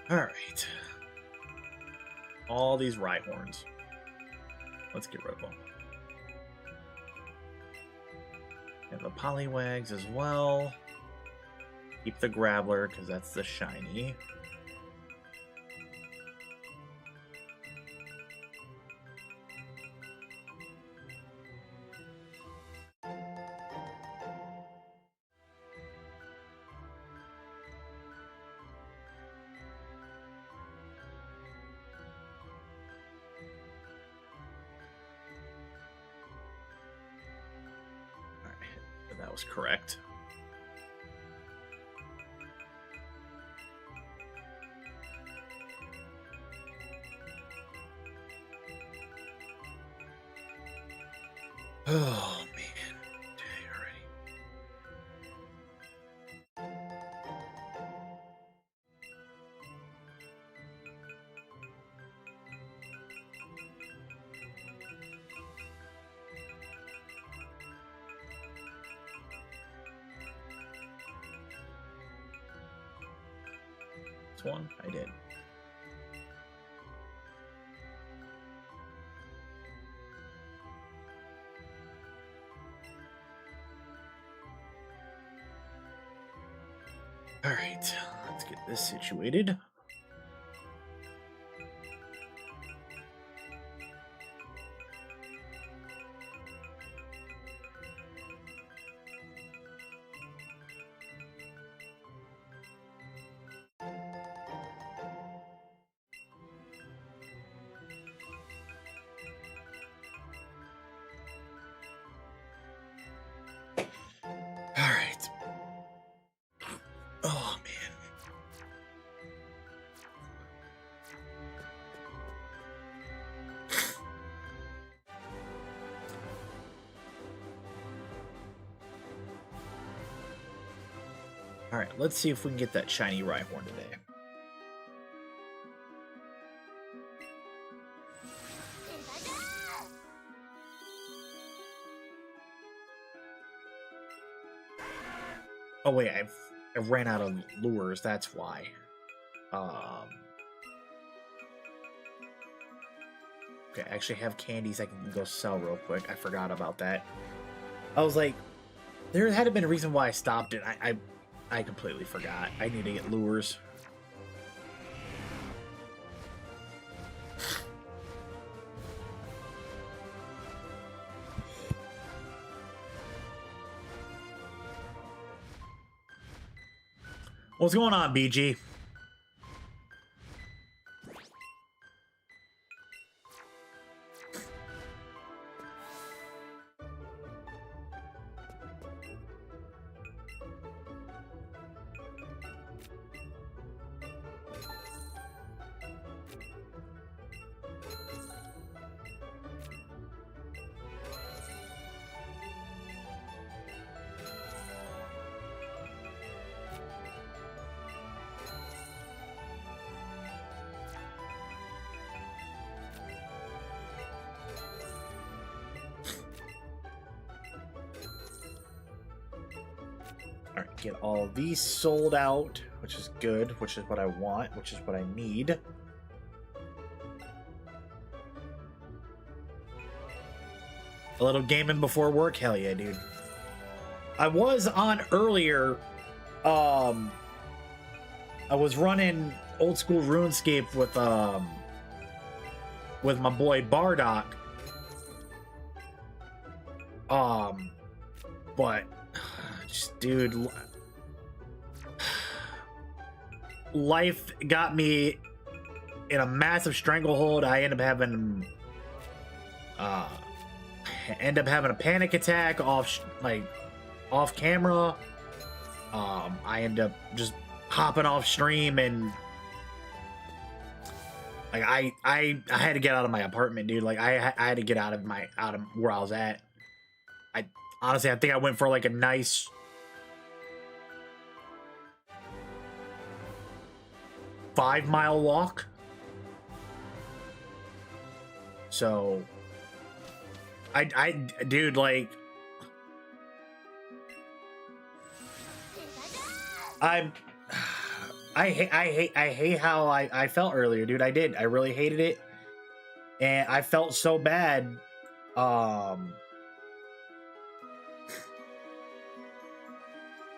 All right. All these Rhyhorns. Let's get rid of them. And the Poliwags as well. Keep the Graveler because that's the shiny. That was correct. Oh man. Alrighty. This one I did. All right, let's get this situated. All right. Oh man. All right, let's see if we can get that shiny Rhyhorn today. Oh wait, I ran out of lures. That's why. Okay, I actually have candies I can go sell real quick. I forgot about that. I was like, there had to been a reason why I stopped it. I completely forgot. I need to get lures. What's going on, BG? Alright, get all of these sold out, which is good, which is what I want, which is what I need. A little gaming before work? Hell yeah, dude. I was on earlier, I was running old school RuneScape with my boy Bardock. But just, dude, life got me in a massive stranglehold. I end up having a panic attack off camera. I end up just hopping off stream, and like I had to get out of my apartment, dude. Like I had to get out of where I was at. Honestly, I think I went for like a nice 5-mile walk. So dude, like, I'm I hate how I felt earlier, dude. I did. I really hated it. And I felt so bad.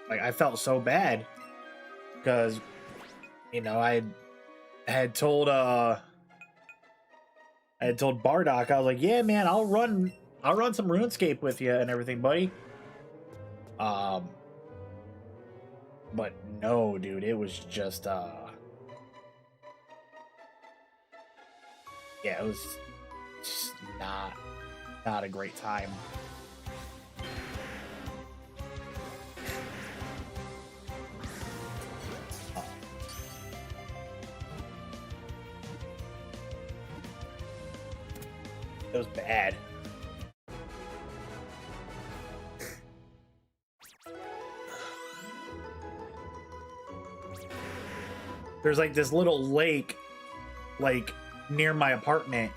Like I felt so bad because you know I had told Bardock, I was like, yeah man, I'll run some RuneScape with you and everything, buddy. But no, dude, it was just yeah, it was just not a great time. It was bad. There's like this little lake like near my apartment,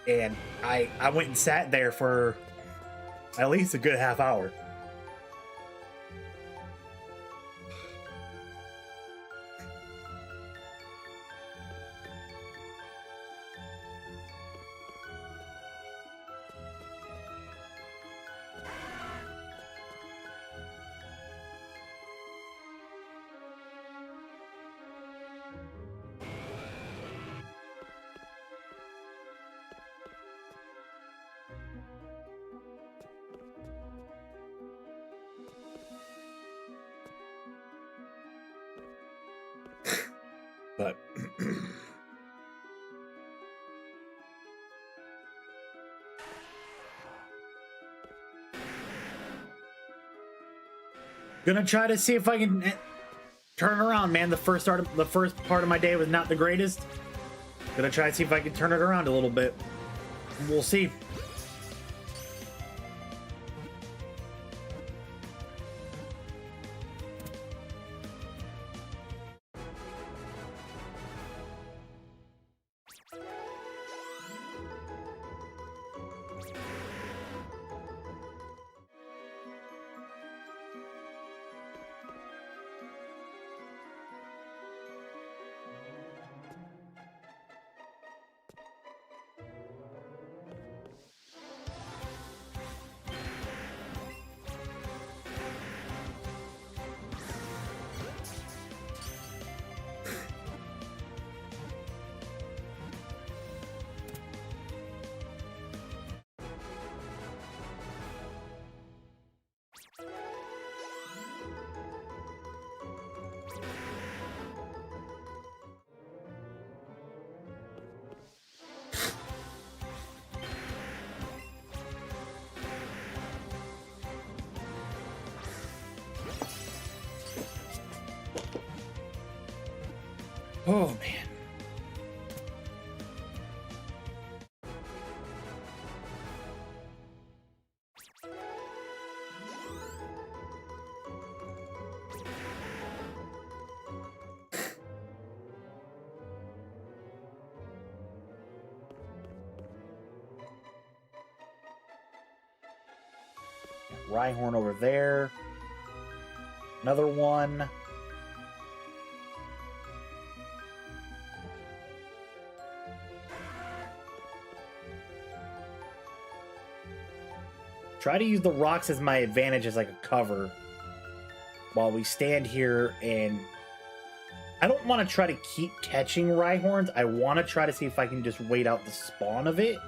and I went and sat there for at least a good half hour. But gonna try to see if I can turn it around, man. The first part of my day was not the greatest. Gonna try to see if I can turn it around a little bit. We'll see. Oh man. Rhyhorn over there. Another one. Try to use the rocks as my advantage as like a cover while we stand here, and I don't want to try to keep catching Rhyhorns. I want to try to see if I can just wait out the spawn of it.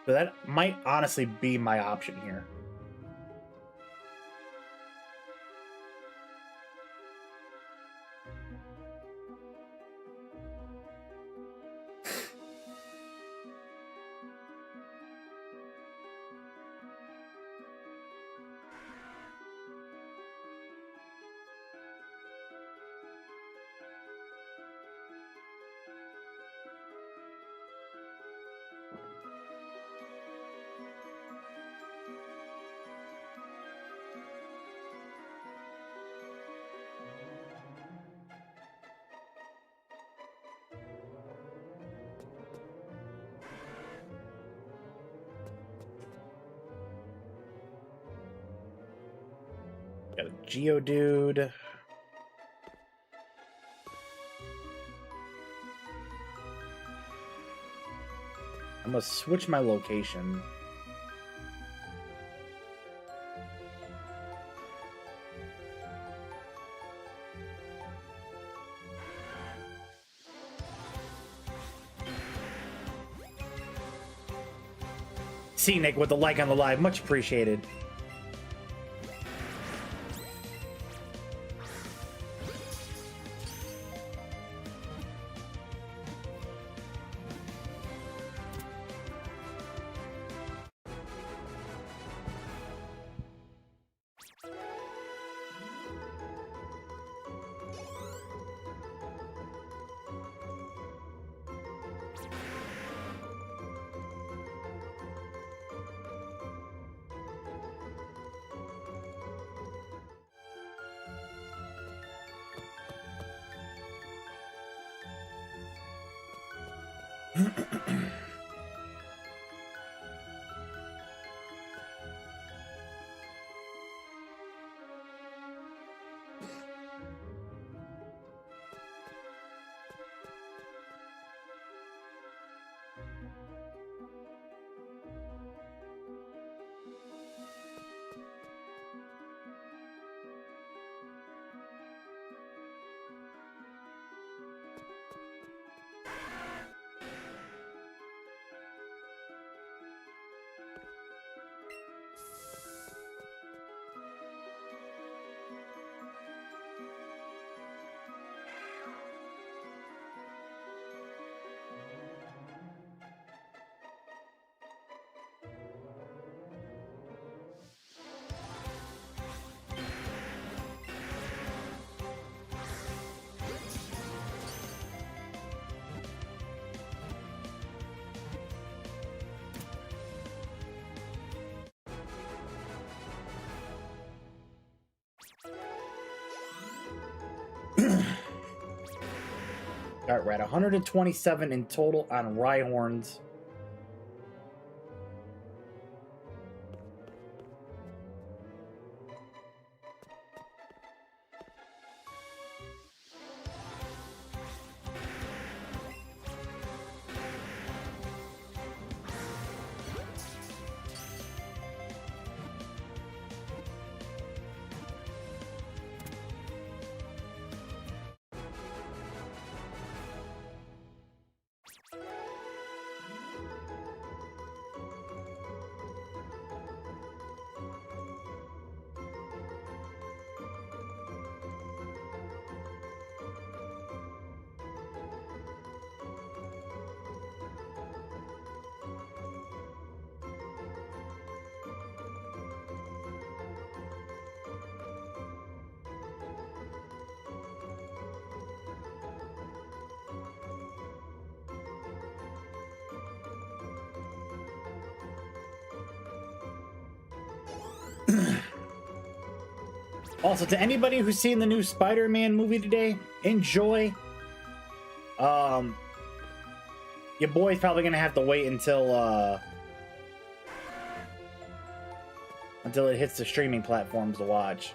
So that might honestly be my option here. Got a Geodude. I'm gonna switch my location. See Nick with the like on the live, much appreciated. All right, we're at 127 in total on Rhyhorns. Also, to anybody who's seen the new Spider-Man movie today, enjoy. Your boy's probably gonna have to wait until it hits the streaming platforms to watch.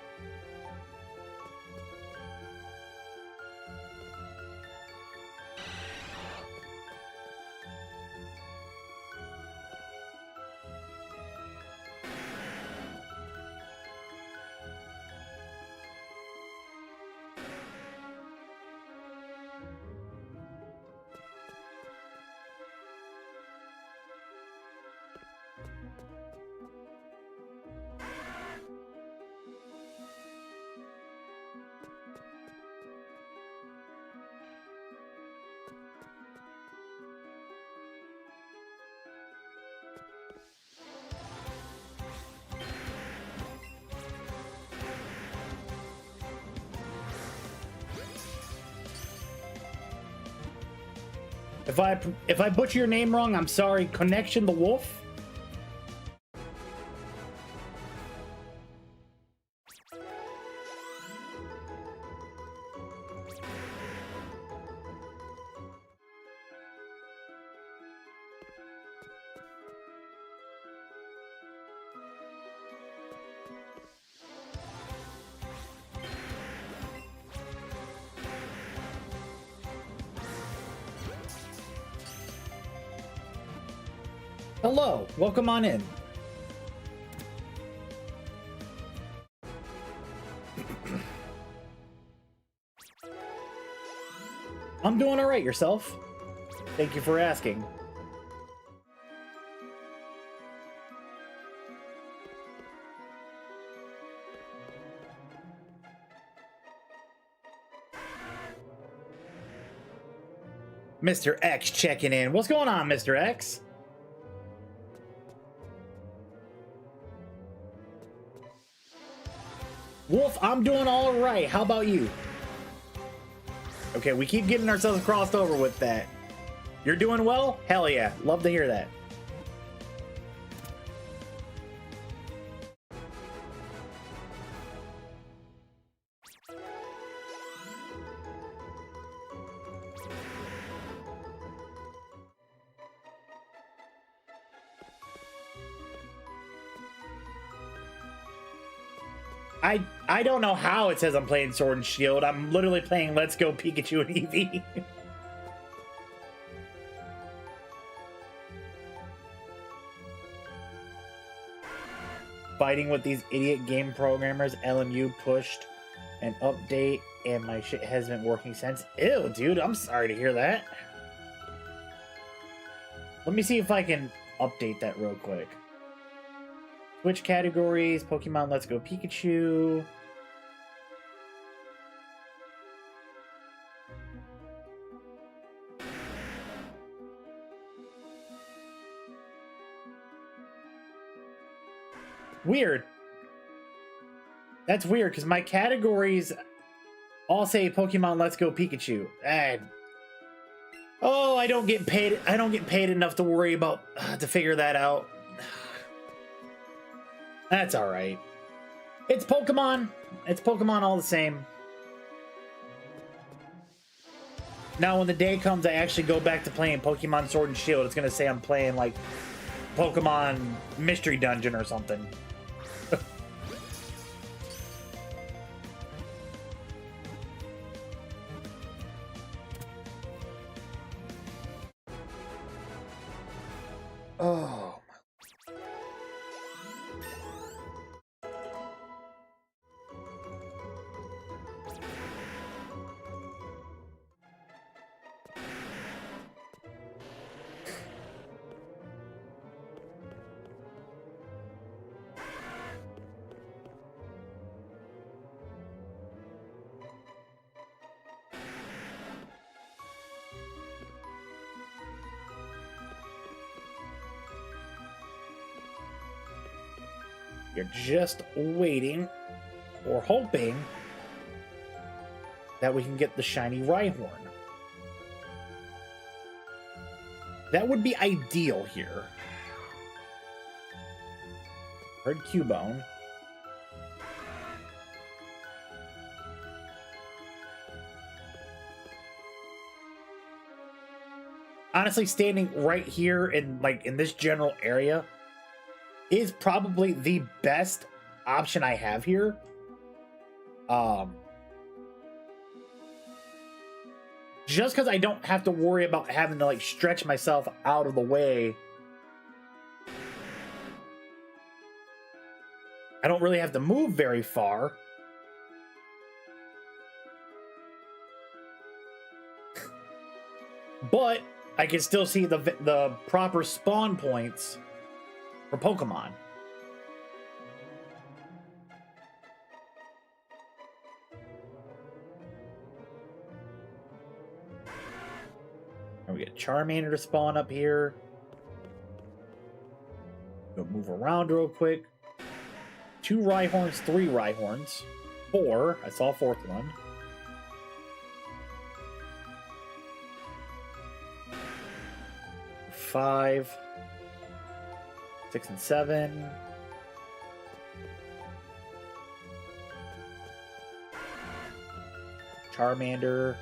If I butcher your name wrong, I'm sorry. Connection the Wolf? Hello, welcome on in. I'm doing all right, yourself? Thank you for asking. Mr. X checking in. What's going on, Mr. X? Wolf, I'm doing all right. How about you? Okay, we keep getting ourselves crossed over with that. You're doing well? Hell yeah. Love to hear that. I don't know how it says I'm playing Sword and Shield. I'm literally playing Let's Go Pikachu and Eevee. Fighting with these idiot game programmers. LMU pushed an update and my shit hasn't been working since. Ew, dude, I'm sorry to hear that. Let me see if I can update that real quick. Switch categories, Pokemon Let's Go Pikachu. Weird. That's weird, because my categories all say Pokemon Let's Go Pikachu. And oh, I don't get paid enough to worry about to figure that out. That's all right. It's Pokemon. It's Pokemon all the same. Now, when the day comes, I actually go back to playing Pokemon Sword and Shield. It's gonna say I'm playing like Pokemon Mystery Dungeon or something. Oh. You're just waiting or hoping that we can get the shiny Rhyhorn. That would be ideal here. Heard Cubone. Honestly, standing right here in this general area is probably the best option I have here. Just because I don't have to worry about having to like stretch myself out of the way. I don't really have to move very far. But I can still see the proper spawn points for Pokemon. And we get Charmander to spawn up here. Go move around real quick. 2 Rhyhorns, 3 Rhyhorns. 4. I saw a 4th one. Five, 6, and 7. Charmander.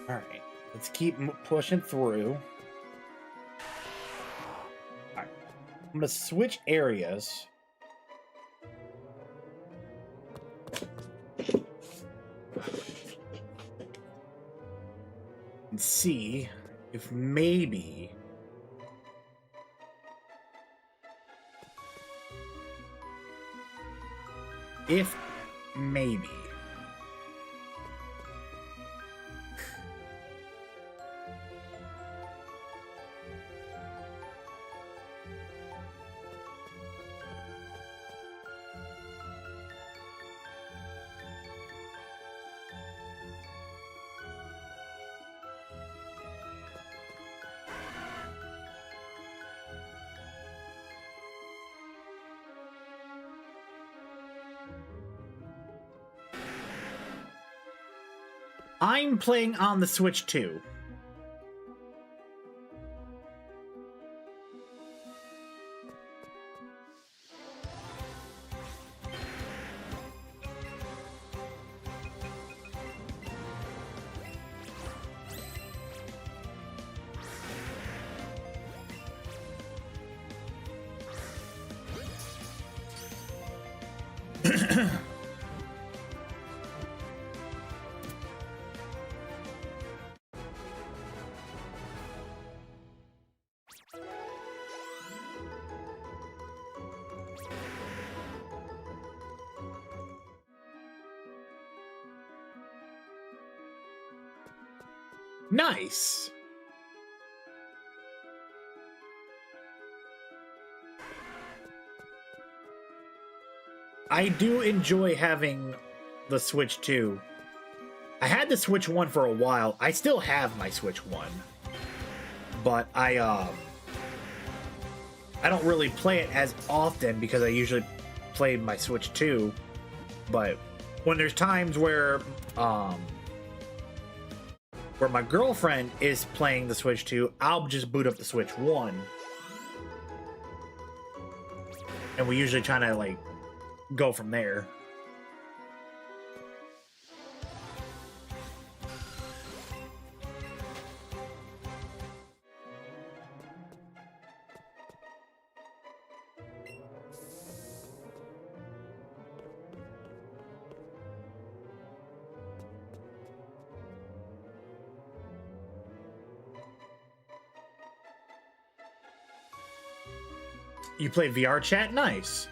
All right, let's keep pushing through. All right. I'm gonna switch areas. And see if maybe I'm playing on the Switch 2. Nice. I do enjoy having the Switch 2. I had the Switch 1 for a while. I still have my Switch 1. But I don't really play it as often because I usually play my Switch 2. But when there's times where my girlfriend is playing the Switch 2, I'll just boot up the Switch 1. And we usually try to like go from there. You play VR chat? Nice.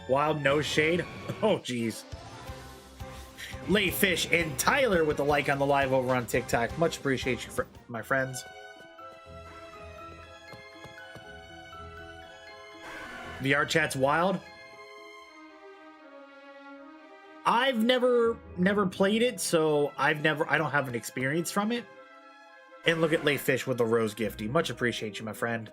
Wild no shade. Oh, geez. Layfish and Tyler with the like on the live over on TikTok. Much appreciate you, my friends. VR chat's wild. I've never played it, so I don't have an experience from it. And look at Layfish with the rose gifty. Much appreciate you, my friend.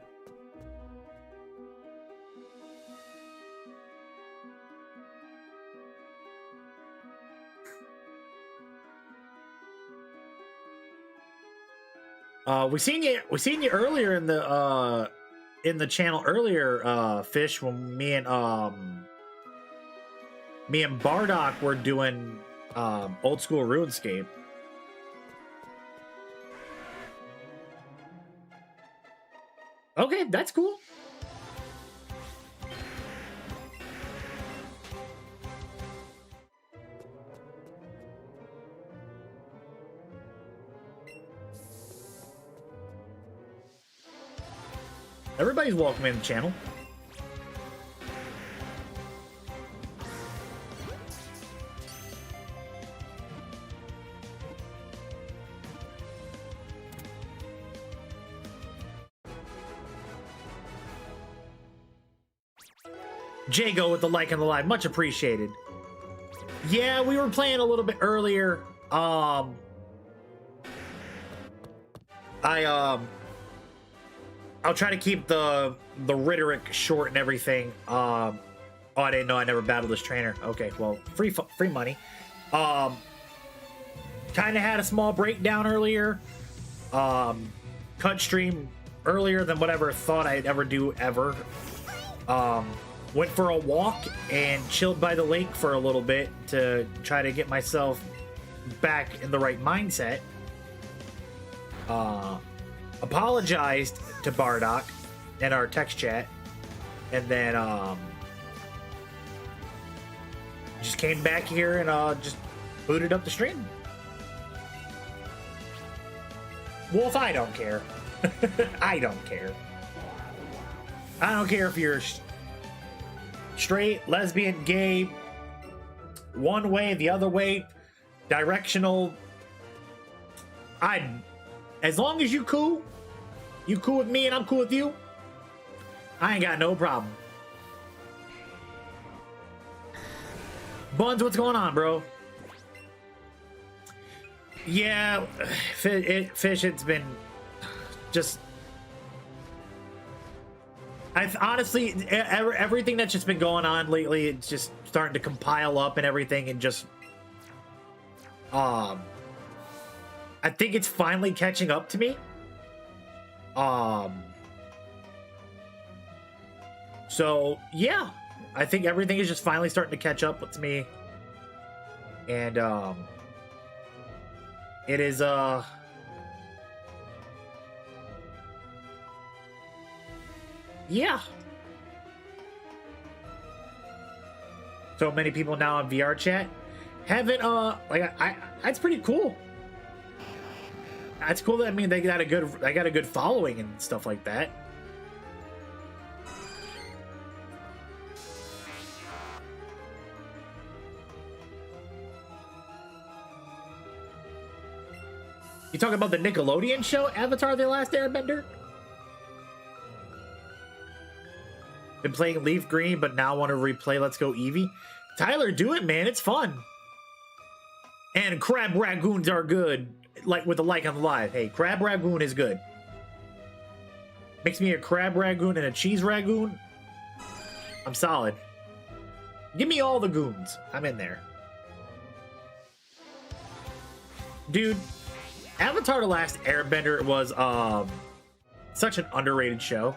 We seen you earlier in the channel earlier, Fish, when me and Bardock were doing old school RuneScape. Okay, that's cool. Everybody's welcome in the channel. Jago with the like and the live, much appreciated. Yeah, we were playing a little bit earlier. I'll try to keep the rhetoric short and everything. Oh, I didn't know I never battled this trainer. Okay, well, free money. Kind of had a small breakdown earlier. Cut stream earlier than whatever thought I'd ever do ever. Went for a walk and chilled by the lake for a little bit to try to get myself back in the right mindset. Apologized to Bardock in our text chat, and then just came back here and just booted up the stream. Wolf, I don't care. I don't care. I don't care if you're straight, lesbian, gay, one way, the other way, directional. As long as you cool with me and I'm cool with you, I ain't got no problem. Buns, what's going on, bro? Yeah, Fish, it's been just... honestly, everything that's just been going on lately, it's just starting to compile up and everything, and just... I think it's finally catching up to me. So, yeah. I think everything is just finally starting to catch up with me. And, it is, yeah. So many people now on VR chat. Haven't, that's pretty cool. That's cool that, I mean, they got a good following and stuff like that. You talking about the Nickelodeon show, Avatar: The Last Airbender? Been playing Leaf Green, but now want to replay Let's Go Eevee. Tyler, do it, man. It's fun. And Crab Ragoons are good. Like with the like on the live. Hey, Crab Ragoon is good. Mix me a Crab Ragoon and a Cheese Ragoon. I'm solid. Give me all the goons. I'm in there. Dude, Avatar: The Last Airbender was such an underrated show.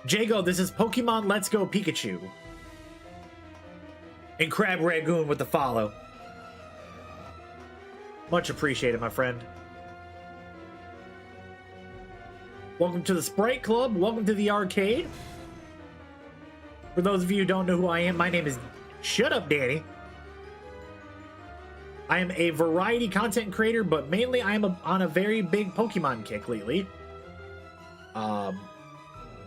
Jago, this is Pokemon Let's Go Pikachu. And Crab Ragoon with the follow. Much appreciated, my friend. Welcome to the Sprite Club. Welcome to the arcade. For those of you who don't know who I am, my name is Shut Up Danny. I am a variety content creator, but mainly I am on a very big Pokemon kick lately. And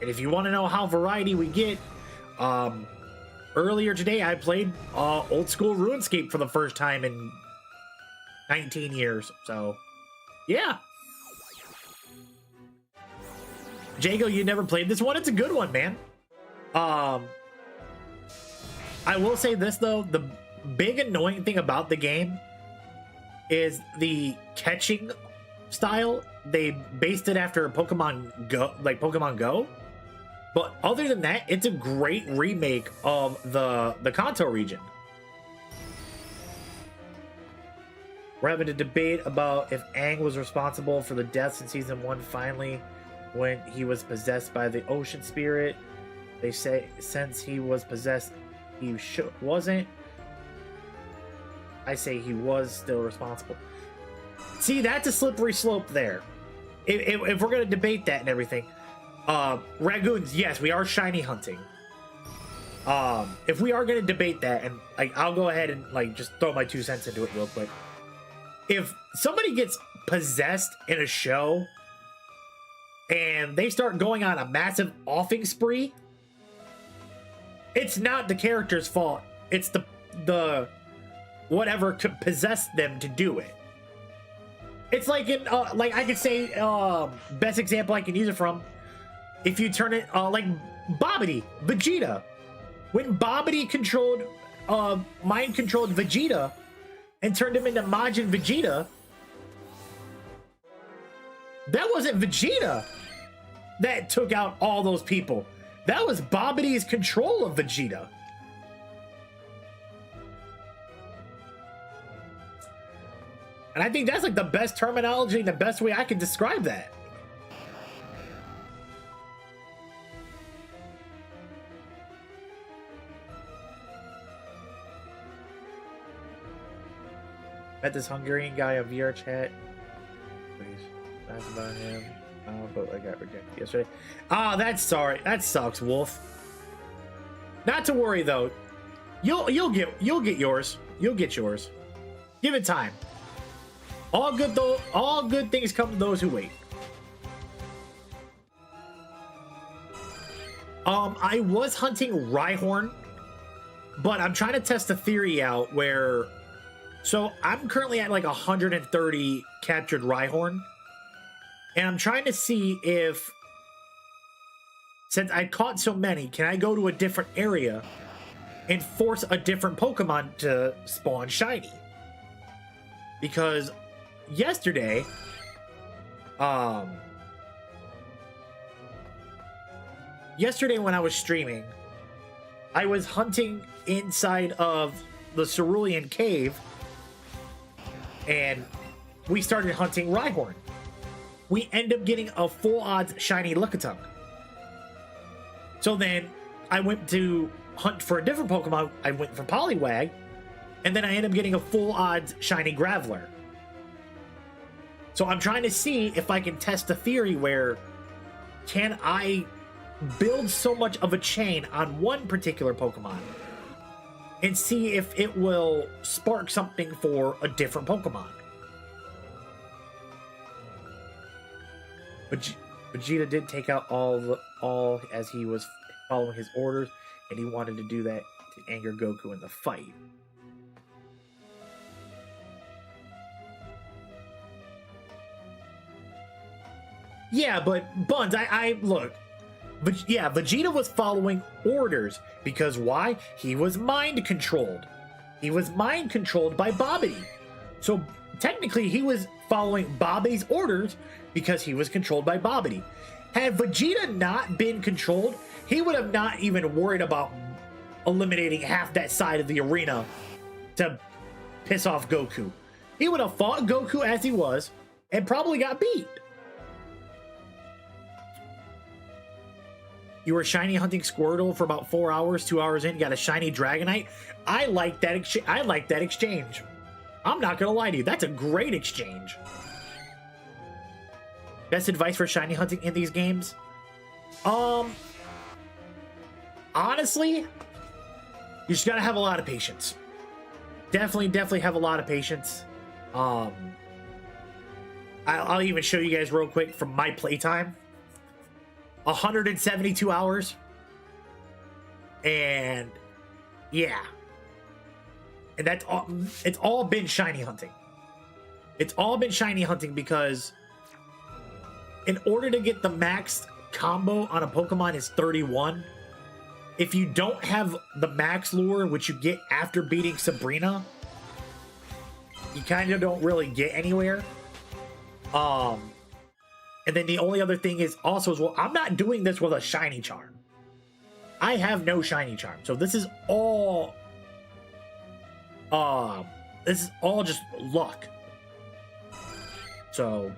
if you want to know how variety we get, earlier today I played old school RuneScape for the first time in 19 years. So, yeah. Jago, you never played this one? It's a good one, man. I will say this, though. The big annoying thing about the game is the catching style. They based it after Pokemon Go, like Pokemon Go. But other than that, it's a great remake of the Kanto region. We're having a debate about if Aang was responsible for the deaths in Season 1 finally when he was possessed by the Ocean Spirit. They say since he was possessed, he wasn't. I say he was still responsible. See, that's a slippery slope there. If we're going to debate that and everything. Ragoons, yes, we are shiny hunting. If we are going to debate that, and like, I'll go ahead and like just throw my 2 cents into it real quick. If somebody gets possessed in a show and they start going on a massive offing spree, it's not the character's fault. It's the whatever could possess them to do it. It's like in like I could say best example I can use it from, if you turn it like Babidi, Vegeta. When Babidi controlled mind controlled Vegeta and turned him into Majin Vegeta, that wasn't Vegeta that took out all those people. That was Babidi's control of Vegeta. And I think that's like the best terminology, the best way I can describe that. Met this Hungarian guy on VR chat. Please, ask about him. Oh, but I got rejected yesterday. Ah, that's sorry. That sucks, Wolf. Not to worry though. You'll get yours. You'll get yours. Give it time. All good things come to those who wait. I was hunting Rhyhorn, but I'm trying to test a theory out where, so I'm currently at like 130 captured Rhyhorn, and I'm trying to see if, since I caught so many, can I go to a different area and force a different Pokemon to spawn shiny? Because yesterday, when I was streaming, I was hunting inside of the Cerulean Cave, and we started hunting Rhyhorn. We end up getting a full odds shiny Lickitung. So then I went to hunt for a different Pokemon. I went for Poliwag, and then I ended up getting a full odds shiny Graveler. So I'm trying to see if I can test a theory where, can I build so much of a chain on one particular Pokemon and see if it will spark something for a different Pokemon. But Vegeta did take out all as he was following his orders, and he wanted to do that to anger Goku in the fight. Yeah, but Buns, I look. But yeah, Vegeta was following orders because why? He was mind controlled. He was mind controlled by Babidi. So technically, he was following Babidi's orders because he was controlled by Babidi. Had Vegeta not been controlled, he would have not even worried about eliminating half that side of the arena to piss off Goku. He would have fought Goku as he was and probably got beat. You were shiny hunting Squirtle for about 4 hours, 2 hours in, got a shiny Dragonite. I like that exchange. I'm not gonna lie to you, that's a great exchange. Best advice for shiny hunting in these games? Honestly, you just gotta have a lot of patience. Definitely have a lot of patience. I'll even show you guys real quick from my playtime. 172 hours. And yeah. And that's all, it's all been shiny hunting. It's all been shiny hunting because in order to get the max combo on a Pokemon is 31. If you don't have the max lure, which you get after beating Sabrina, you kind of don't really get anywhere. And then the only other thing is also as well, I'm not doing this with a shiny charm. I have no shiny charm. So this is all just luck. So,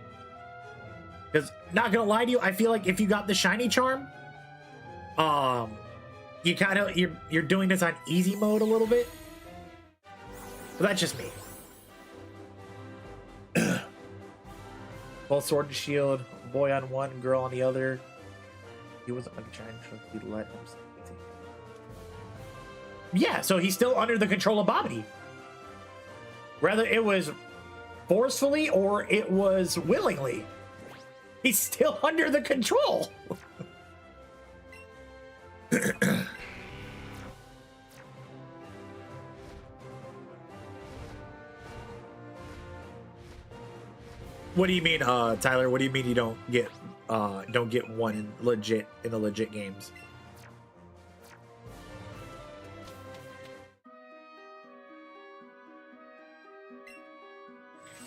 because not gonna lie to you, I feel like if you got the shiny charm, you kind of you're doing this on easy mode a little bit. But that's just me. Both Sword and Shield, boy on one, girl on the other. He wasn't like trying to let him. Yeah, so he's still under the control of Babidi. Whether it was forcefully or it was willingly. He's still under the control. What do you mean, Tyler? What do you mean you don't get one in the legit games?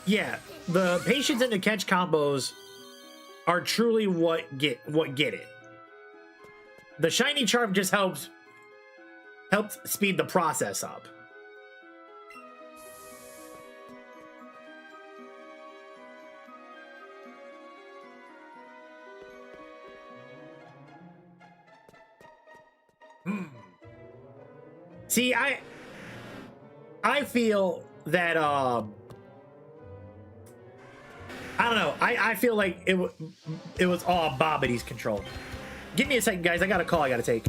Yeah, the patience and the catch combos are truly what get it. The shiny charm just helps speed the process up. See, I feel that I don't know. I feel like it was all Bobbity's control. Give me a second, guys. I got a call I got to take.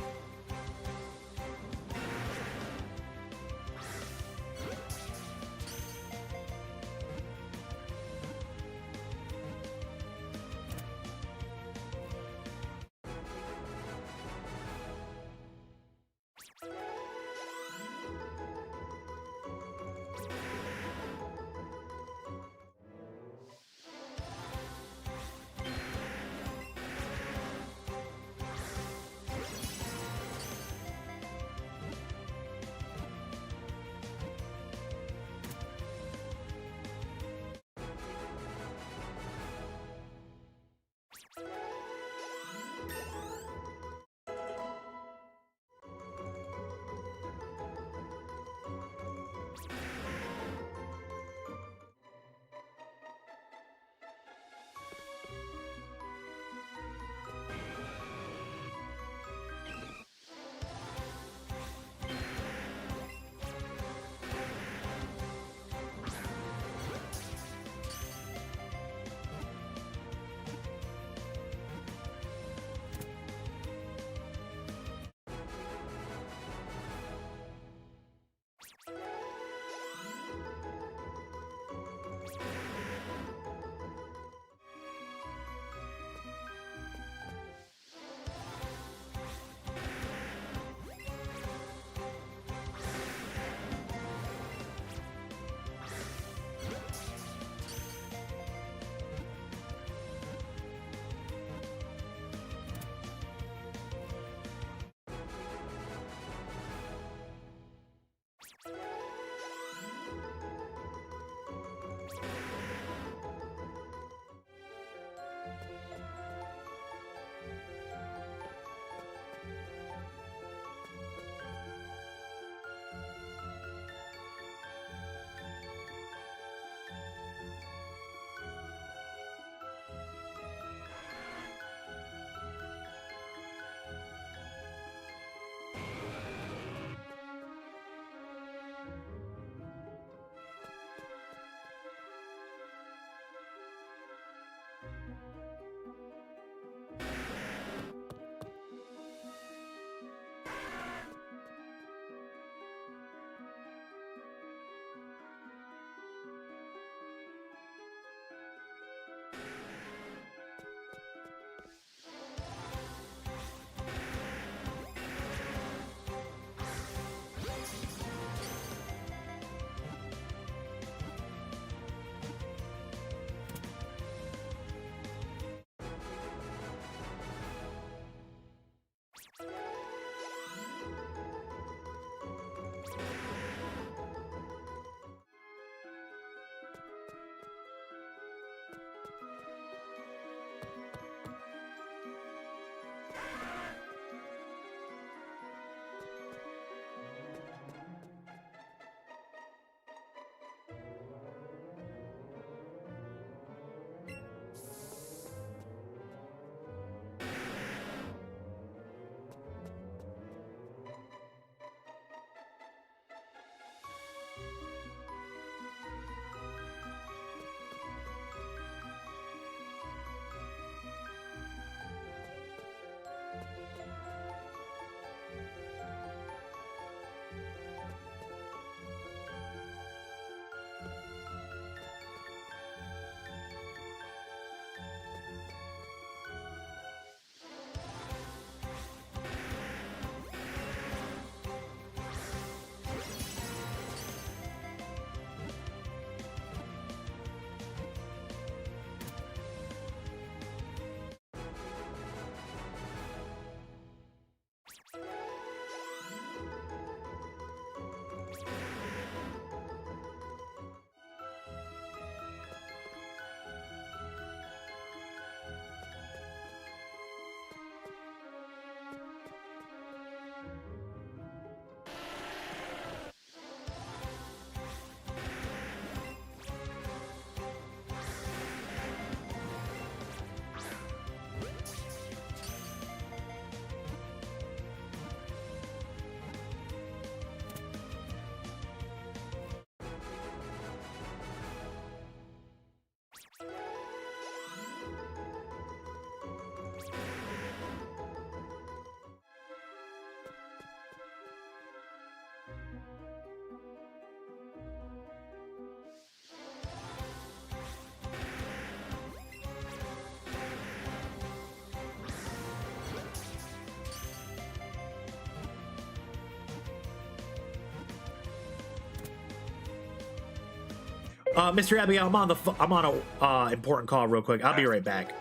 Mr. Abby, I'm on a important call real quick. I'll be right back.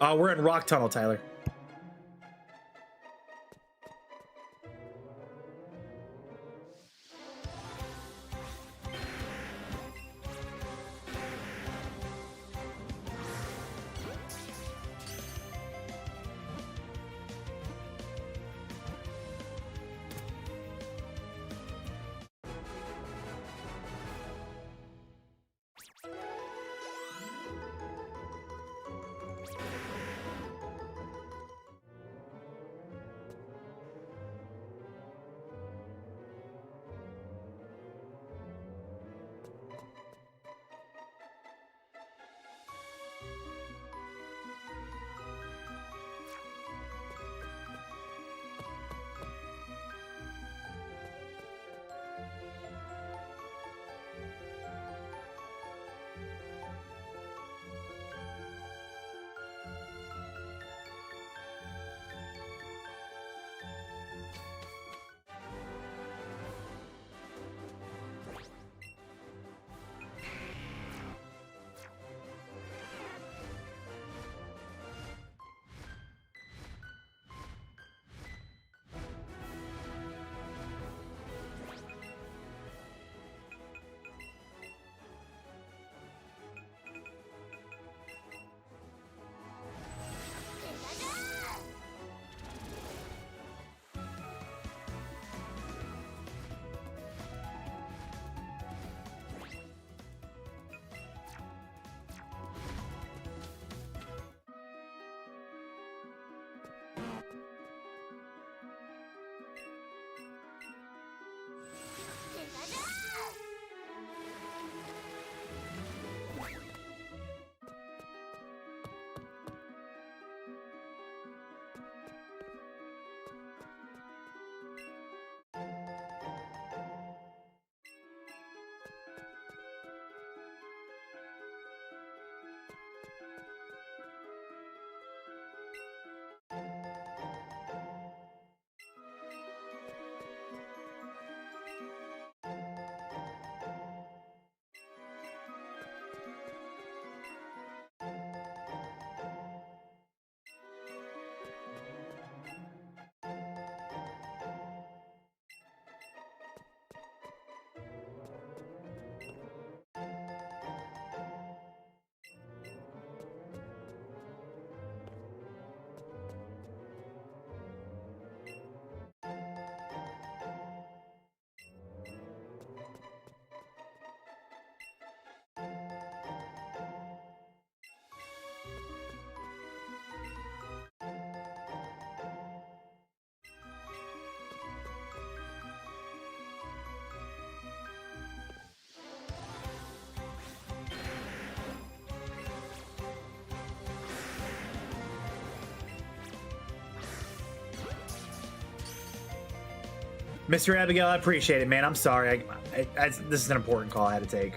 We're in Rock Tunnel, Tyler. Mr. Abigail, I appreciate it, man. I'm sorry. This is an important call I had to take.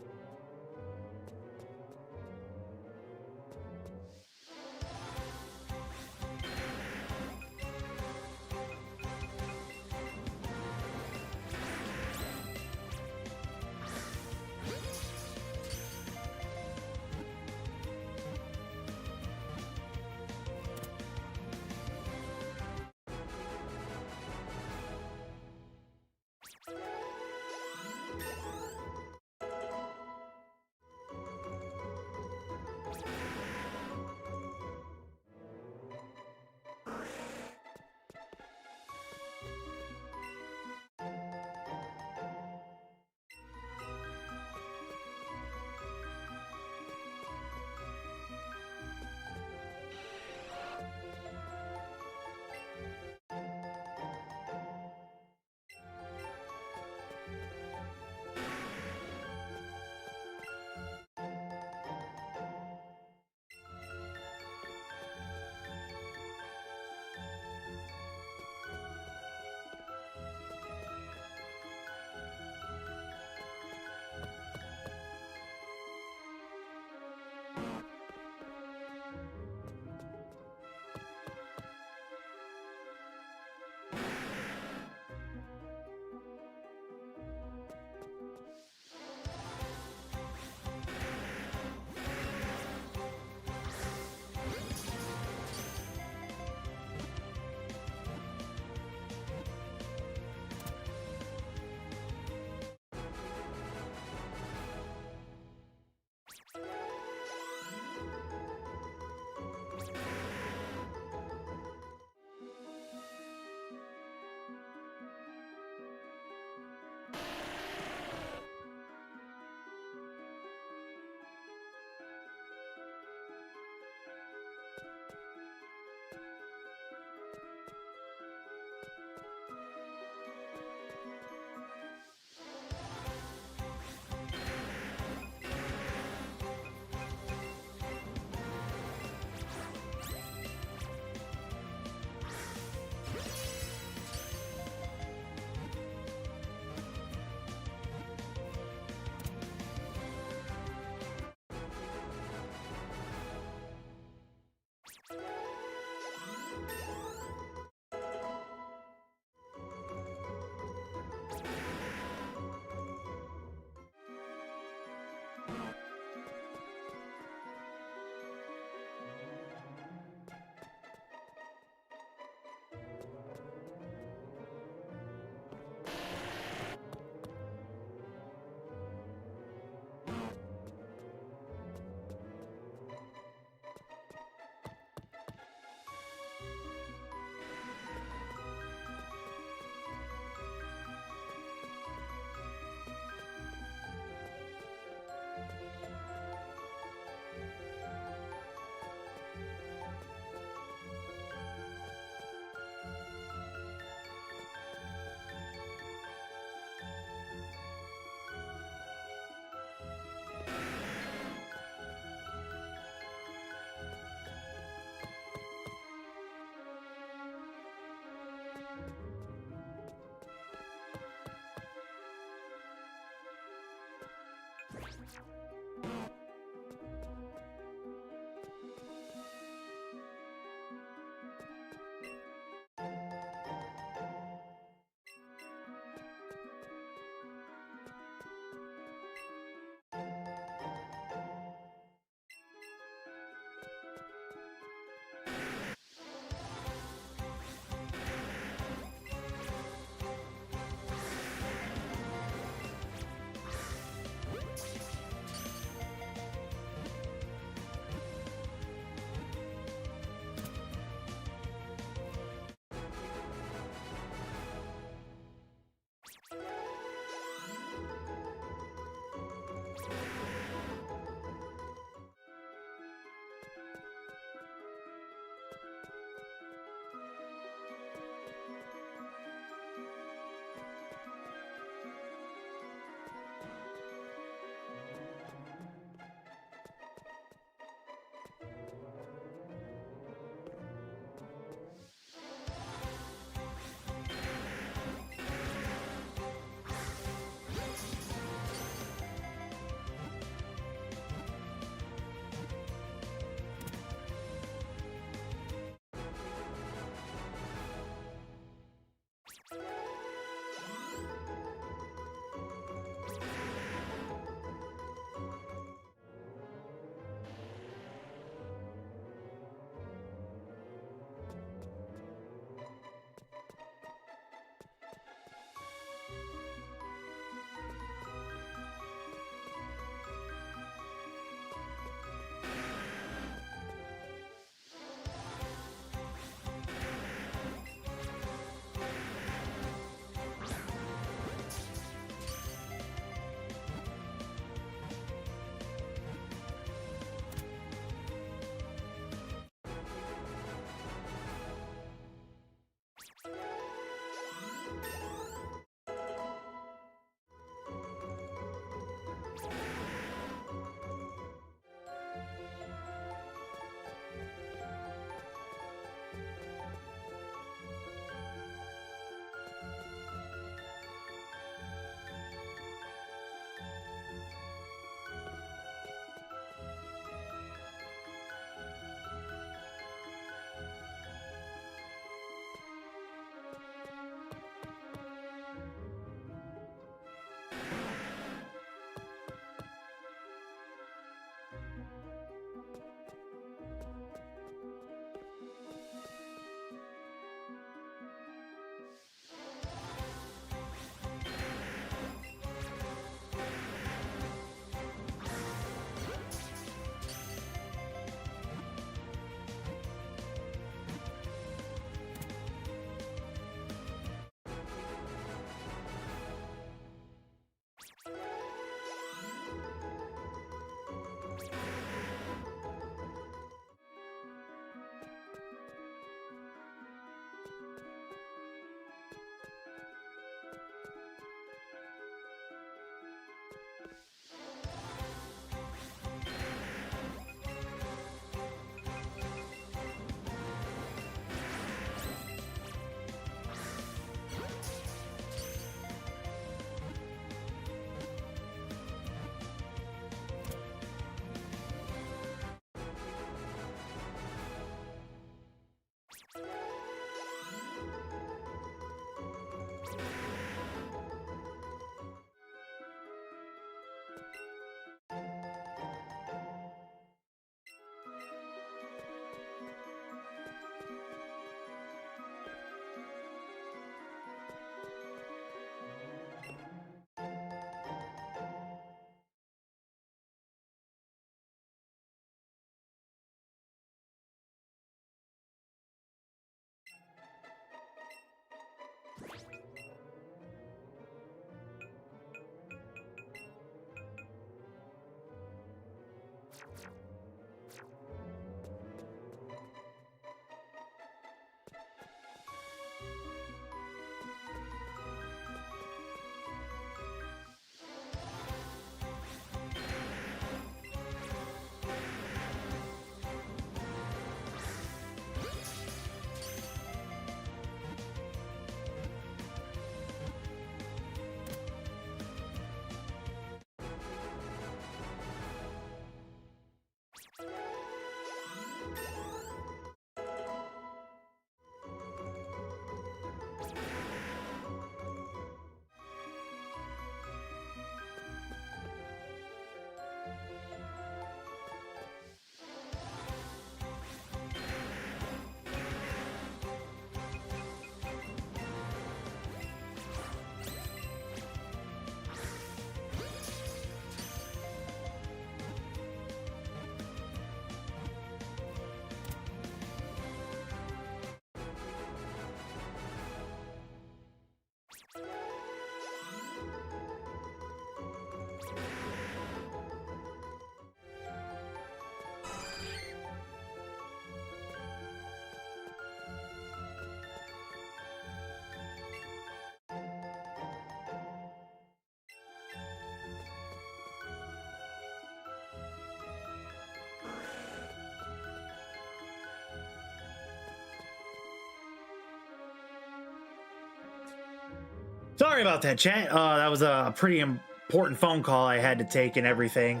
Sorry about that, chat. That was a pretty important phone call I had to take and everything.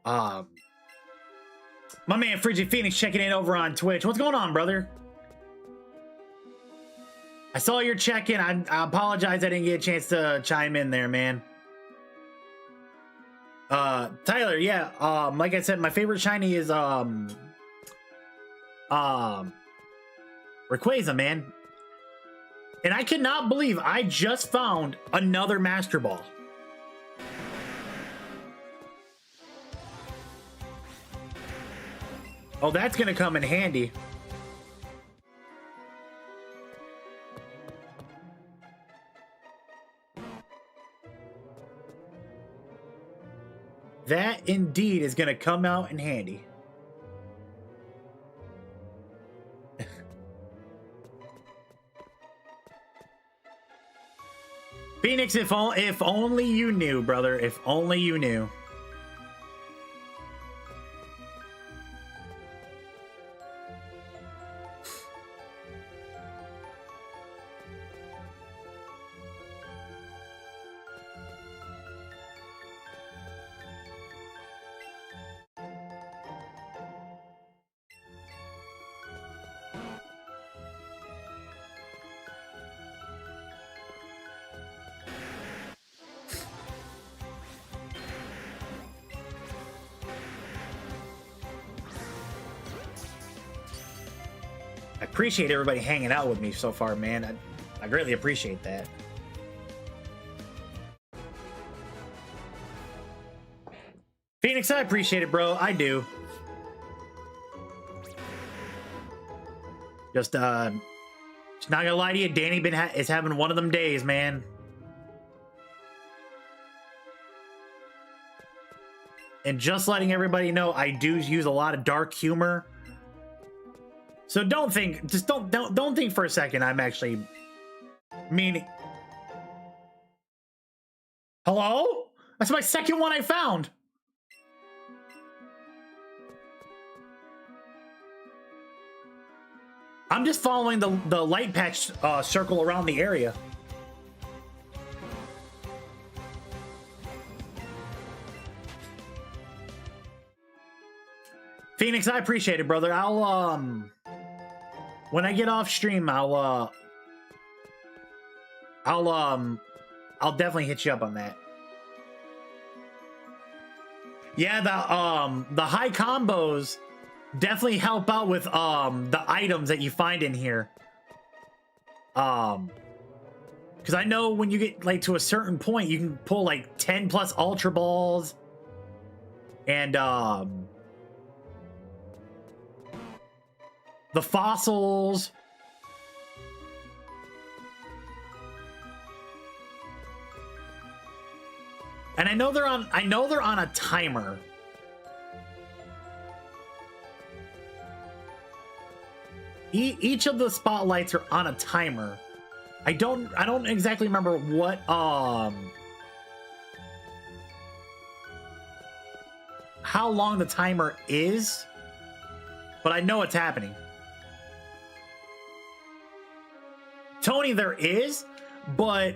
My man Frigid Phoenix checking in over on Twitch. What's going on, brother? I saw your check-in. I apologize I didn't get a chance to chime in there, man. Tyler, yeah, like I said, my favorite shiny is Rayquaza, man. And I cannot believe I just found another Master Ball. Oh, that's gonna come in handy. That indeed is gonna come out in handy. Phoenix, if only you knew, brother. If only you knew. I appreciate everybody hanging out with me so far, man. I greatly appreciate that. Phoenix, I appreciate it, bro. I do. Just not gonna lie to you, Danny is having one of them days, man. And just letting everybody know, I do use a lot of dark humor. So don't think for a second I'm actually meaning. Hello? That's my second one I found. I'm just following the light patch circle around the area. Phoenix, I appreciate it, brother. I'll when I get off stream, I'll definitely hit you up on that. Yeah, the high combos definitely help out with the items that you find in here. Because I know when you get like to a certain point, you can pull like 10 plus Ultra Balls, and the fossils. And I know they're on a timer. Each of the spotlights are on a timer. I don't exactly remember what how long the timer is, but I know it's happening. Tony, there is, but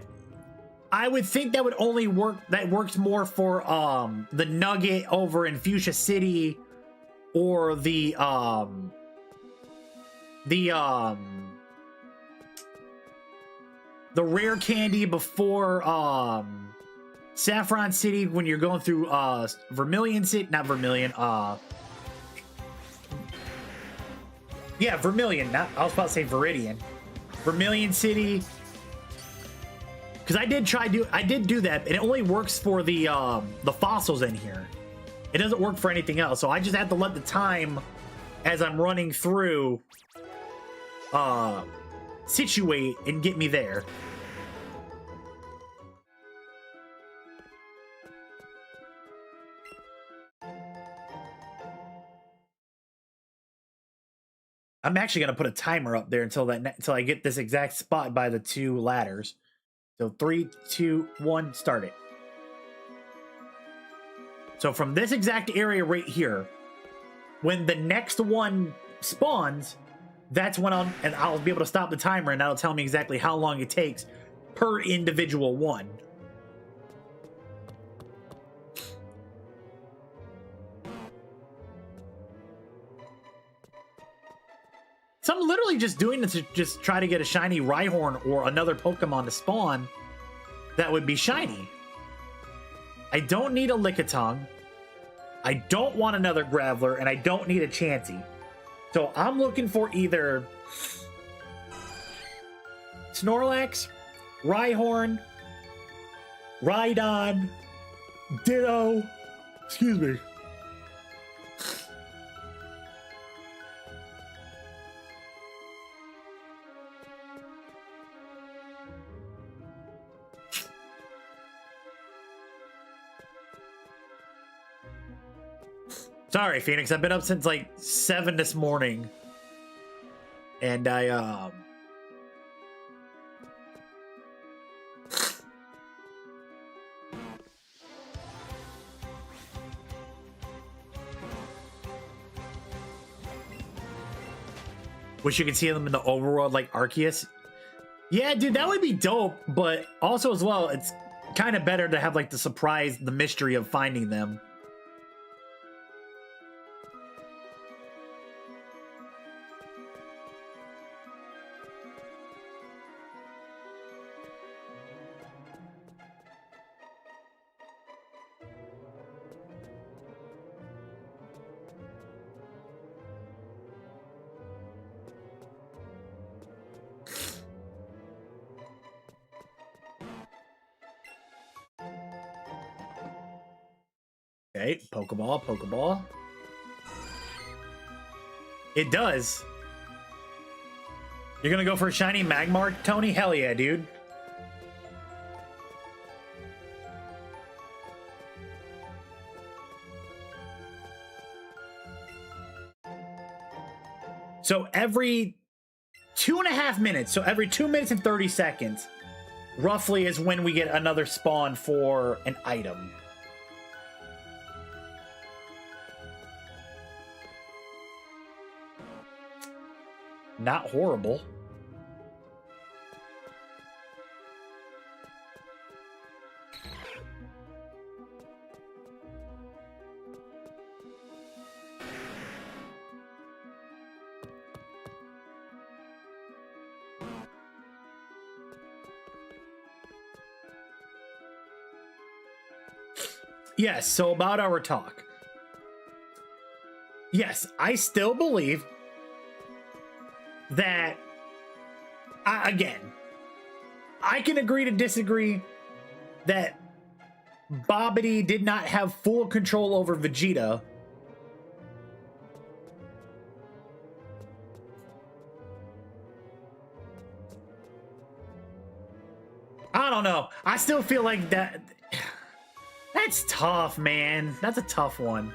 I would think that would only work. That works more for the Nugget over in Fuchsia City, or the rare candy before Saffron City when you're going through Vermilion City, not Vermilion. Yeah, Vermilion. I was about to say Viridian. Vermilion City, because I did do that, and it only works for the fossils in here. It doesn't work for anything else, so I just have to let the time as I'm running through situate and get me there. I'm actually gonna put a timer up there until I get this exact spot by the two ladders. So 3, 2, 1, start it. So from this exact area right here, when the next one spawns, that's when I'll be able to stop the timer, and that'll tell me exactly how long it takes per individual one. So I'm literally just doing this to just try to get a shiny Rhyhorn or another Pokemon to spawn that would be shiny. I don't need a Lickitung. I don't want another Graveler, and I don't need a Chansey. So I'm looking for either Snorlax, Rhyhorn, Rhydon, Ditto, excuse me. Sorry, Phoenix. I've been up since like 7 this morning. And I, wish you could see them in the overworld like Arceus. Yeah, dude, that would be dope. But also as well, it's kind of better to have like the surprise, the mystery of finding them. Okay, Pokeball, Pokeball. It does. You're gonna go for a shiny Magmar, Tony? Hell yeah, dude. So every 2.5 minutes, so every 2 minutes and 30 seconds, roughly is when we get another spawn for an item. Not horrible. Yes, so about our talk. Yes, I still believe that, again, I can agree to disagree that Bobbity did not have full control over Vegeta. I don't know. I still feel like that. That's tough, man. That's a tough one.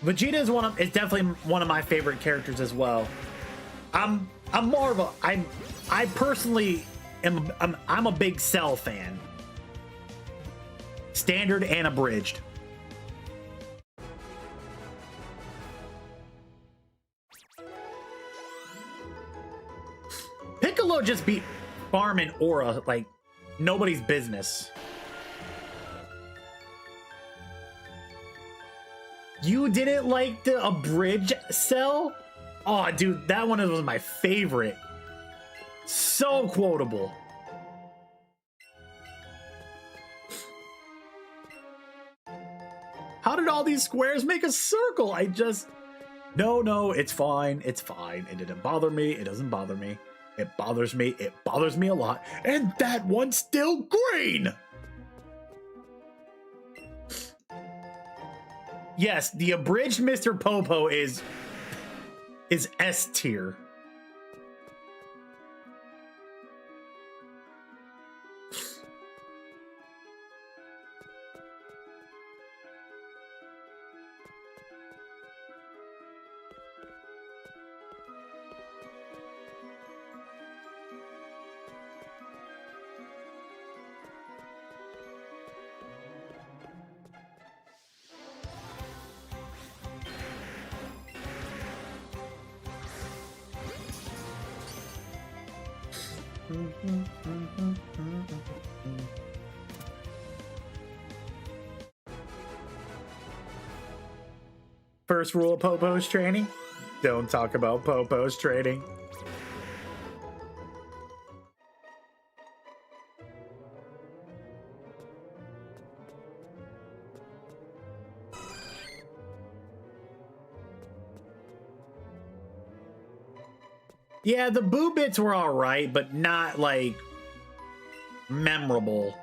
Vegeta is definitely one of my favorite characters as well. I'm more of a I personally am I'm a big Cell fan. Standard and abridged. Piccolo just beat Farm and Aura like nobody's business. You didn't like the abridged Cell? Oh, dude, that one was my favorite. So quotable. How did all these squares make a circle? I just... No, it's fine. It's fine. It didn't bother me. It doesn't bother me. It bothers me. It bothers me a lot. And that one's still green! Yes, the abridged Mr. Popo is is S tier. First rule of Popo's training: don't talk about Popo's training. Yeah, the boo bits were all right, but not like memorable.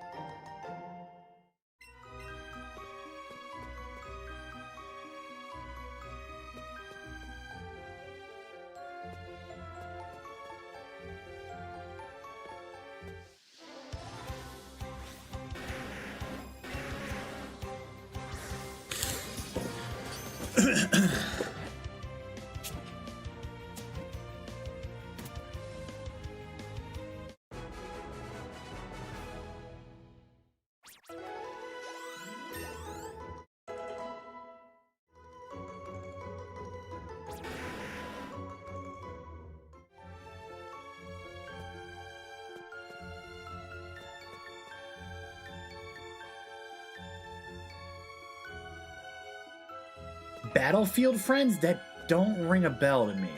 Battlefield friends? That don't ring a bell to me.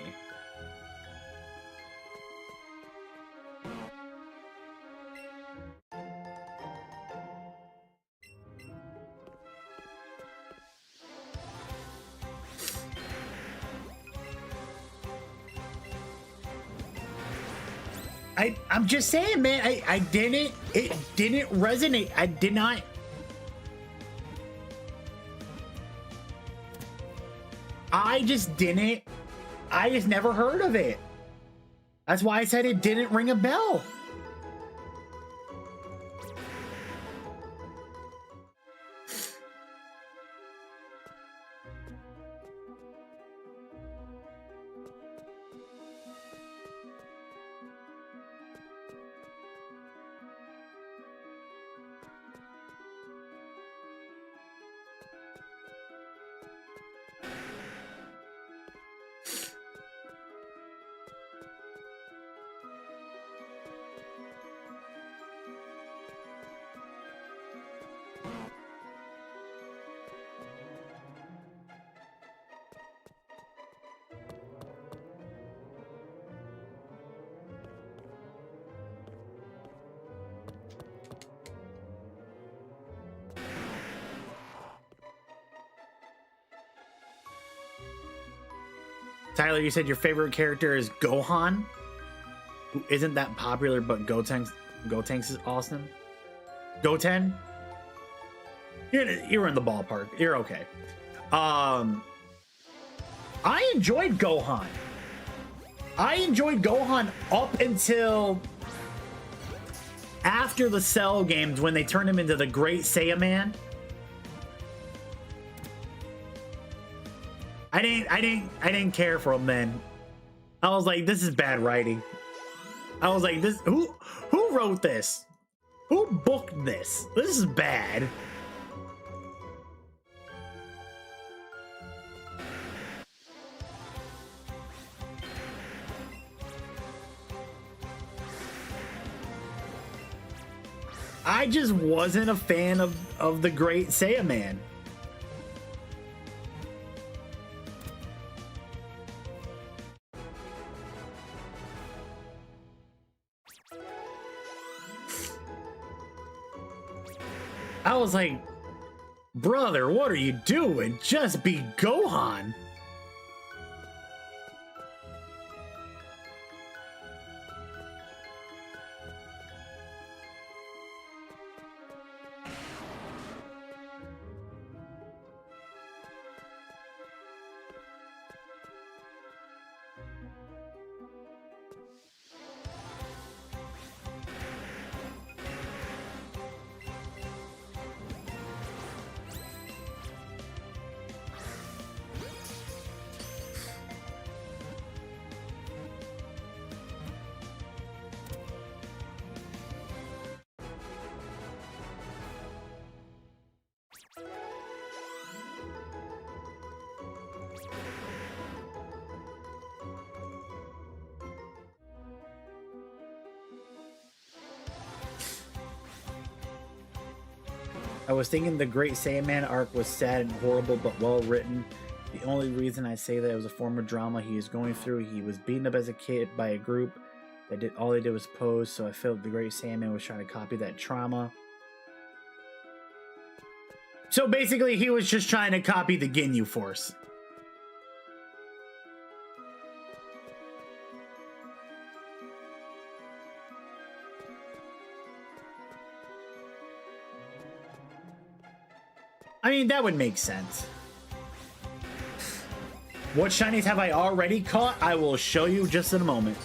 I'm just saying, man, it didn't resonate. I did not. I just never heard of it. That's why I said it didn't ring a bell. Tyler, you said your favorite character is Gohan, who isn't that popular, but Gotenks is awesome. Goten? You're in the ballpark. You're okay. I enjoyed Gohan. I enjoyed Gohan up until after the Cell games when they turned him into the Great Saiyaman. I didn't care for him then. I was like, this is bad writing. I was like, who wrote this? Who booked this? This is bad. I just wasn't a fan of the Great Saiyaman. I was like, brother, what are you doing? Just be Gohan. I was thinking the Great Saiyaman arc was sad and horrible, but well written. The only reason I say that it was a form of drama he is going through. He was beaten up as a kid by a group that did all they did was pose, so I felt the Great Saiyaman was trying to copy that trauma. So basically, he was just trying to copy the Ginyu Force. I mean, that would make sense. What shinies have I already caught? I will show you just in a moment.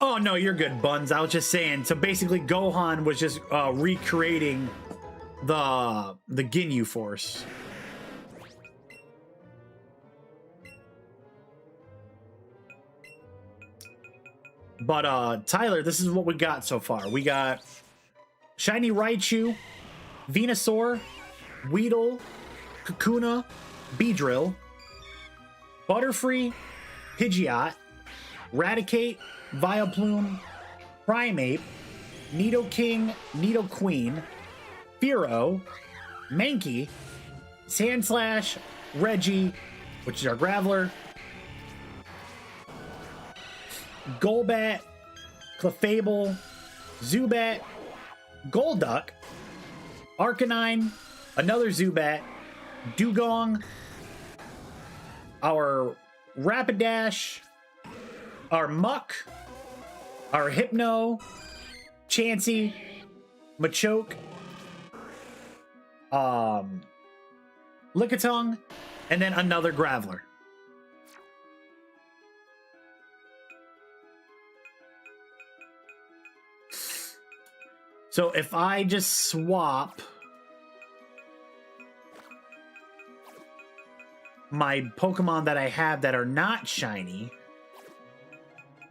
Oh, no, you're good, Buns. I was just saying. So basically, Gohan was just recreating the Ginyu Force. But Tyler, this is what we got so far. We got Shiny Raichu, Venusaur, Weedle, Kakuna, Beedrill, Butterfree, Pidgeot, Raticate, Vileplume, Primeape, Nidoking, Nidoqueen, Fearow, Mankey, Sandslash, Reggie, which is our Graveler, Golbat, Clefable, Zubat, Golduck, Arcanine, another Zubat, Dugong, our Rapidash, our Muck, our Hypno, Chansey, Machoke, Lickitung, and then another Graveler. So if I just swap my Pokemon that I have that are not shiny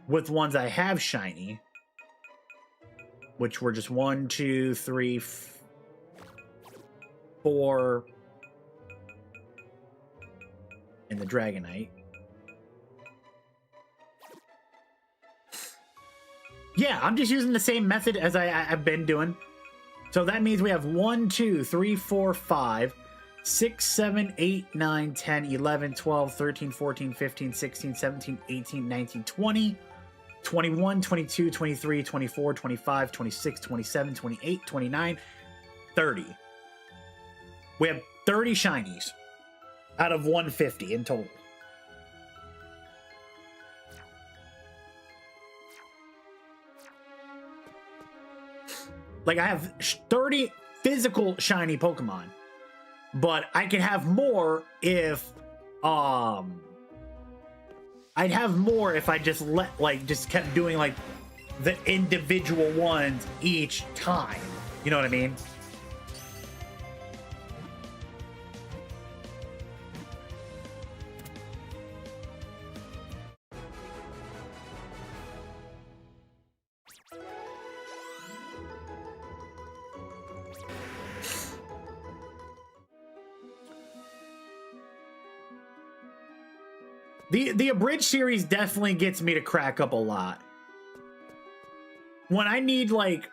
with ones I have shiny, which were just 1, 2, 3, 4 in the Dragonite. Yeah, I'm just using the same method as I've been doing. So that means we have 1, 2, 3, 4, 5, 6, 7, 8, 9, 10, 11, 12, 13, 14, 15, 16, 17, 18, 19, 20, 21, 22, 23, 24, 25, 26, 27, 28, 29, 30. We have 30 shinies out of 150 in total. Like, I have 30 physical shiny Pokemon, but I can have more if, I'd have more if I just just kept doing, like, the individual ones each time. You know what I mean? The Abridged series definitely gets me to crack up a lot. When I need, like,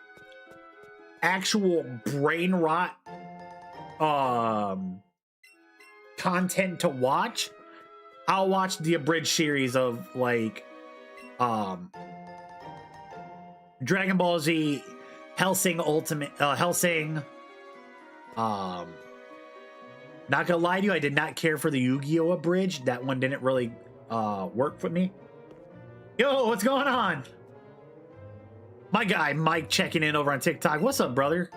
actual brain rot content to watch, I'll watch the Abridged series of, like, Dragon Ball Z, Hellsing Ultimate, Hellsing. Not gonna lie to you, I did not care for the Yu-Gi-Oh! Abridged. That one didn't really work for me. Yo, what's going on? My guy Mike checking in over on TikTok. What's up, brother?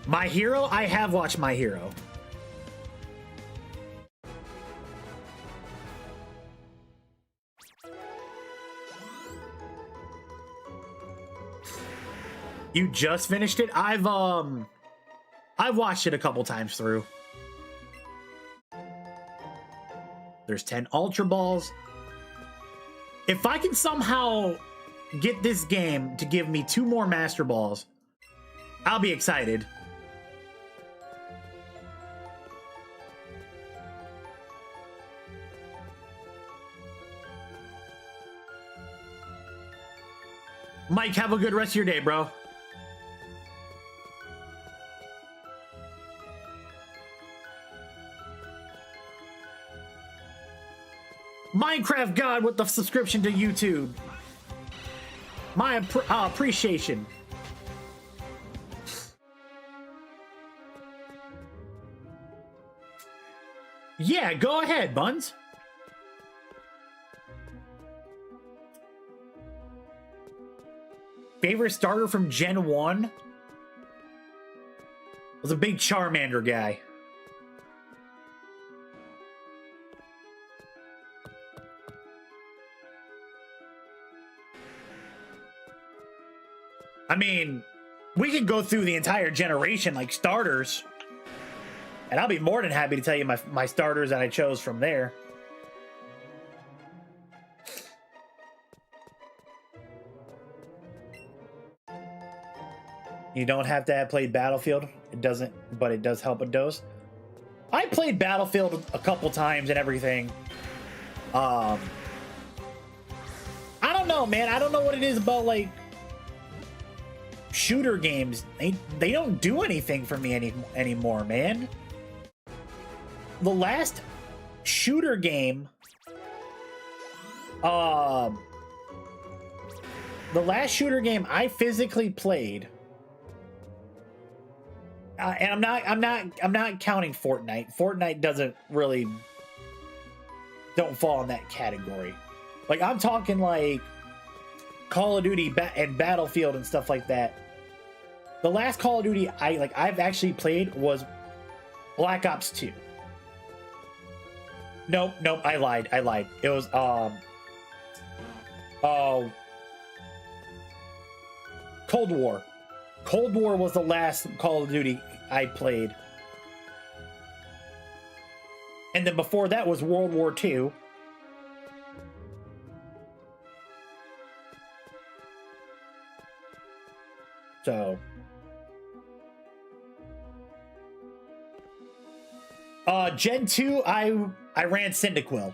My Hero? I have watched My Hero. You just finished it? I've watched it a couple times through. There's 10 Ultra Balls. If I can somehow get this game to give me 2 more Master Balls, I'll be excited. Mike, have a good rest of your day, bro. Minecraft God with the subscription to YouTube. My appreciation. Yeah, go ahead, Buns. Favorite starter from Gen 1 was a big Charmander guy. I mean, we could go through the entire generation like starters, and I'll be more than happy to tell you my starters that I chose from there. You don't have to have played Battlefield. It doesn't, but it does help a dose. I played Battlefield a couple times and everything. I don't know, man. I don't know what it is about like shooter games. They don't do anything for me anymore, man. The last shooter game, the last shooter game I physically played, and I'm not counting Fortnite. Fortnite doesn't really don't fall in that category. Like I'm talking like Call of Duty and Battlefield and stuff like that. The last Call of Duty I've actually played was Black Ops 2. Nope, I lied. It was Cold War. Cold War was the last Call of Duty I played. And then before that was World War II. So Gen 2, I ran Cyndaquil.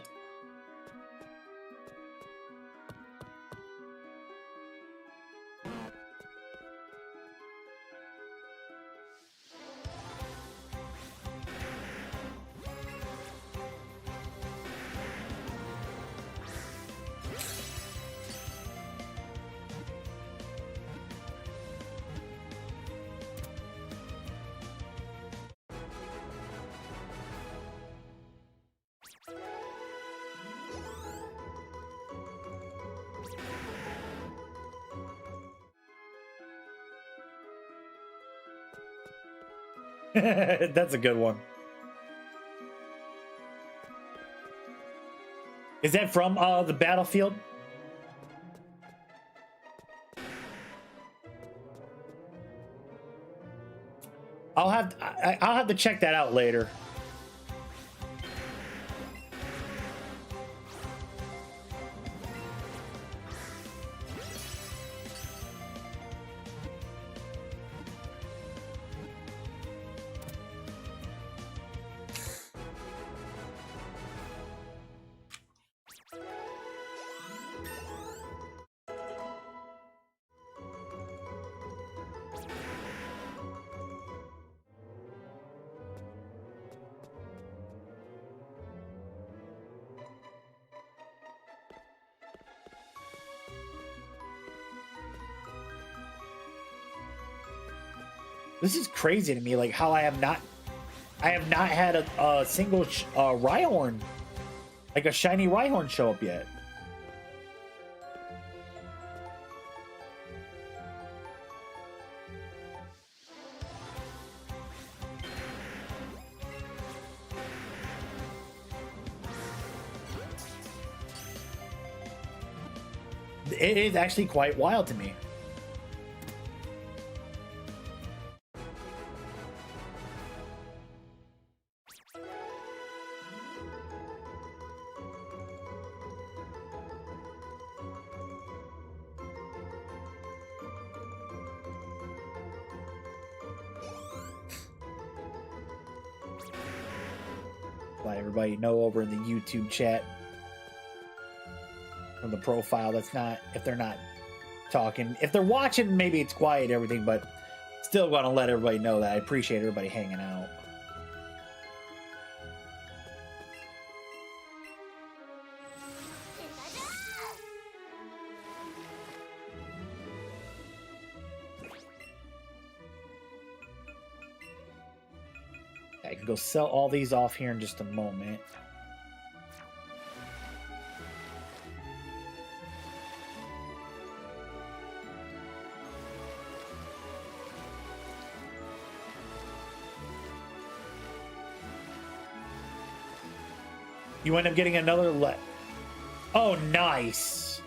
That's a good one. Is that from the Battlefield? I'll have to check that out later. This is crazy to me, like how I have not had a single Rhyhorn, like a shiny Rhyhorn show up yet. It is actually quite wild to me. let everybody know over in the YouTube chat from the profile. That's not, if they're not talking. If they're watching, maybe it's quiet and everything, but still want to let everybody know that I appreciate everybody hanging out. I can go sell all these off here in just a moment. You end up getting another Oh, nice.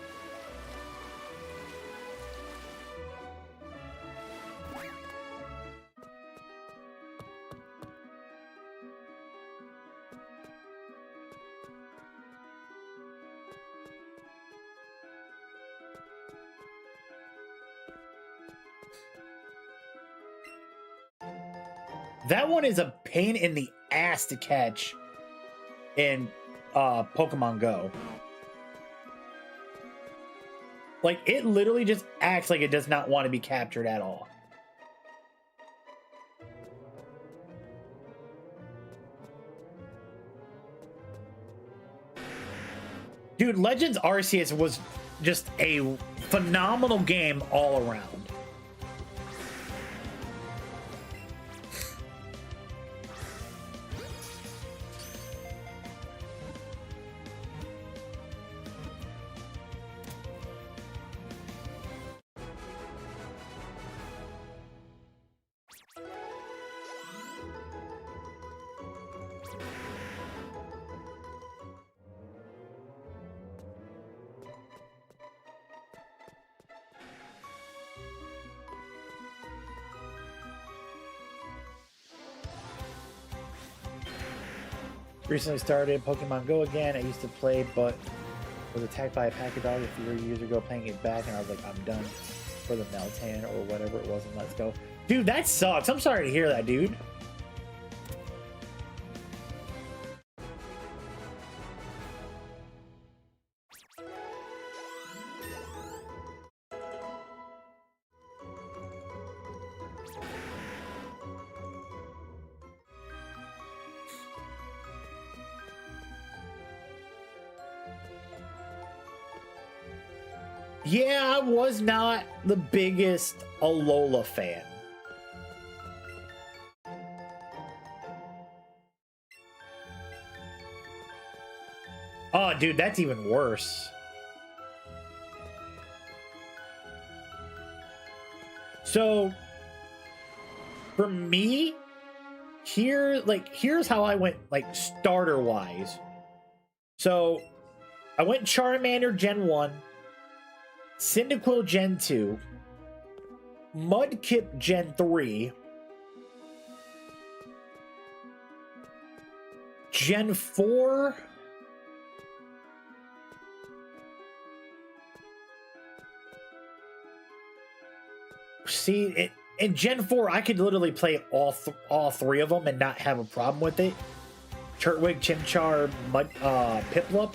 That one is a pain in the ass to catch in Pokemon Go. Like, it literally just acts like it does not want to be captured at all. Dude, Legends Arceus was just a phenomenal game all around. Recently started Pokemon Go again. I used to play, but was attacked by a pack of dogs a few years ago, playing it back, and I was like, I'm done for the Meltan or whatever it was, and let's go. Dude, that sucks. I'm sorry to hear that, dude. Yeah, I was not the biggest Alola fan. Oh, dude, that's even worse. So, for me, here's how I went, like, starter-wise. So, I went Charmander Gen 1, Cyndaquil Gen 2, Mudkip Gen 3, Gen 4, in Gen 4, I could literally play all three of them and not have a problem with it. Turtwig, Chimchar, Piplup.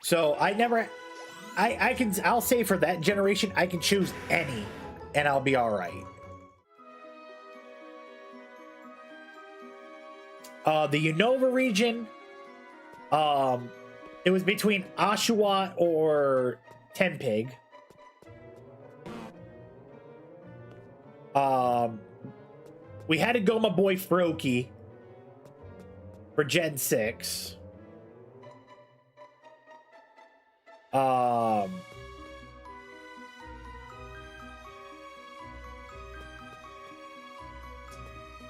So I'll say for that generation, I can choose any and I'll be all right. The Unova region, it was between Oshawott or Tenpig. We had to go my boy Froakie for Gen 6.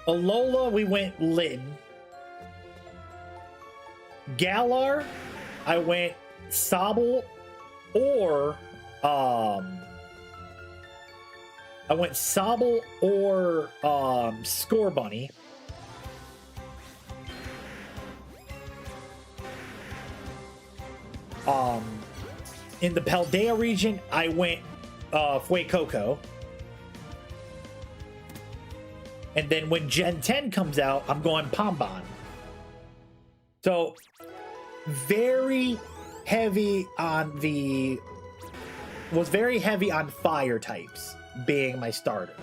Alola, we went Litten. Galar, I went Sobble or Scorbunny. Um, in the Paldea region, I went Fuecoco. And then when Gen 10 comes out, I'm going Pomban. So, very heavy on the... Was very heavy on fire types being my starter.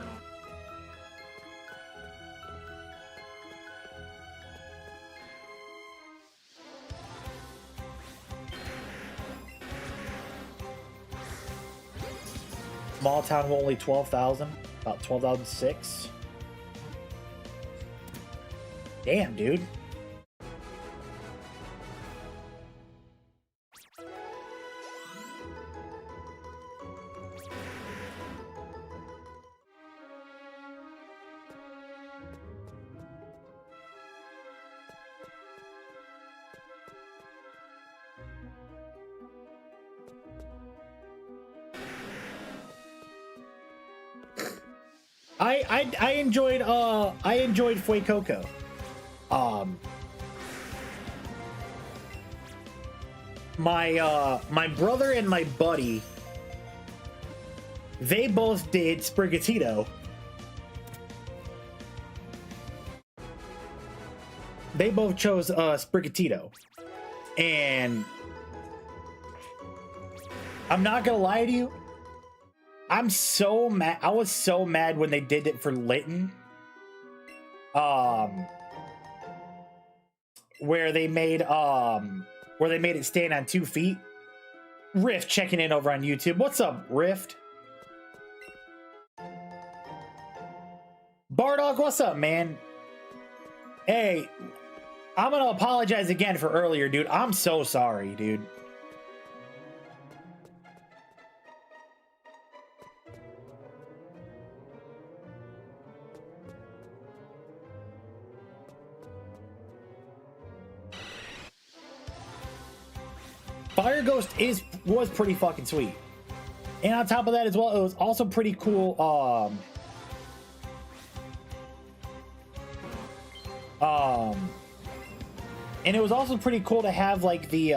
Small town only 12,000, about 12,006. Damn, dude. I enjoyed Fuecoco. My brother and my buddy, they both did Sprigatito. They both chose Sprigatito. And I'm not gonna lie to you, I'm so mad. I was so mad when they did it for Litten. Where they made it stand on 2 feet. Rift checking in over on YouTube. What's up, Rift? Bardock, what's up, man? Hey, I'm gonna apologize again for earlier, dude. I'm so sorry, dude. Fire Ghost was pretty fucking sweet. And on top of that as well, it was also pretty cool. And it was also pretty cool to have like the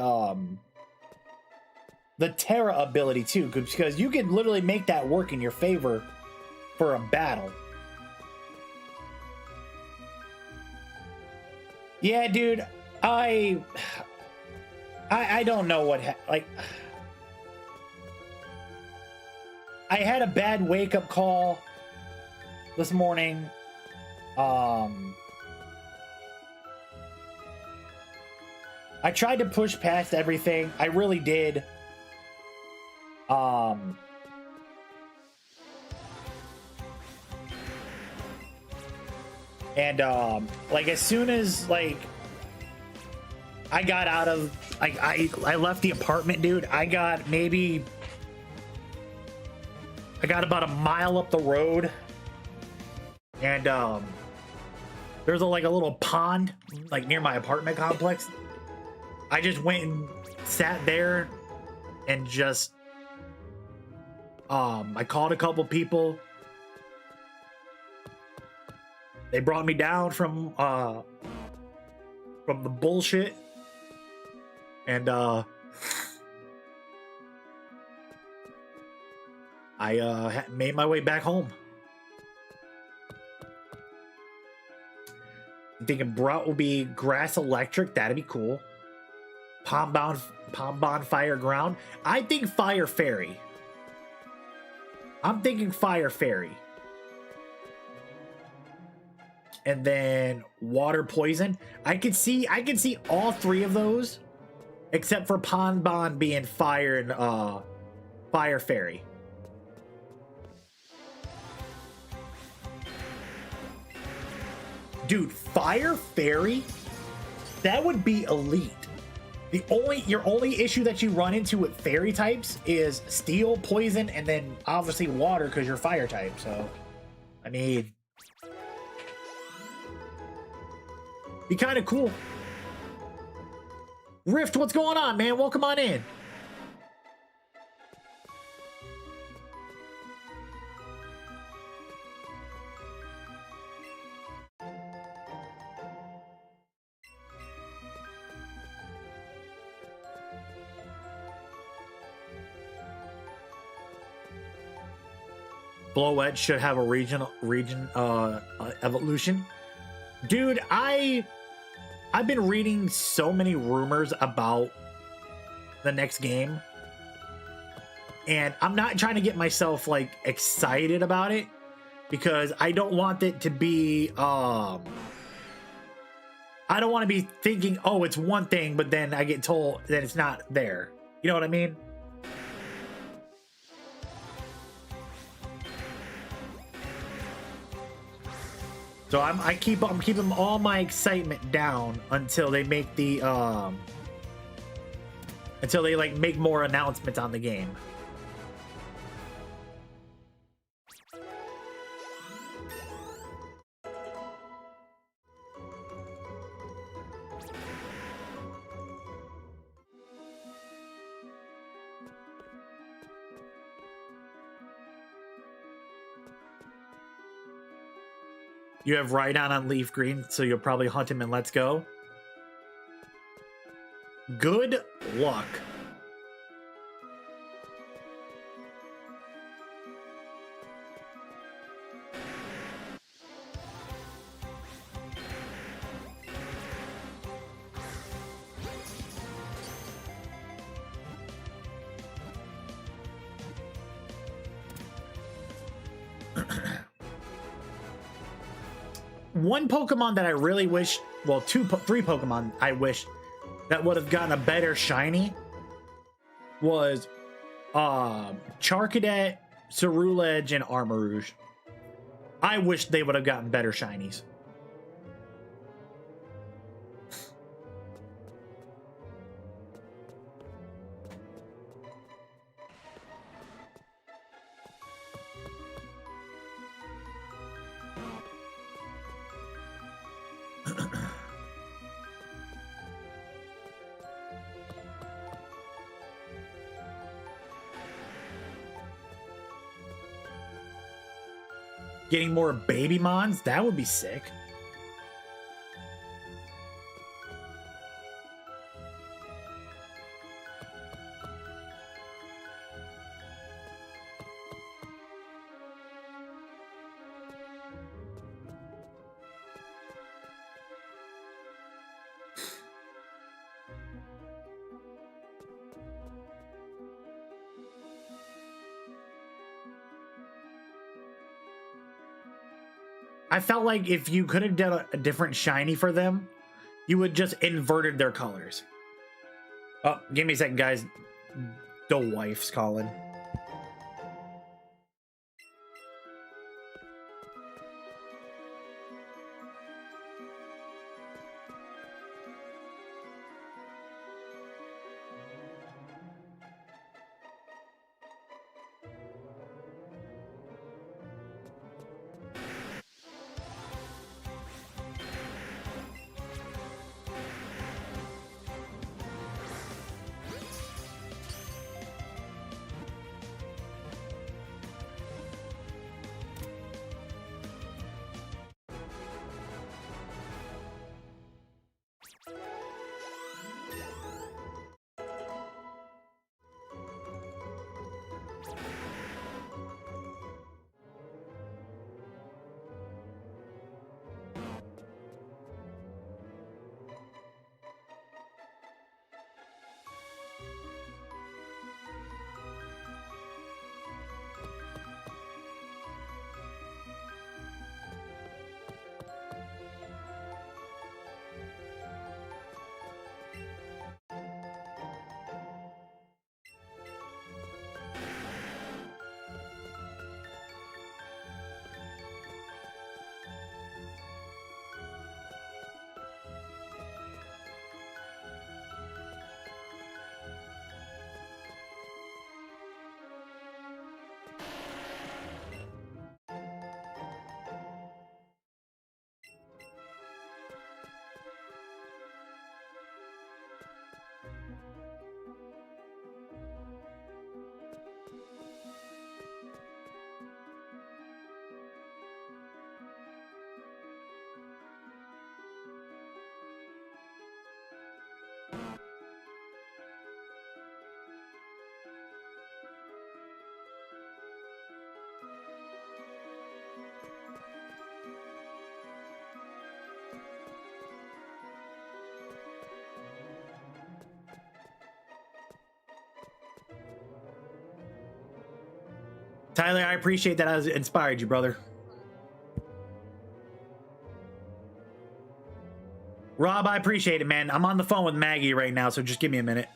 Terra ability too, because you could literally make that work in your favor for a battle. Yeah, dude, I don't know what like. I had a bad wake-up call this morning. I tried to push past everything. I really did. And like as soon as like I got out of I left the apartment, dude, I got about a mile up the road, and there's a little pond like near my apartment complex. I just went and sat there and just I called a couple people. They brought me down from the bullshit, and I made my way back home. I'm thinking Brought will be Grass Electric. That'd be cool. Pomban Fire Ground. I think Fire Fairy. I'm thinking Fire Fairy. And then Water Poison. I could see all three of those, except for Pomban being Fire and Fire Fairy. Dude, Fire Fairy? That would be elite. Your only issue that you run into with fairy types is steel, poison, and then obviously water because you're fire type. So, I mean, be kind of cool. Rift, what's going on, man? Welcome on in. Blowout should have a region evolution. Dude, I've been reading so many rumors about the next game, and I'm not trying to get myself like excited about it because I don't want it to be I don't want to be thinking, oh, it's one thing, but then I get told that it's not there. You know what I mean? So I'm keeping all my excitement down until they make the until they like make more announcements on the game. You have Rhydon on Leaf Green, so you'll probably hunt him in Let's Go. Good luck. One Pokemon that I really wish, well, three Pokemon I wish that would have gotten a better shiny was Charcadet, Ceruledge, and Armarouge. I wish they would have gotten better shinies. Getting more baby mons, that would be sick. I felt like if you could have done a different shiny for them, you would just inverted their colors. Oh, give me a second, guys. The wife's calling. Tyler, I appreciate that I inspired you, brother. Rob, I appreciate it, man. I'm on the phone with Maggie right now, so just give me a minute.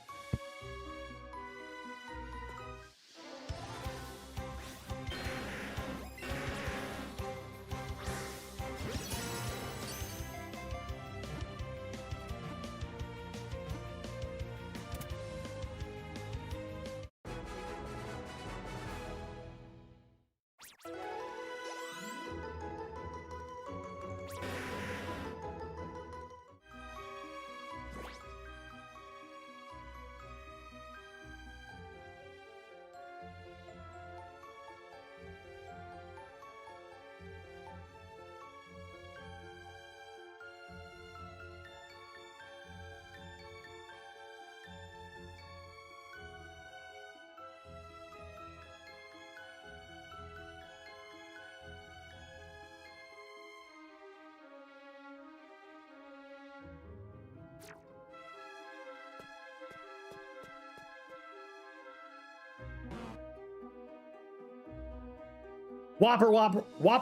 Whopper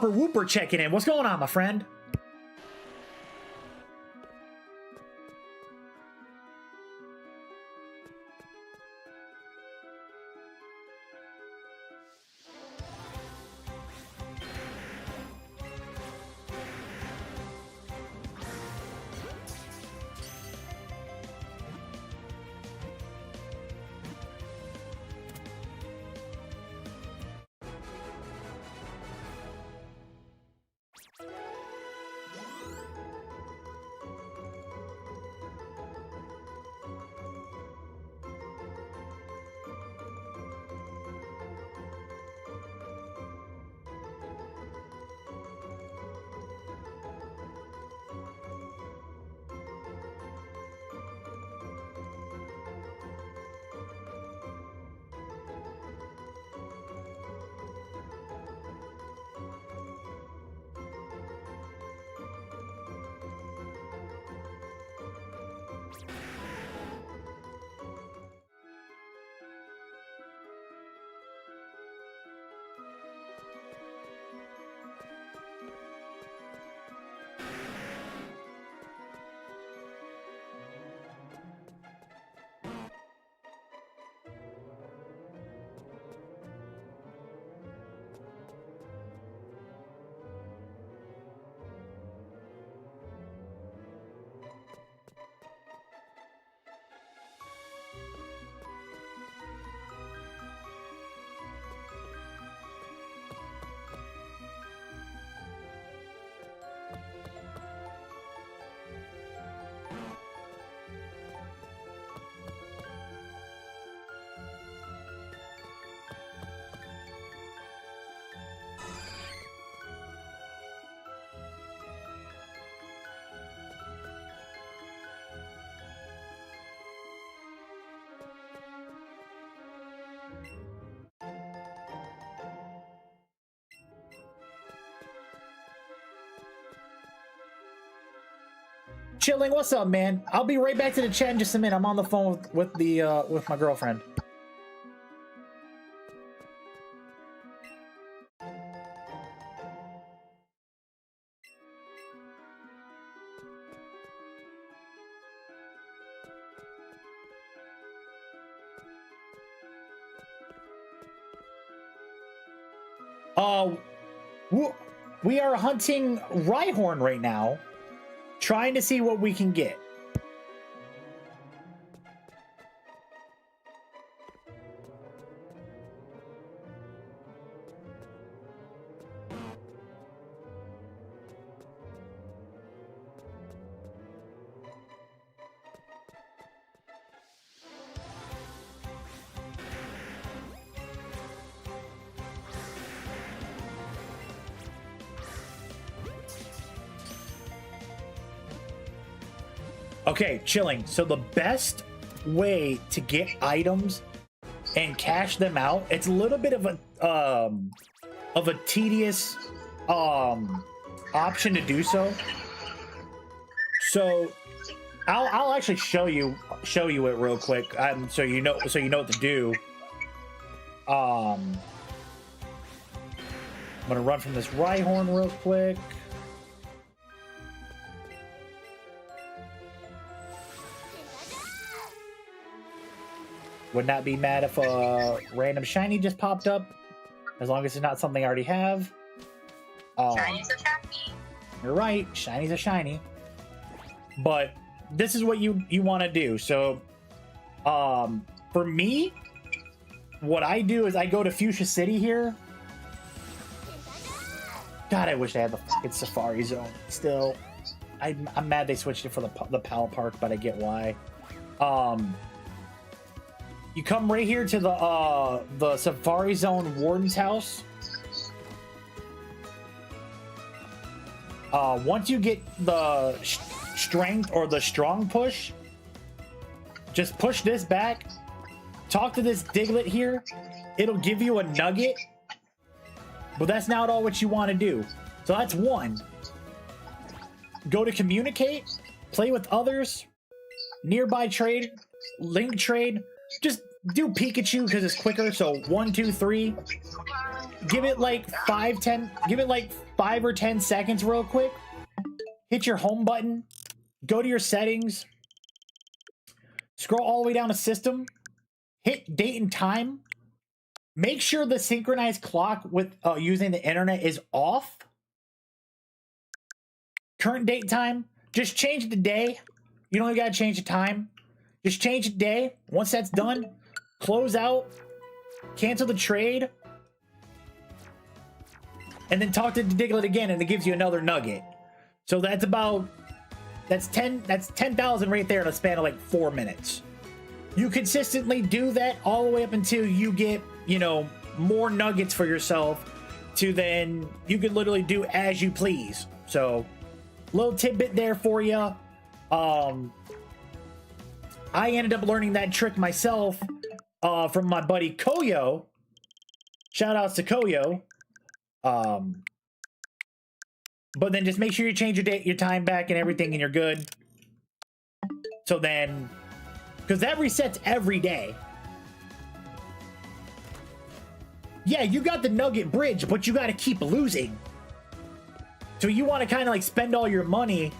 Whooper checking in. What's going on, my friend? Chilling, what's up, man? I'll be right back to the chat in just a minute. I'm on the phone with my girlfriend. We are hunting Rhyhorn right now, trying to see what we can get. Okay, chilling. So the best way to get items and cash them out, it's a little bit of a tedious option to do so. So I'll actually show you it real quick, so you know what to do. I'm gonna run from this Rhyhorn real quick. Would not be mad if a random shiny just popped up, as long as it's not something I already have. Shinies are shiny. You're right, shinies are shiny. But this is what you want to do. So, for me, what I do is I go to Fuchsia City here. God, I wish I had the fucking Safari Zone still. I'm mad they switched it for the Pal Park, but I get why. You come right here to the Safari Zone Warden's house. Once you get the strength or the strong push, just push this back. Talk to this Diglett here. It'll give you a nugget. But that's not all what you want to do. So that's one. Go to communicate. Play with others. Nearby trade. Link trade. Just do Pikachu because it's quicker. So 1, 2, 3. Give it like 5, 10. Give it like 5 or 10 seconds real quick. Hit your home button. Go to your settings. Scroll all the way down to system. Hit date and time. Make sure the synchronized clock with using the internet is off. Current date time. Just change the day. You don't even gotta change the time. Just change the day. Once that's done, close out. Cancel the trade. And then talk to the Diglett again, and it gives you another nugget. So that's 10,000 right there in a span of like 4 minutes. You consistently do that all the way up until you get, you know, more nuggets for yourself, to then you can literally do as you please. So little tidbit there for you. I ended up learning that trick myself from my buddy Koyo. Shout outs to Koyo. But then just make sure you change your time back and everything, and you're good. So then, because that resets every day. Yeah, you got the nugget bridge, but you got to keep losing. So you want to kind of like spend all your money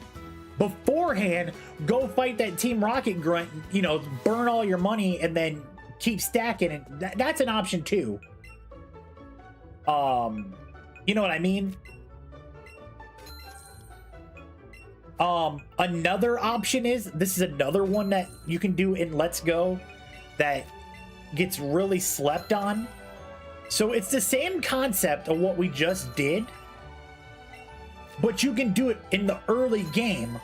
beforehand, go fight that Team Rocket grunt, you know, burn all your money, and then keep stacking. And that's an option too. You know what I mean? Another option is, this is another one that you can do in Let's Go that gets really slept on. So it's the same concept of what we just did, but you can do it in the early game.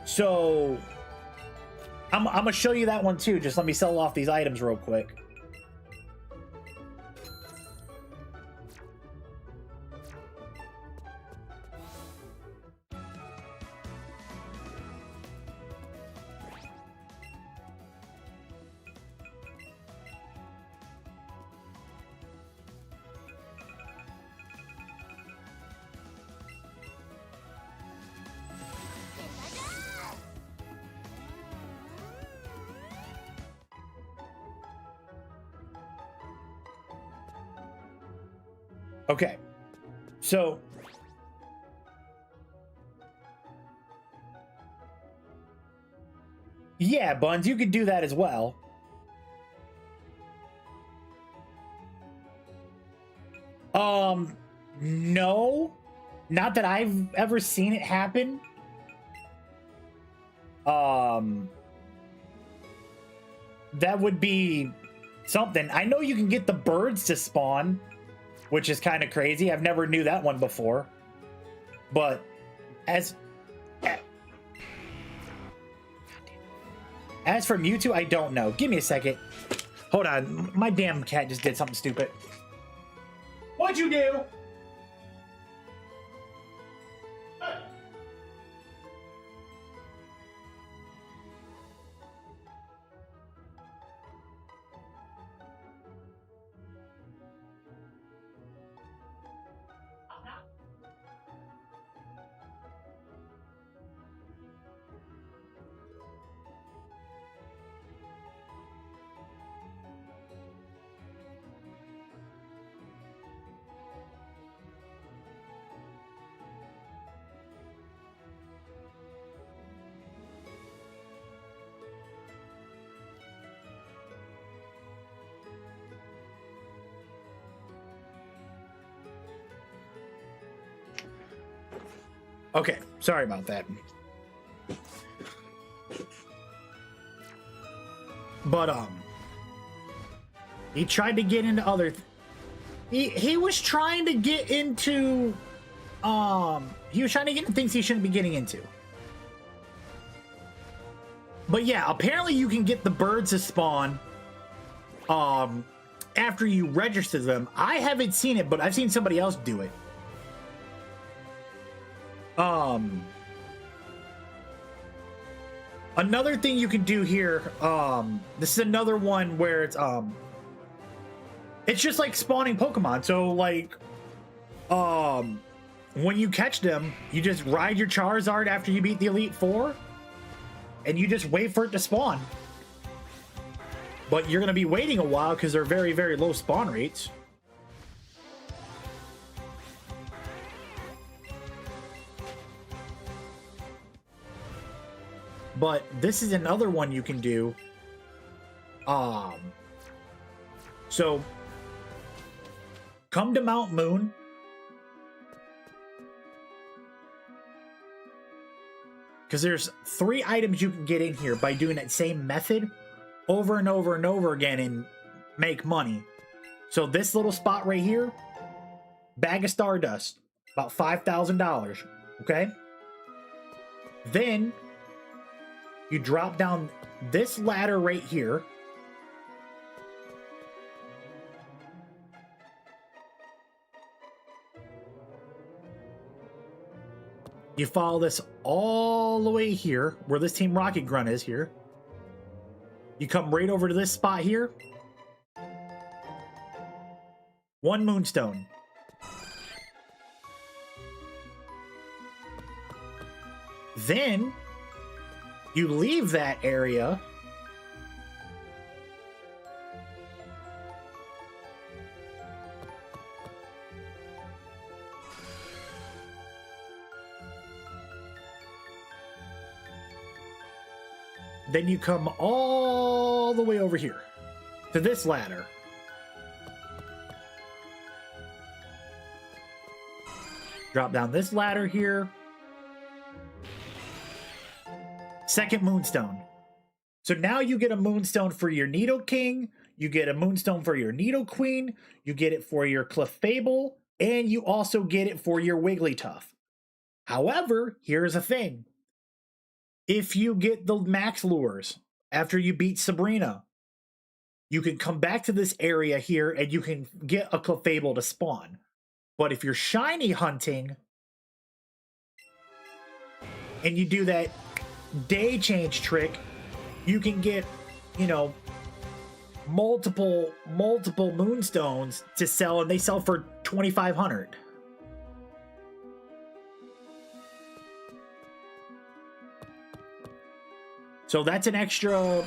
So I'm gonna show you that one too. Just let me sell off these items real quick. Okay, so yeah, Buns, you could do that as well. No, not that I've ever seen it happen. That would be something. I know you can get the birds to spawn, which is kind of crazy. I've never knew that one before. But as for Mewtwo, I don't know. Give me a second. Hold on. My damn cat just did something stupid. What'd you do? Okay, sorry about that. But he tried to get into other he was trying to get into he was trying to get into things he shouldn't be getting into. But yeah, apparently you can get the birds to spawn after you register them. I haven't seen it, but I've seen somebody else do it. Another thing you can do here, this is another one where it's just like spawning Pokemon. So like, when you catch them, you just ride your Charizard after you beat the Elite Four, and you just wait for it to spawn. But you're going to be waiting a while because they're very, very low spawn rates. But this is another one you can do. So come to Mount Moon. Because there's 3 items you can get in here by doing that same method over and over and over again and make money. So this little spot right here, bag of Stardust, about $5,000. Okay. Then you drop down this ladder right here. You follow this all the way here, where this Team Rocket Grunt is here. You come right over to this spot here. 1 Moonstone. Then you leave that area. Then you come all the way over here to this ladder. Drop down this ladder here. 2nd Moonstone. So now you get a Moonstone for your Nidoking, you get a Moonstone for your Nidoqueen, you get it for your Clefable, and you also get it for your Wigglytuff. However, here's a thing. If you get the max lures after you beat Sabrina, you can come back to this area here and you can get a Clefable to spawn. But if you're shiny hunting and you do that day change trick, you can get, you know, multiple Moonstones to sell, and they sell for 2,500. So that's an extra,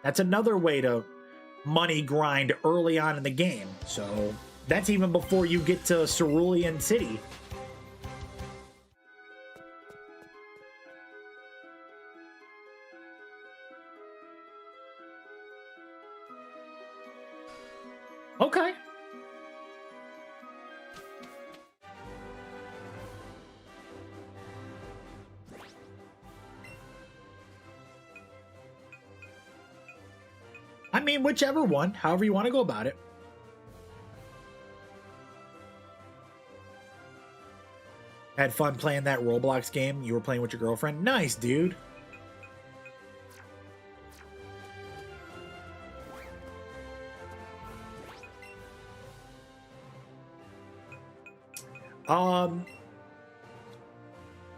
that's another way to money grind early on in the game. So that's even before you get to Cerulean City. Okay. I mean, whichever one, however you want to go about it. Had fun playing that Roblox game you were playing with your girlfriend? Nice, dude.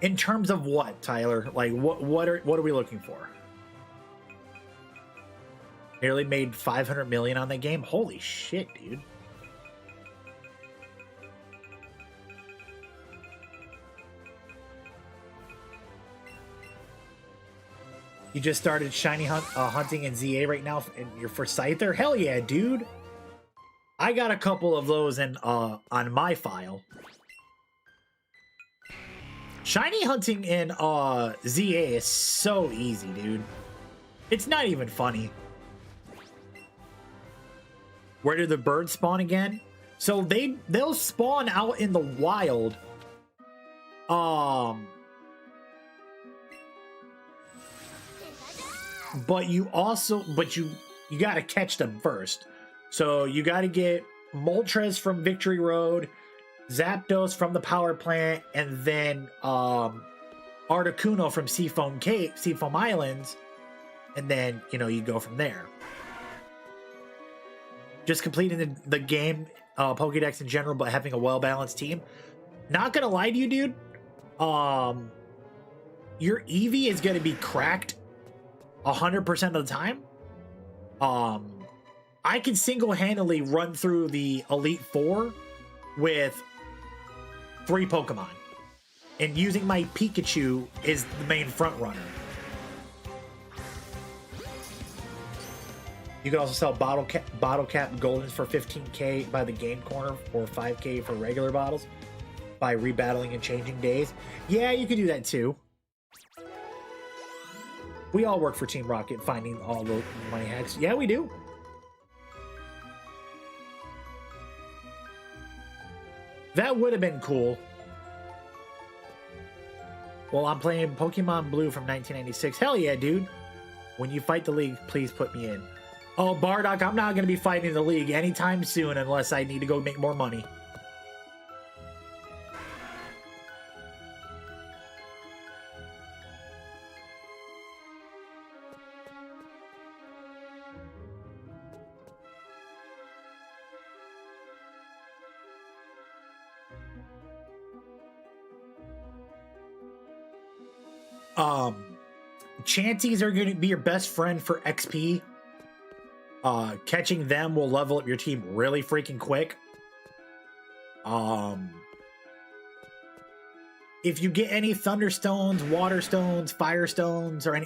In terms of what, Tyler? Like, what are we looking for? Nearly made 500 million on that game. Holy shit, dude. You just started shiny hunting in ZA right now, and you're for Scyther? Hell yeah, dude. I got a couple of those in on my file. Shiny hunting in ZA is so easy, dude. It's not even funny. Where do the birds spawn again? So they'll spawn out in the wild But you gotta catch them first. So you gotta get Moltres from Victory Road, Zapdos from the power plant, and then Articuno from Seafoam Islands, and then you go from there. Just completing the game, Pokédex in general, but having a well-balanced team. Not gonna lie to you, dude. Your Eevee is gonna be cracked 100% of the time. I can single-handedly run through the Elite Four with 3 Pokemon, and using my Pikachu is the main front runner. You can also sell bottle cap Goldens for 15k by the game corner, or 5k for regular bottles by rebattling and changing days. Yeah, you can do that too. We all work for Team Rocket, finding all the money hacks. Yeah, we do. That would have been cool. Well, I'm playing Pokemon Blue from 1996. Hell yeah, dude. When you fight the league, please put me in. Oh, Bardock, I'm not going to be fighting the league anytime soon unless I need to go make more money. Chanties are going to be your best friend for XP. Catching them will level up your team really freaking quick. If you get any Thunderstones, Water Stones, Fire Stones, or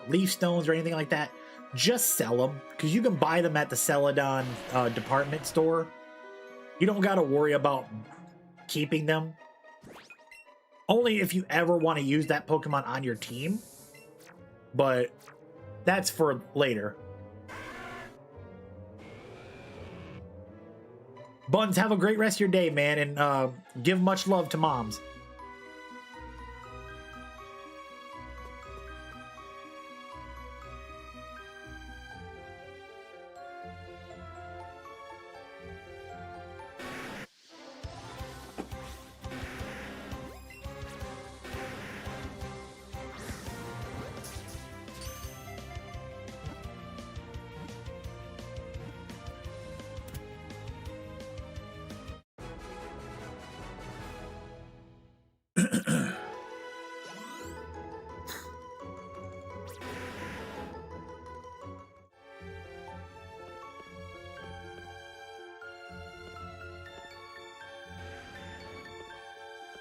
Leaf Stones or anything like that, just sell them, because you can buy them at the Celadon department store. You don't got to worry about keeping them. Only if you ever want to use that Pokemon on your team. But that's for later. Buns, have a great rest of your day, man, and give much love to moms.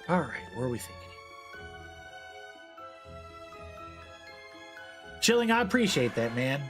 All right, what are we thinking? Chilling, I appreciate that, man.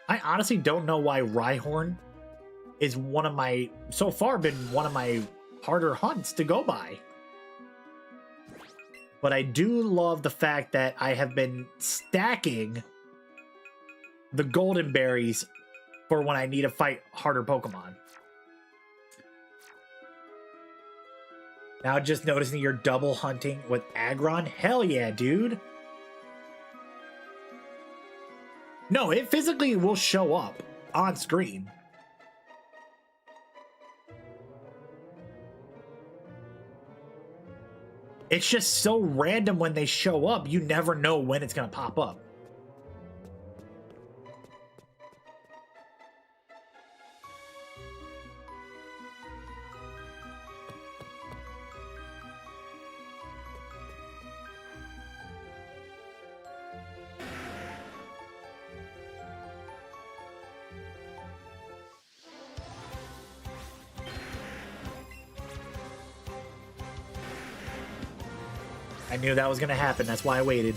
I honestly don't know why Rhyhorn is so far been one of my harder hunts to go by. But I do love the fact that I have been stacking the golden berries for when I need to fight harder Pokemon. Now just noticing you're double hunting with Aggron. Hell yeah, dude. No, it physically will show up on screen. It's just so random when they show up, you never know when it's going to pop up. I knew that was gonna happen. That's why I waited.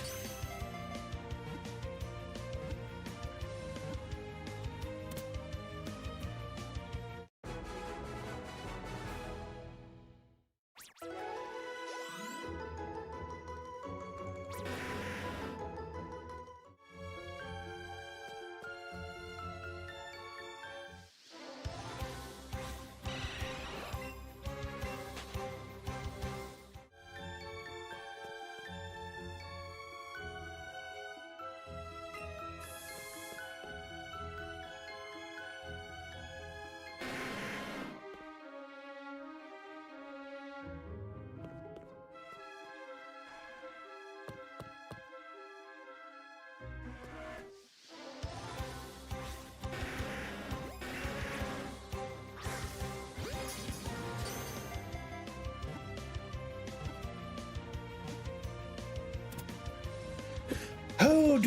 Oh,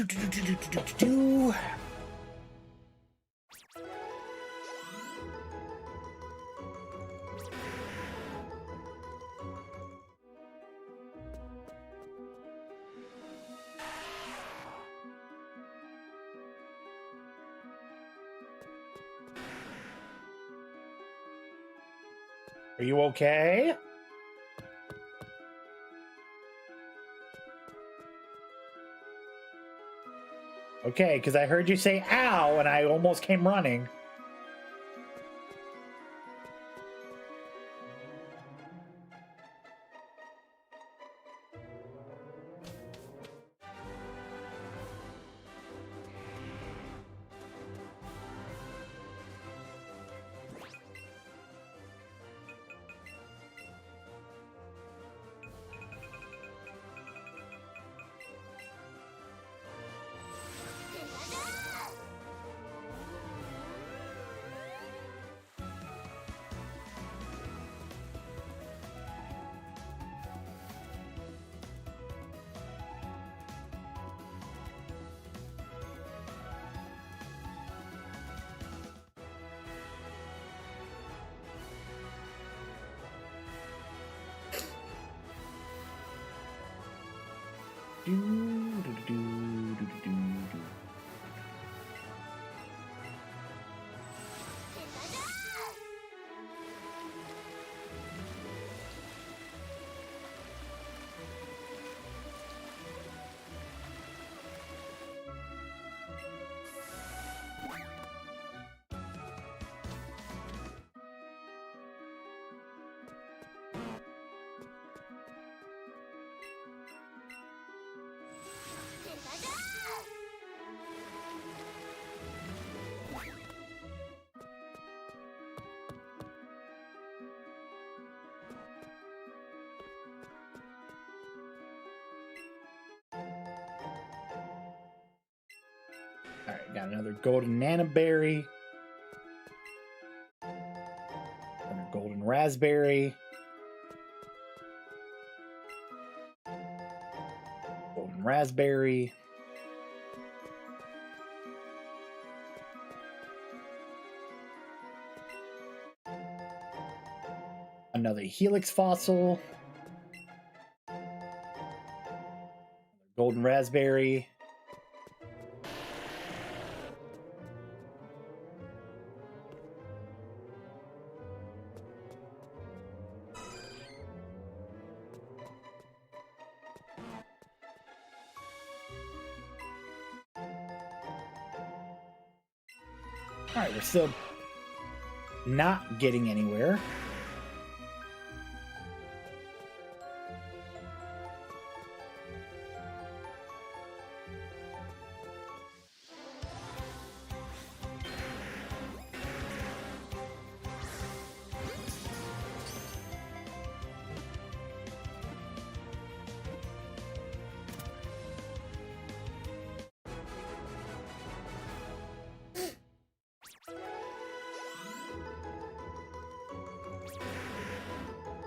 do. Are you okay? Okay, because I heard you say ow and I almost came running. Alright, got another golden nanaberry. Another golden raspberry. Golden raspberry. Another helix fossil. Golden raspberry. All right, we're still not getting anywhere.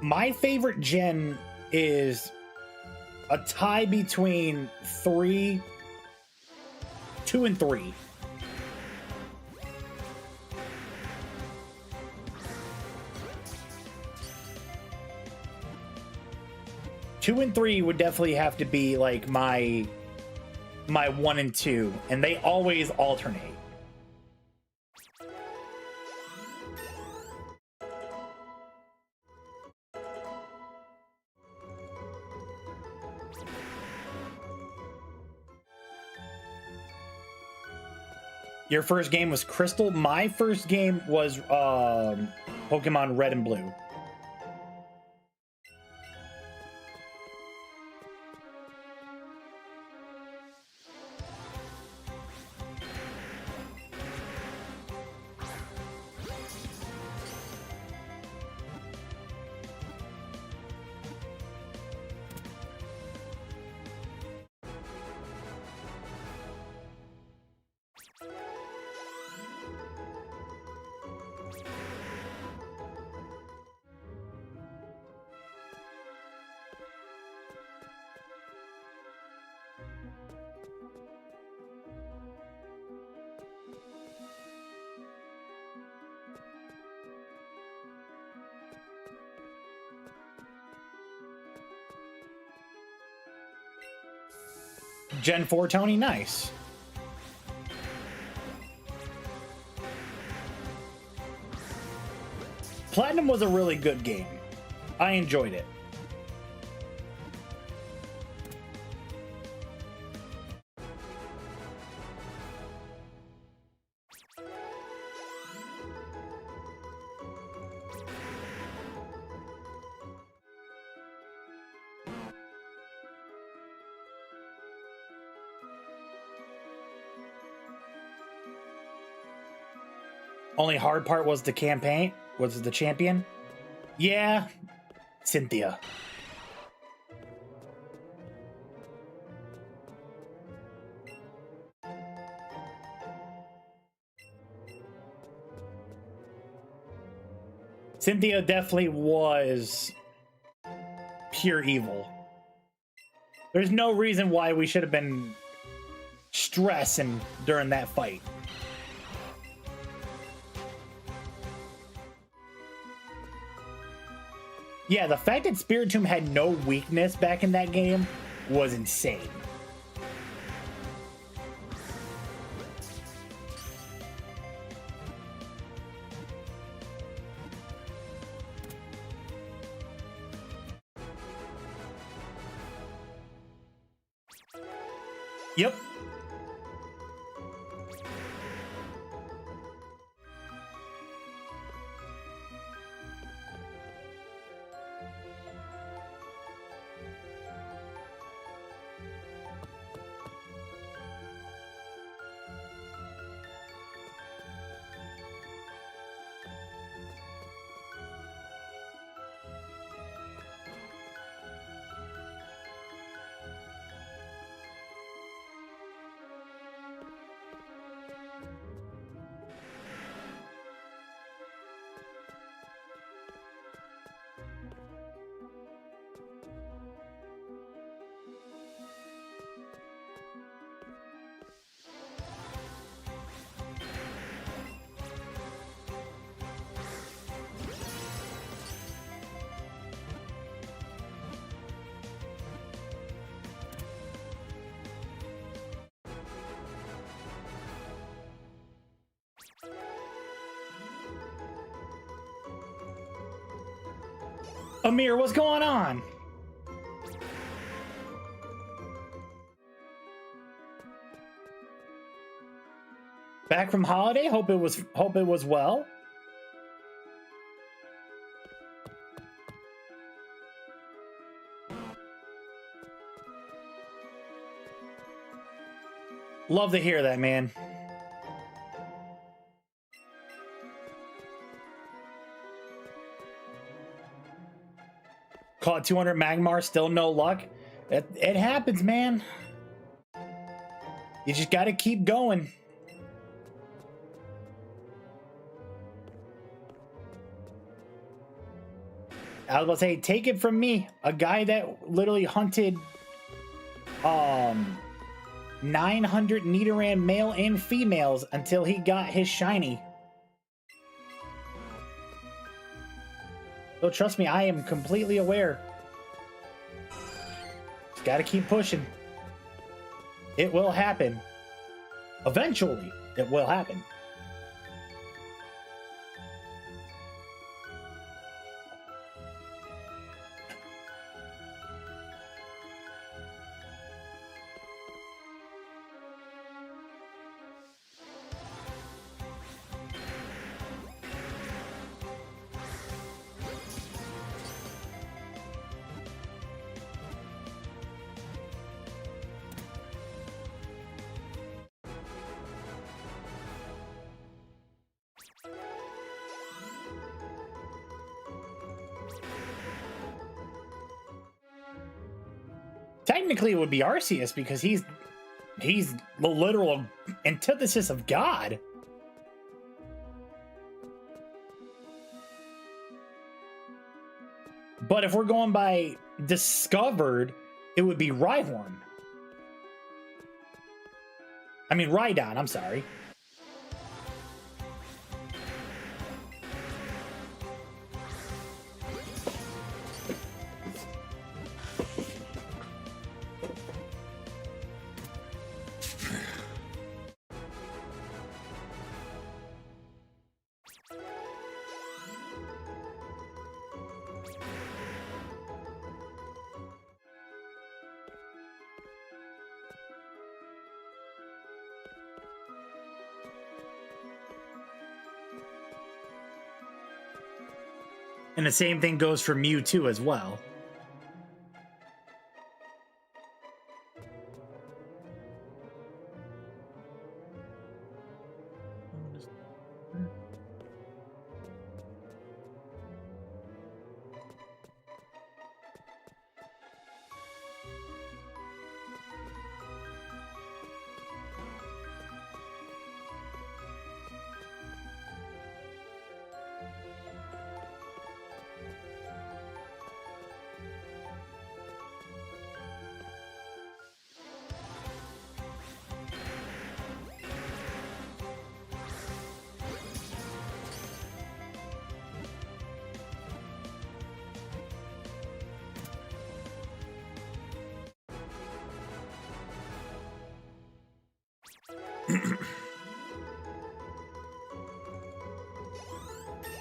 My favorite gen is a tie between 2 and 3. 2 and 3 would definitely have to be like my 1 and 2, and they always alternate. Your first game was Crystal. My first game was Pokemon Red and Blue. Gen 4, Tony, nice. Platinum was a really good game. I enjoyed it. Only hard part was the campaign, was the champion. Yeah, Cynthia. Cynthia definitely was pure evil. There's no reason why we should have been stressing during that fight. Yeah, the fact that Spiritomb had no weakness back in that game was insane. Yep. Amir, what's going on? Back from holiday? Hope it was well. Love to hear that, man. Caught 200 Magmar, still no luck. It happens, man. You just gotta keep going. I was about to say, take it from me, a guy that literally hunted 900 Nidoran male and females until he got his shiny. So trust me, I am completely aware. Gotta keep pushing. It will happen. Eventually, it will happen. Technically, it would be Arceus because he's the literal antithesis of God. But if we're going by discovered, it would be Rhyhorn. I mean, Rhydon, I'm sorry. And the same thing goes for Mewtwo as well.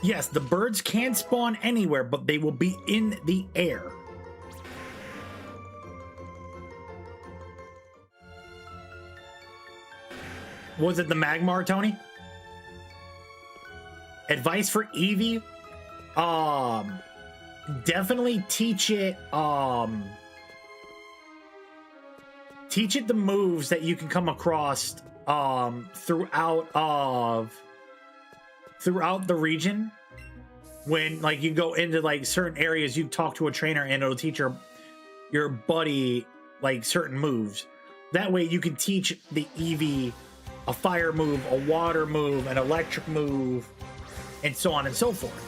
Yes, the birds can spawn anywhere, but they will be in the air. Was it the Magmar, Tony? Advice for Eevee? Definitely teach it the moves that you can come across throughout the region. When like you go into like certain areas, you talk to a trainer and it'll teach your buddy like certain moves. That way you can teach the Eevee a fire move, a water move, an electric move, and so on and so forth.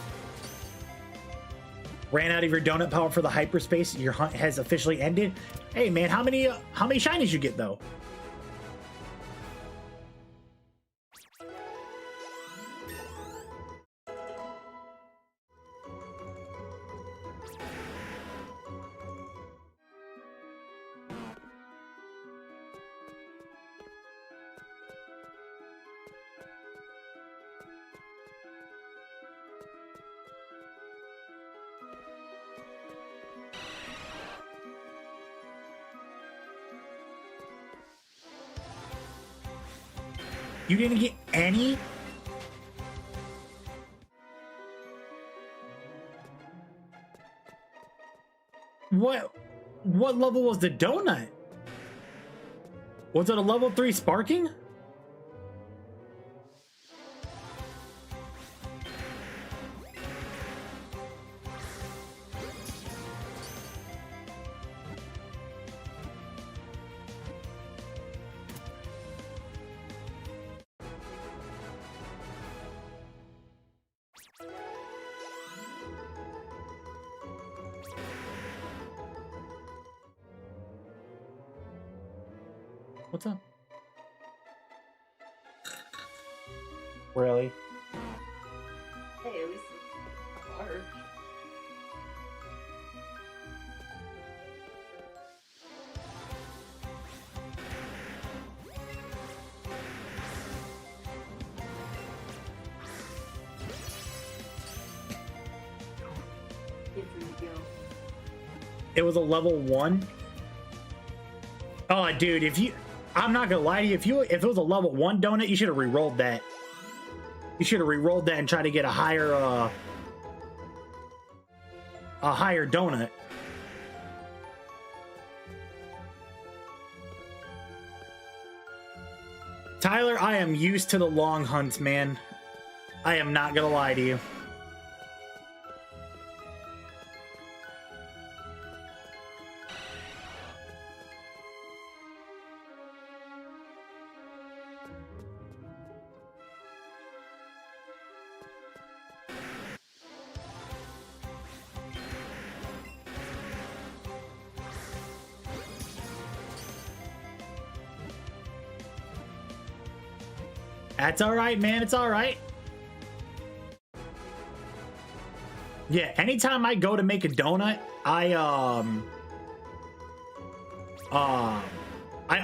Ran out of your donut power for the hyperspace. Your hunt has officially ended. Hey man, how many shinies you get though? You didn't get any? What level was the donut? Was it a level 3 sparking? What's up? Really? Hey, at least it's large. it was a level 1. Oh, dude, I'm not gonna lie to you, if it was a level 1 donut, you should have re-rolled that. You should have re-rolled that and tried to get a higher donut. Tyler, I am used to the long hunts, man. I am not gonna lie to you. That's all right, man. It's all right. Yeah, anytime I go to make a donut, I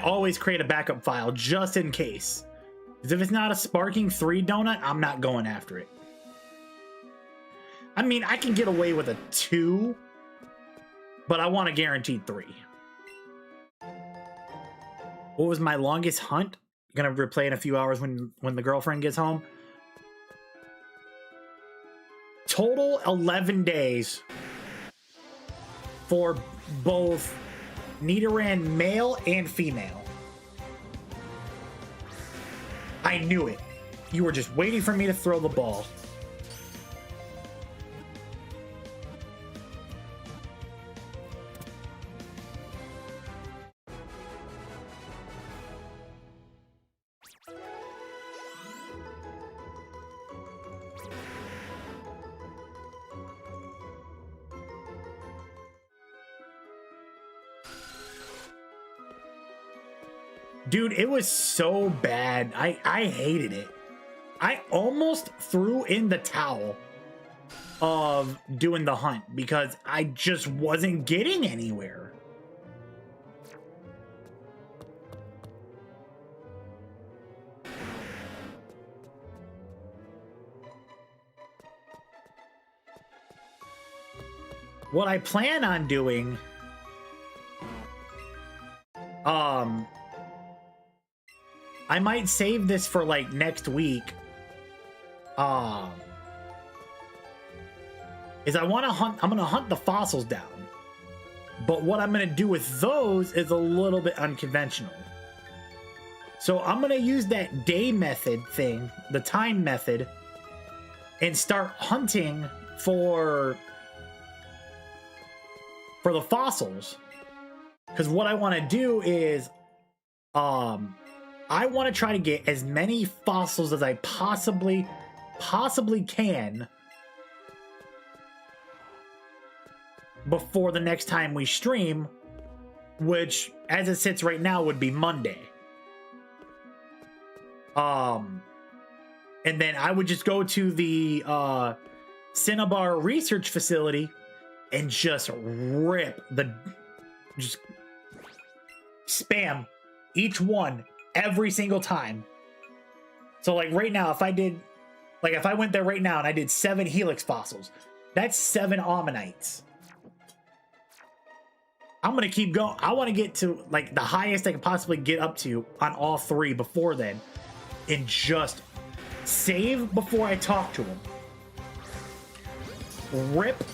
always create a backup file just in case. Because if it's not a Sparking 3 donut, I'm not going after it. I mean, I can get away with a 2, but I want a guaranteed 3. What was my longest hunt? Gonna replay in a few hours when the girlfriend gets home. Total 11 days for both Nidoran male and female. I knew it. You were just waiting for me to throw the ball. Dude, it was so bad. I hated it. I almost threw in the towel of doing the hunt because I just wasn't getting anywhere. What I plan on doing, I might save this for like next week. Is I want to hunt, I'm going to hunt the fossils down. But what I'm going to do with those is a little bit unconventional. So I'm going to use that day method thing, the time method, and start hunting for the fossils. Because what I want to do is, I want to try to get as many fossils as I possibly can before the next time we stream, which, as it sits right now, would be Monday. And then I would just go to the Cinnabar research facility and just just spam each one every single time. So like right now, if I went there right now and I did 7 Helix fossils, that's 7 Ammonites. I'm gonna keep going. I want to get to like the highest I can possibly get up to on all 3 before then, and just save before I talk to him. Rip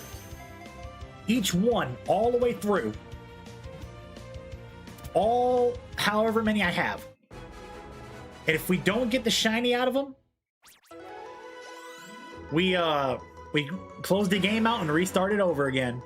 each one all the way through. All however many I have. And if we don't get the shiny out of them, we close the game out and restart it over again.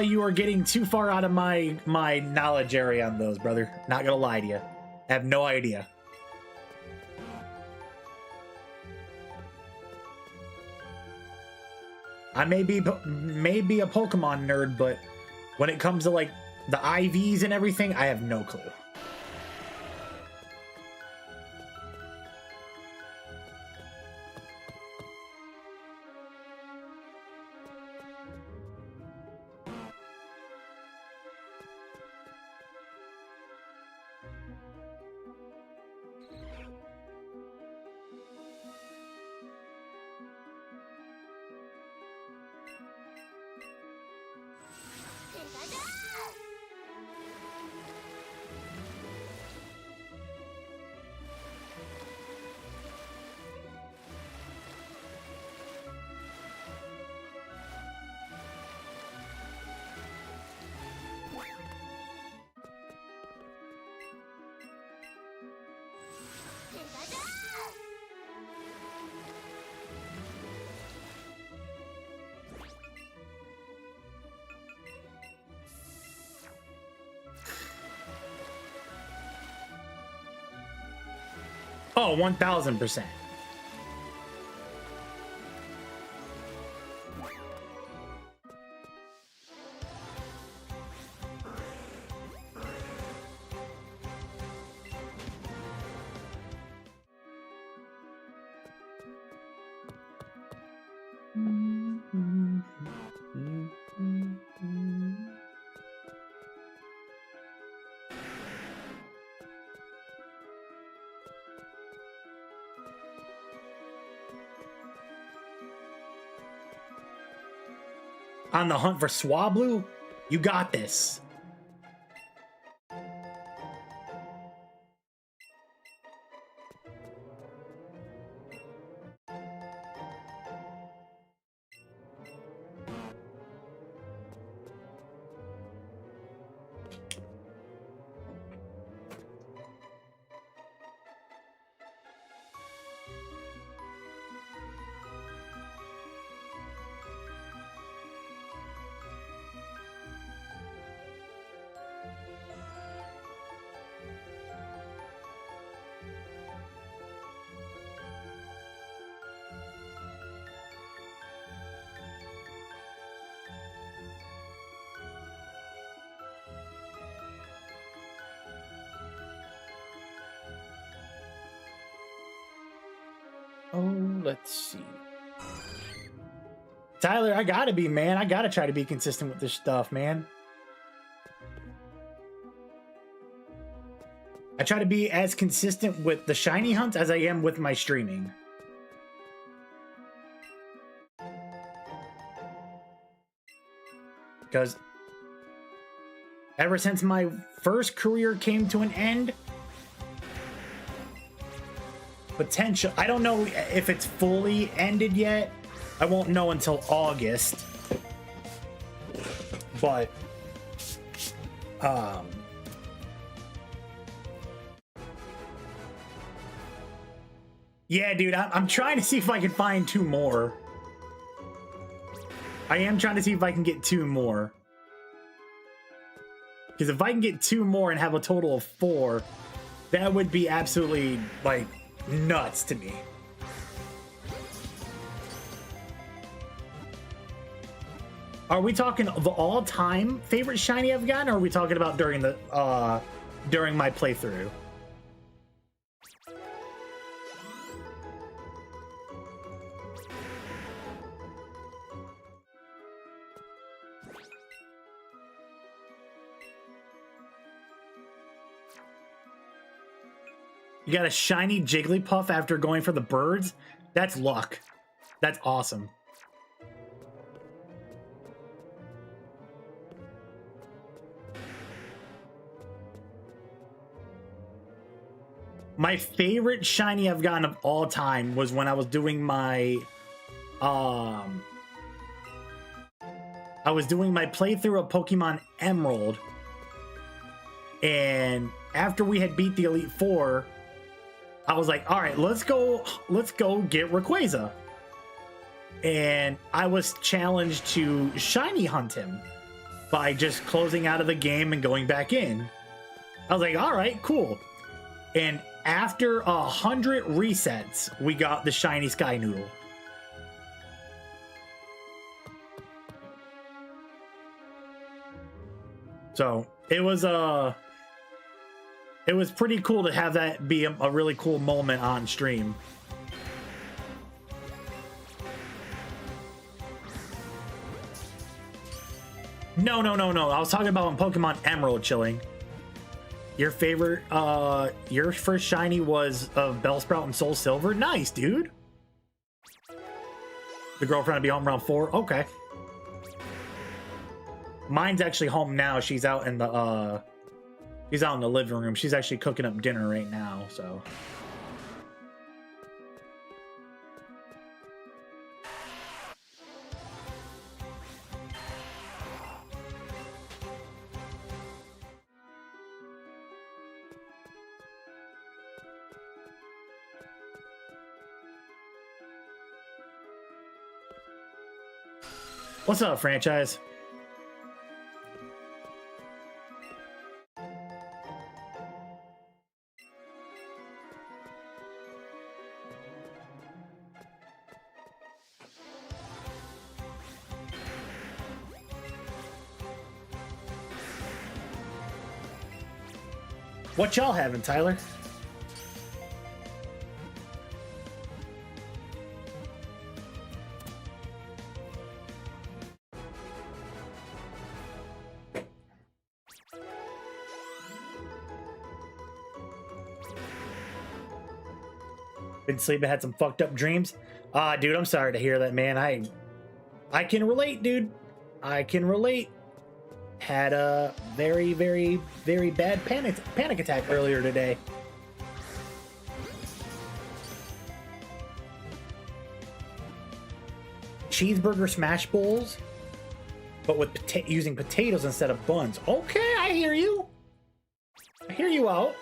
You are getting too far out of my knowledge area on those, brother. Not gonna lie to you. I have no idea. I may be a Pokemon nerd, but when it comes to like the IVs and everything, I have no clue. Oh, 1000%. On the hunt for Swablu? You got this. Oh, let's see. Tyler, I gotta be, man. I gotta try to be consistent with this stuff, man. I try to be as consistent with the shiny hunts as I am with my streaming. Because ever since my first career came to an end, potential, I don't know if it's fully ended yet. I won't know until August. But yeah, dude, I'm trying to see if I can find 2 more. I am trying to see if I can get 2 more. Because if I can get 2 more and have a total of 4, that would be absolutely, like, nuts to me. Are we talking the all-time favorite shiny I've gotten, or are we talking about during the during my playthrough? You got a shiny Jigglypuff after going for the birds? That's luck. That's awesome. My favorite shiny I've gotten of all time was when I was doing my playthrough of Pokemon Emerald, and after we had beat the Elite Four, I was like, all right, let's go get Rayquaza. And I was challenged to shiny hunt him by just closing out of the game and going back in. I was like, all right, cool. And after 100 resets, we got the shiny Sky Noodle. So it was pretty cool to have that be a really cool moment on stream. No. I was talking about on Pokemon Emerald, Chilling. Your favorite, your first shiny was Bellsprout and Soul Silver? Nice, dude. The girlfriend will be home around 4? Okay. Mine's actually home now. She's out in the, living room. She's actually cooking up dinner right now, so. What's up, franchise? What y'all having, Tyler? Been sleeping, had some fucked up dreams. Dude, I'm sorry to hear that, man. I can relate, dude. I can relate. Had a very, very, very bad panic attack earlier today. Cheeseburger smash bowls, but with using potatoes instead of buns. Okay, I hear you. I hear you out.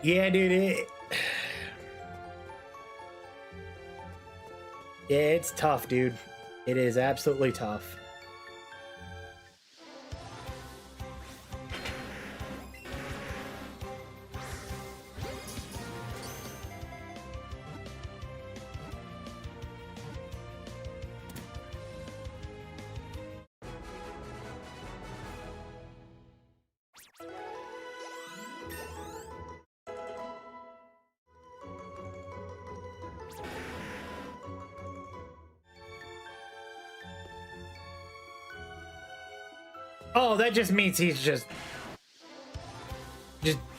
Yeah, dude, yeah, it's tough, dude. It is absolutely tough. Oh, that just means he's just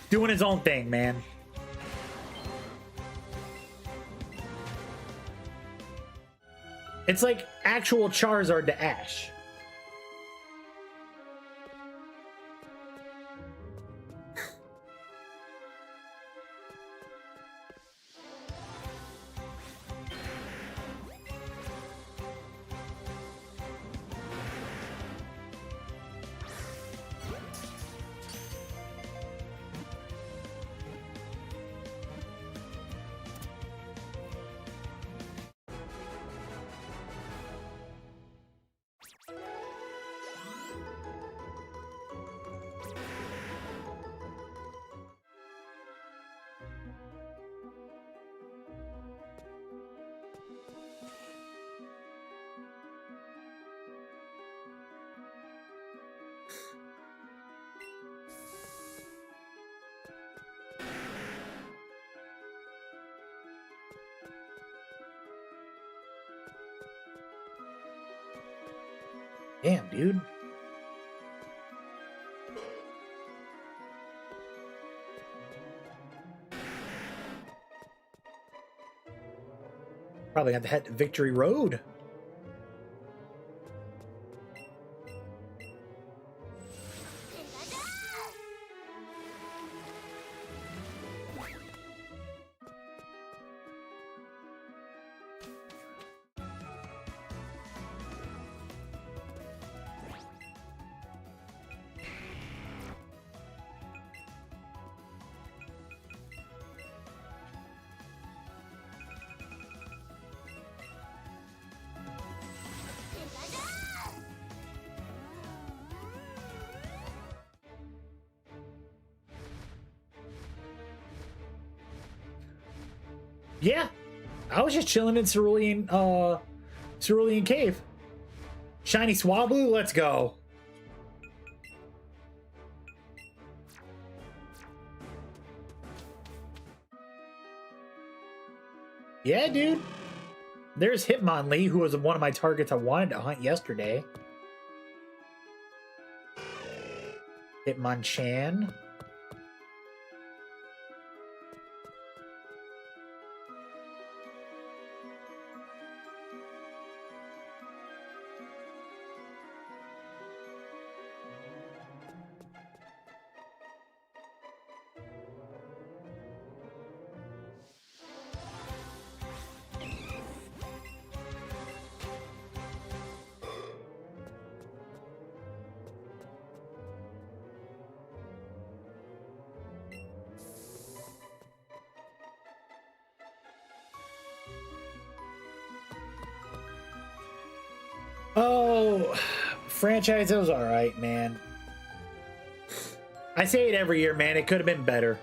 doing his own thing, man. It's like actual Charizard to Ash. Damn, dude. Probably have to head to Victory Road. Yeah, I was just chilling in Cerulean Cave. Shiny Swablu, let's go. Yeah, dude. There's Hitmonlee, who was one of my targets I wanted to hunt yesterday. Hitmonchan. Oh, franchise, it was all right, man. I say it every year, man. It could have been better.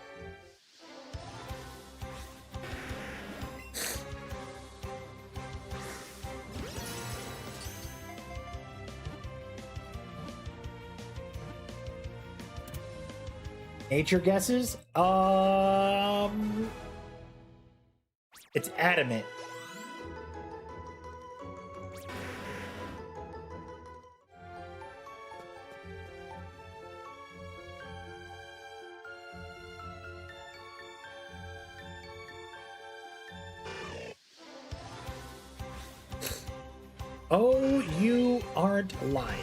Nature guesses? It's adamant. Oh, you aren't lying.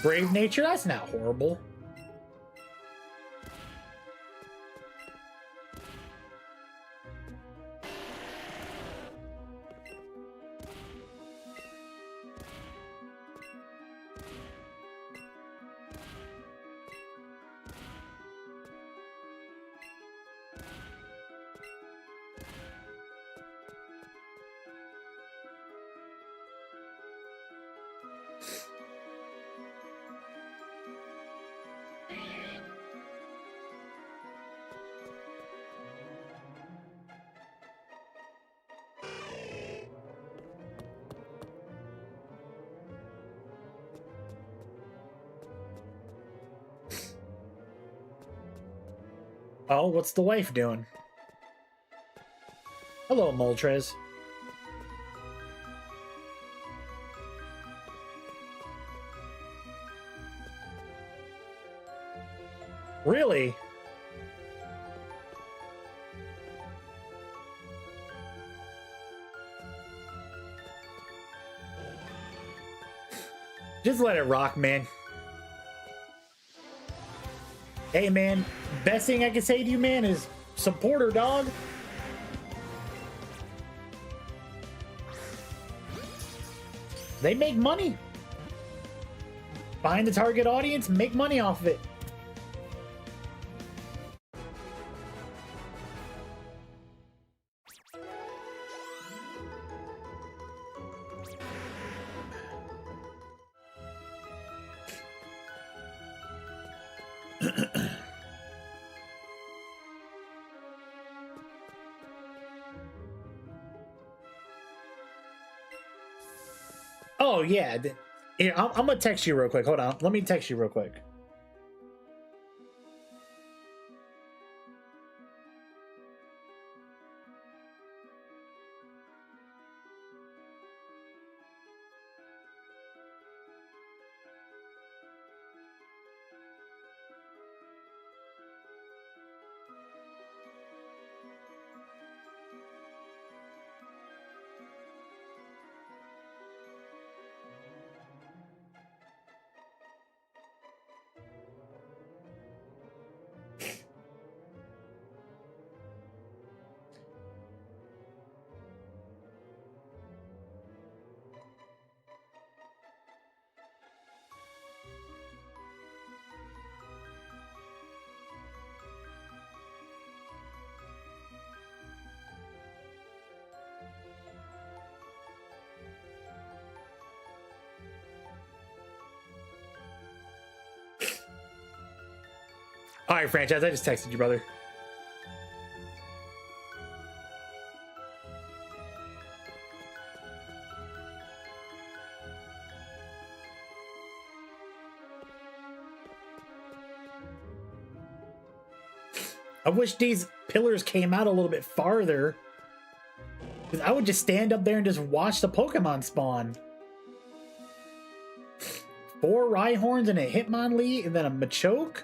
Brave nature? That's not horrible. Oh, what's the wife doing? Hello, Moltres. Really? Just let it rock, man. Hey, man, best thing I can say to you, man, is support her, dog. They make money. Find the target audience, make money off of it. Oh, yeah. Here, I'm gonna text you real quick. Hold on. Let me text you real quick. All right, franchise. I just texted you, brother. I wish these pillars came out a little bit farther. Because I would just stand up there and just watch the Pokemon spawn. 4 Rhyhorns and a Hitmonlee and then a Machoke?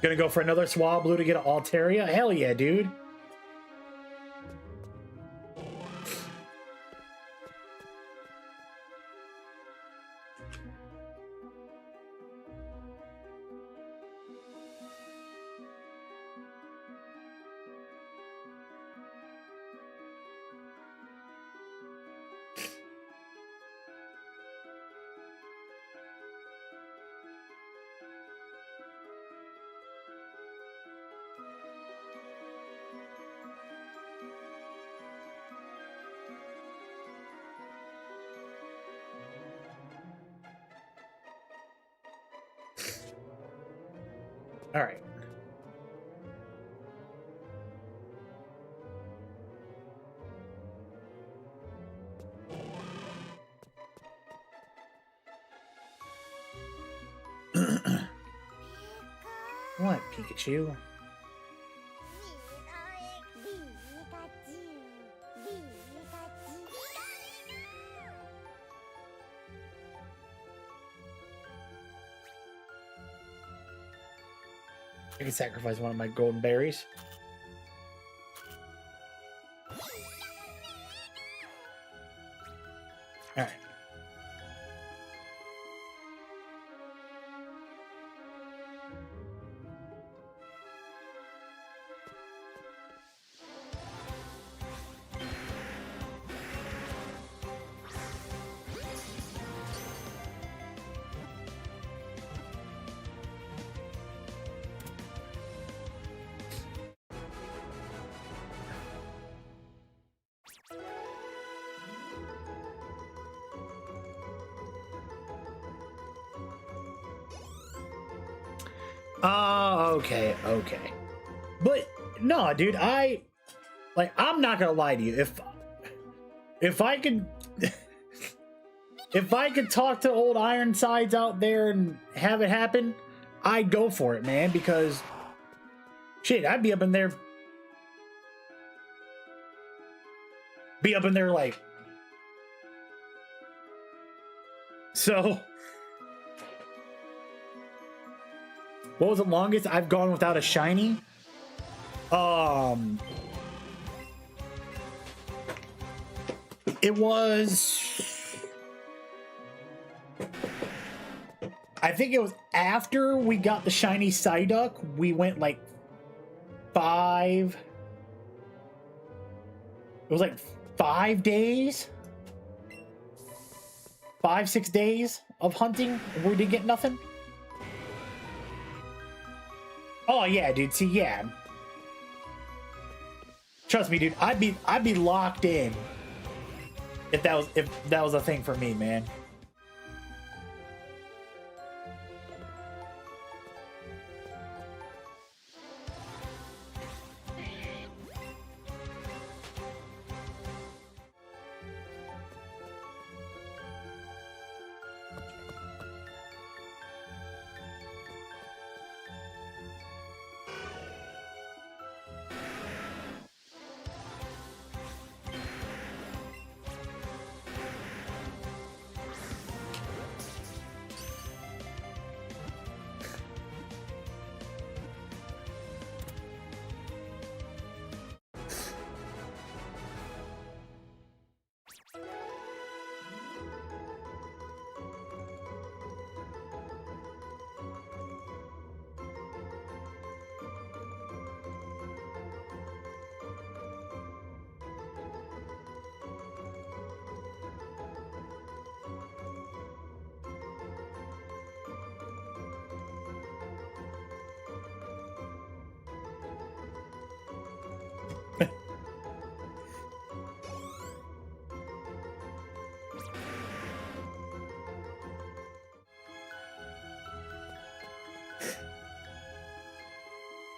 Gonna go for another Swablu to get an Altaria? Hell yeah, dude. All right. What, Pikachu? I can sacrifice one of my golden berries. All right. Okay. But no, dude, I'm not gonna lie to you. If I could if I could talk to old Ironsides out there and have it happen, I'd go for it, man, because shit, I'd be up in there like so. What was the longest I've gone without a shiny? It was, I think it was after we got the shiny Psyduck, we went like 5 days, 5-6 days of hunting and we didn't get nothing. Oh yeah, dude. See, yeah. Trust me, dude. I'd be locked in if that was a thing for me, man.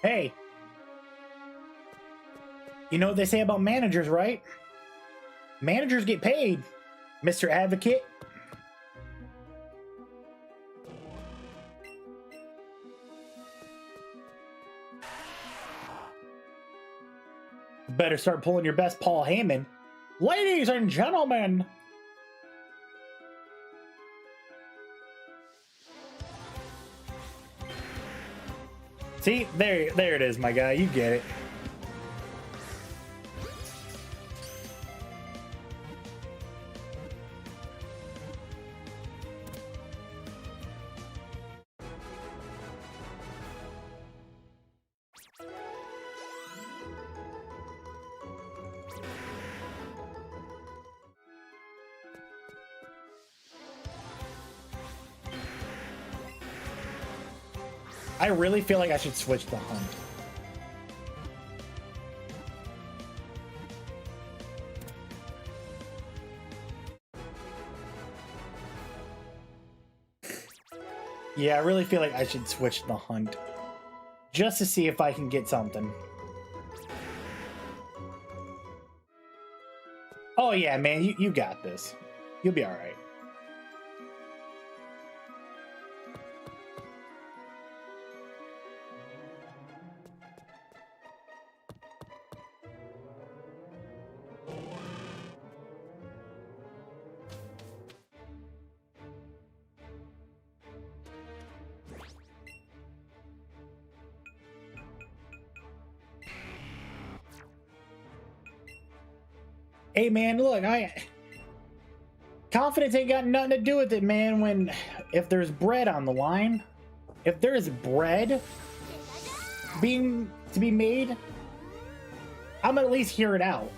Hey, you know what they say about managers, right? Managers get paid, Mr. Advocate. Better start pulling your best Paul Heyman. Ladies and gentlemen. See, there it is, my guy. You get it. I really feel like I should switch to Hunt. Yeah, I really feel like I should switch to Hunt. Just to see if I can get something. Oh yeah, man, you got this. You'll be alright. Hey man, look, confidence ain't got nothing to do with it, man. If there's bread on the line, if there is bread being to be made, I'm gonna at least hear it out.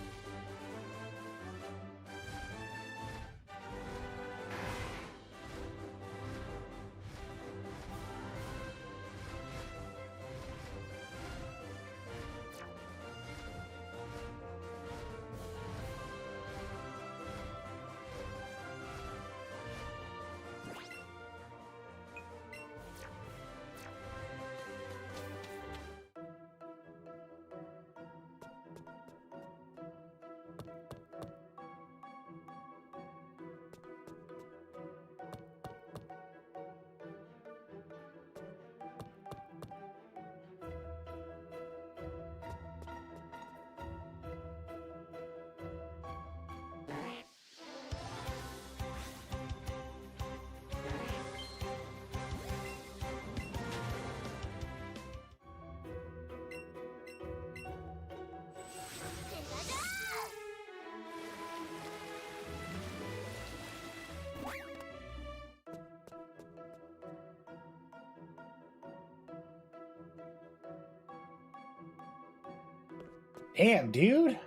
Damn, dude.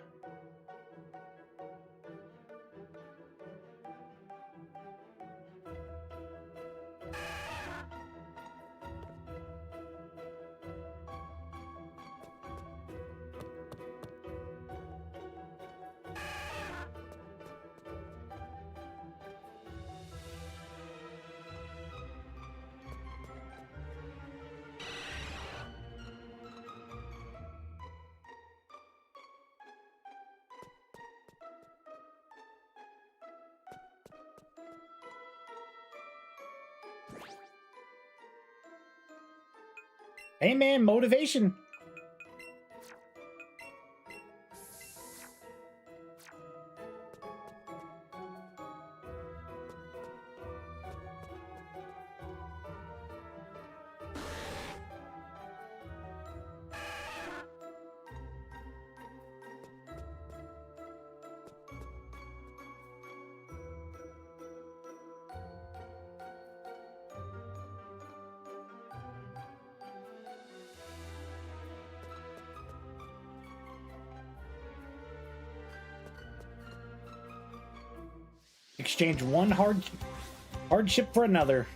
Hey man, motivation. Exchange one hardship for another.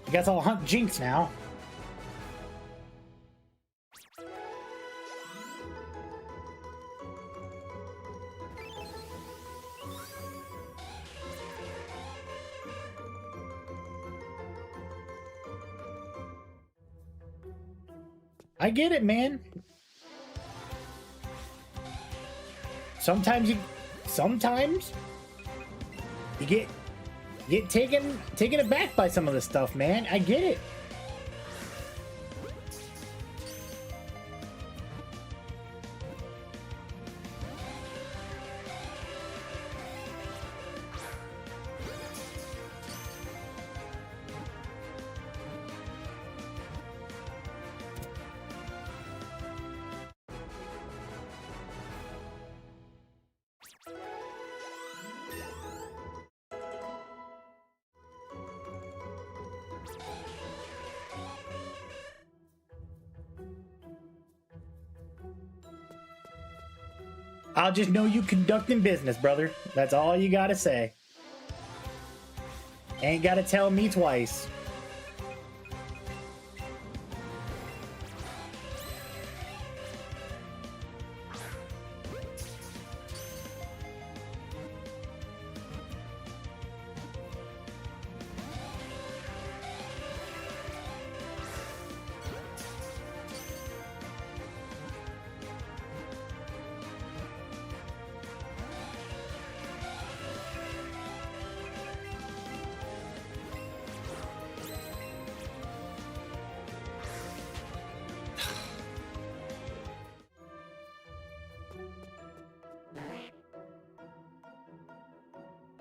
I guess I'll hunt Jinx now. I get it, man. Sometimes you get taken aback by some of this stuff, man. I get it. I'll just know you conducting business, brother. That's all you gotta say. Ain't gotta tell me twice.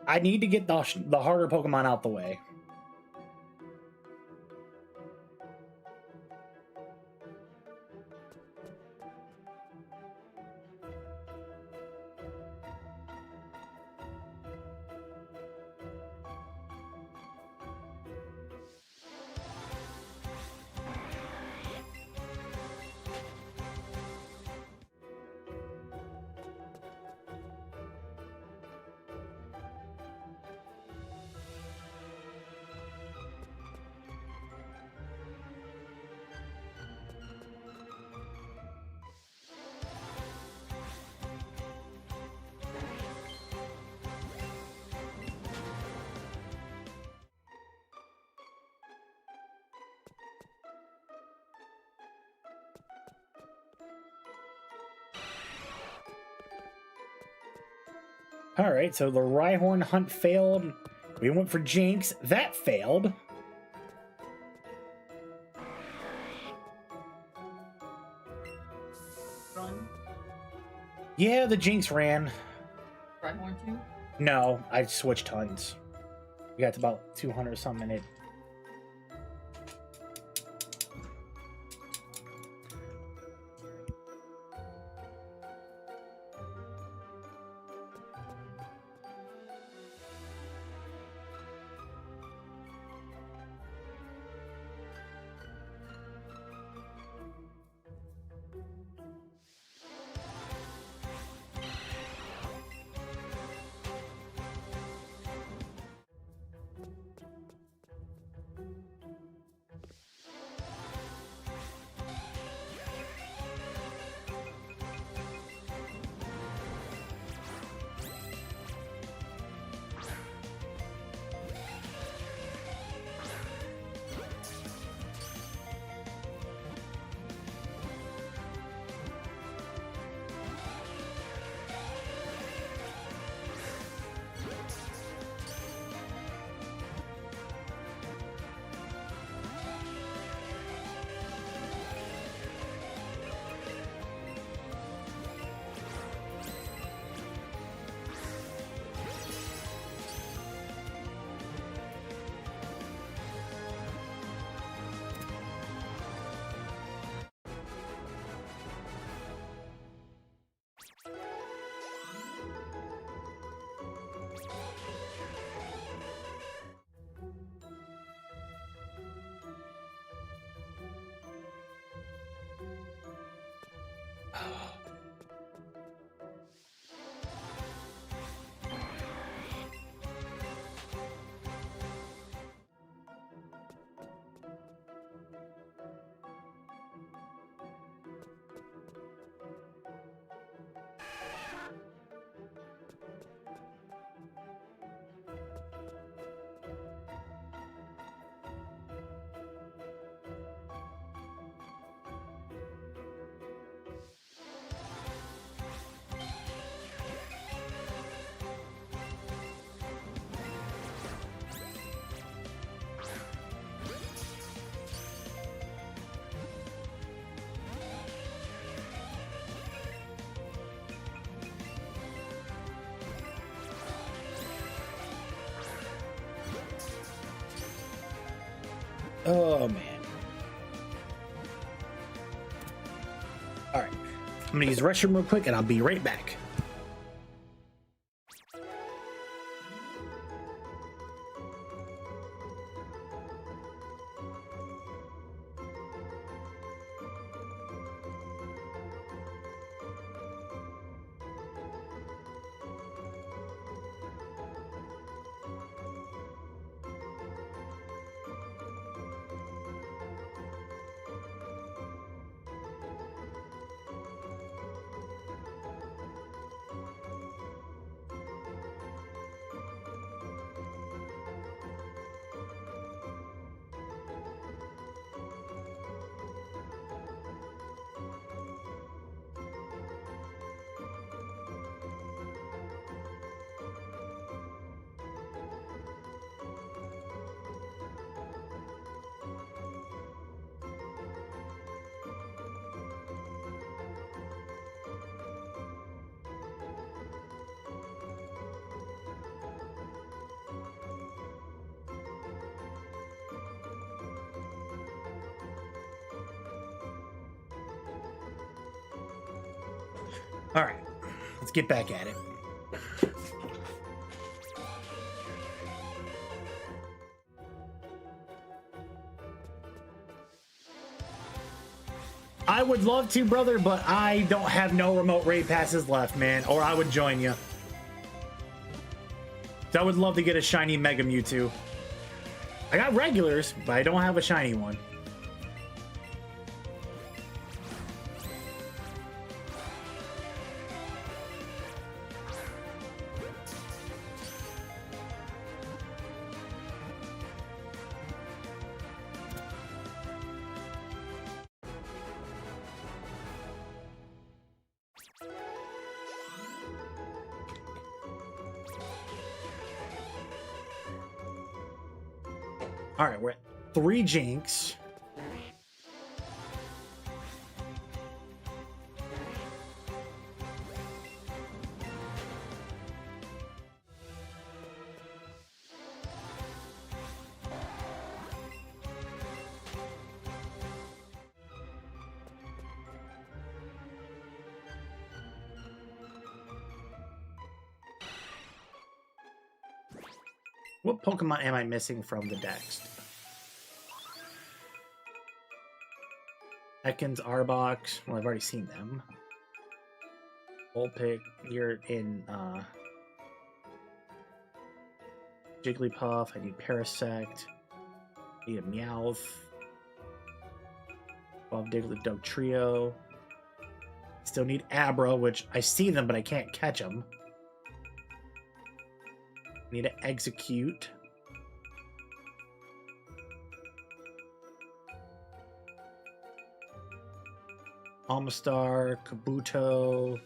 I need to get the harder Pokemon out the way. All right, so the Rhyhorn hunt failed. We went for Jinx. That failed. Run. Yeah, the Jinx ran. Rhyhorn too? No, I switched hunts. We got to about 200 something in it. Oh man. All right. I'm gonna use the restroom real quick, and I'll be right back. All right, let's get back at it. I would love to, brother, but I don't have no remote raid passes left, man, or I would join you. So I would love to get a shiny Mega Mewtwo. I got regulars, but I don't have a shiny one. All right, we're at 3 Jinx. What Pokemon am I missing from the Dex? Ekans, Arbok. Well, I've already seen them. Vulpix, you're in Jigglypuff. I need Parasect. I need a Meowth. Bob Diglett, Dugtrio. Still need Abra, which I see them, but I can't catch them. Need to execute. Almastar, Kabuto,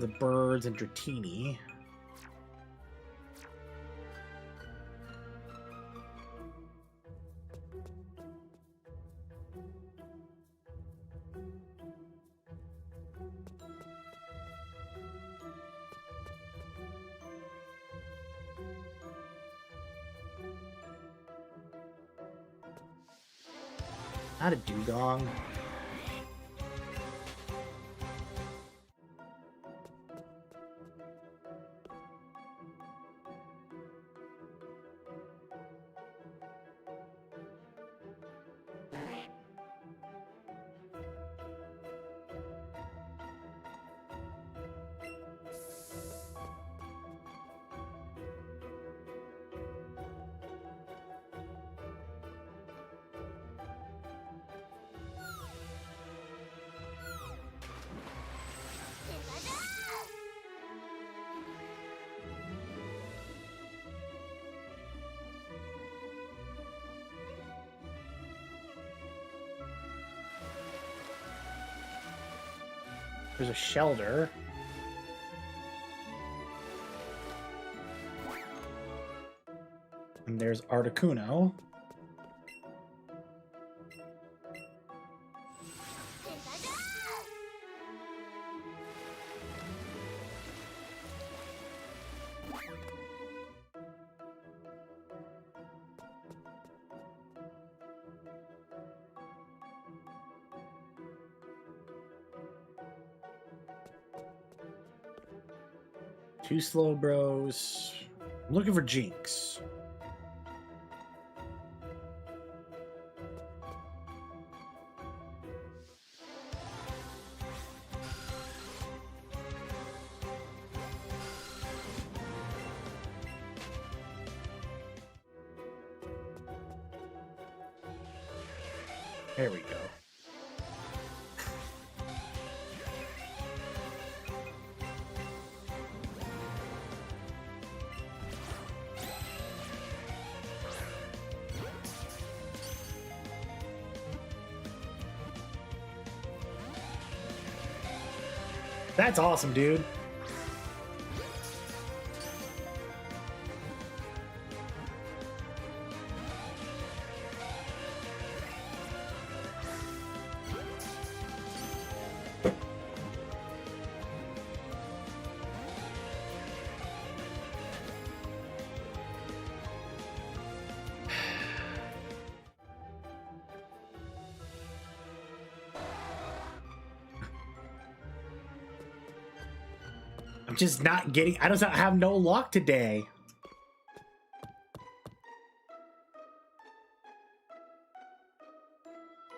the birds, and Dratini. Not a Dugong. There's a Shelter. And there's Articuno. Two slow bros. I'm looking for Jinx. There we go. That's awesome, dude. I'm just not getting. I don't have no luck today.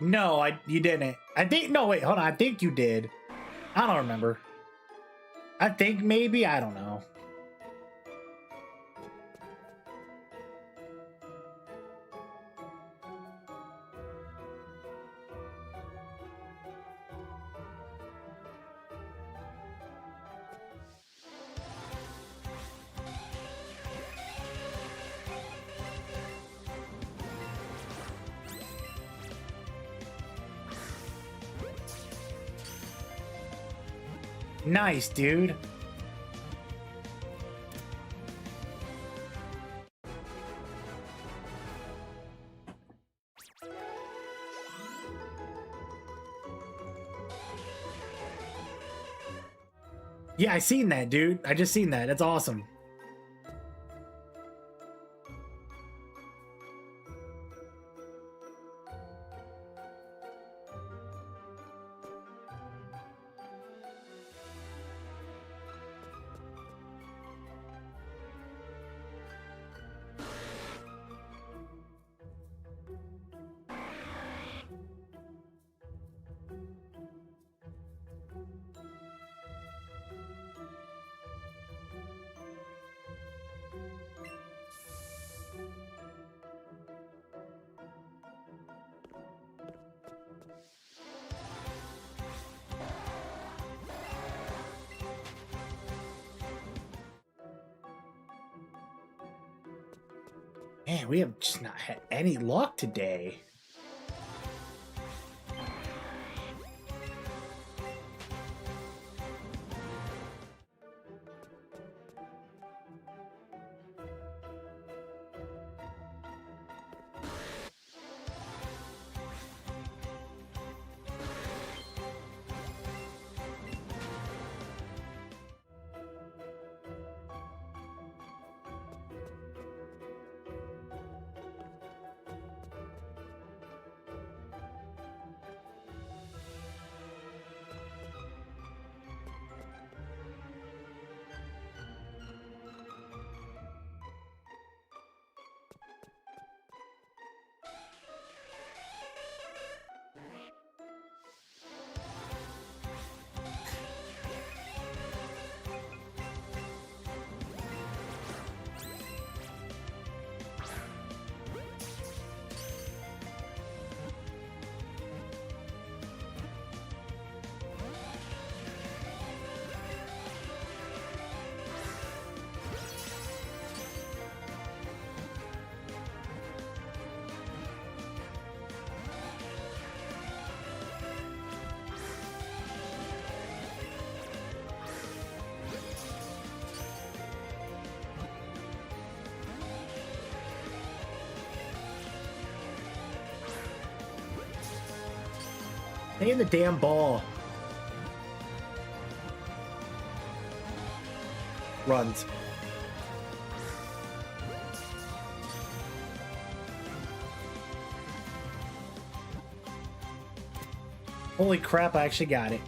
No, you didn't. I think no. Wait, hold on. I think you did. I don't remember. I think maybe. I don't know. Nice, dude. Yeah, I seen that, dude. I just seen that. That's awesome. Man, we have just not had any luck today. Stay in the damn ball. Runs. Holy crap, I actually got it.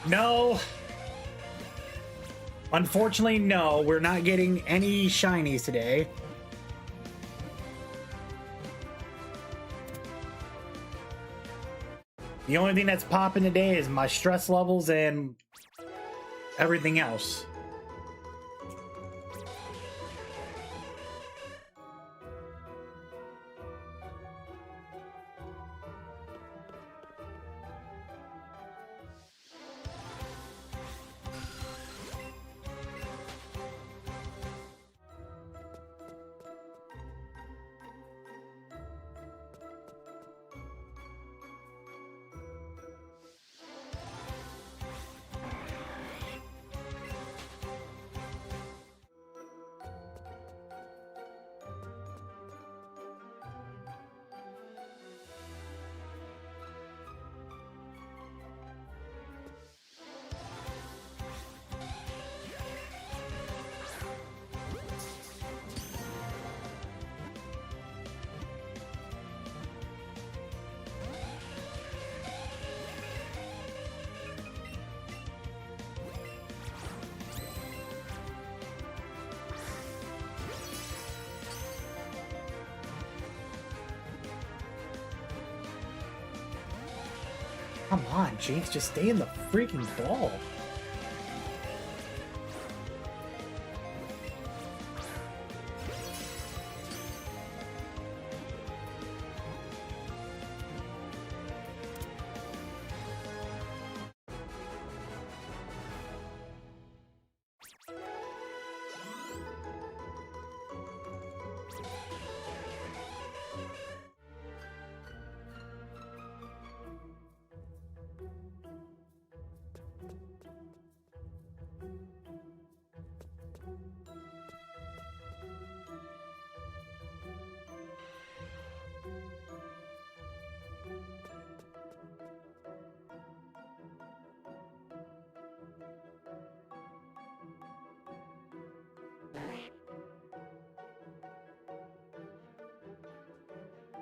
No. Unfortunately, no. We're not getting any shinies today. The only thing that's popping today is my stress levels and everything else. Come on, Jinx, just stay in the freaking ball.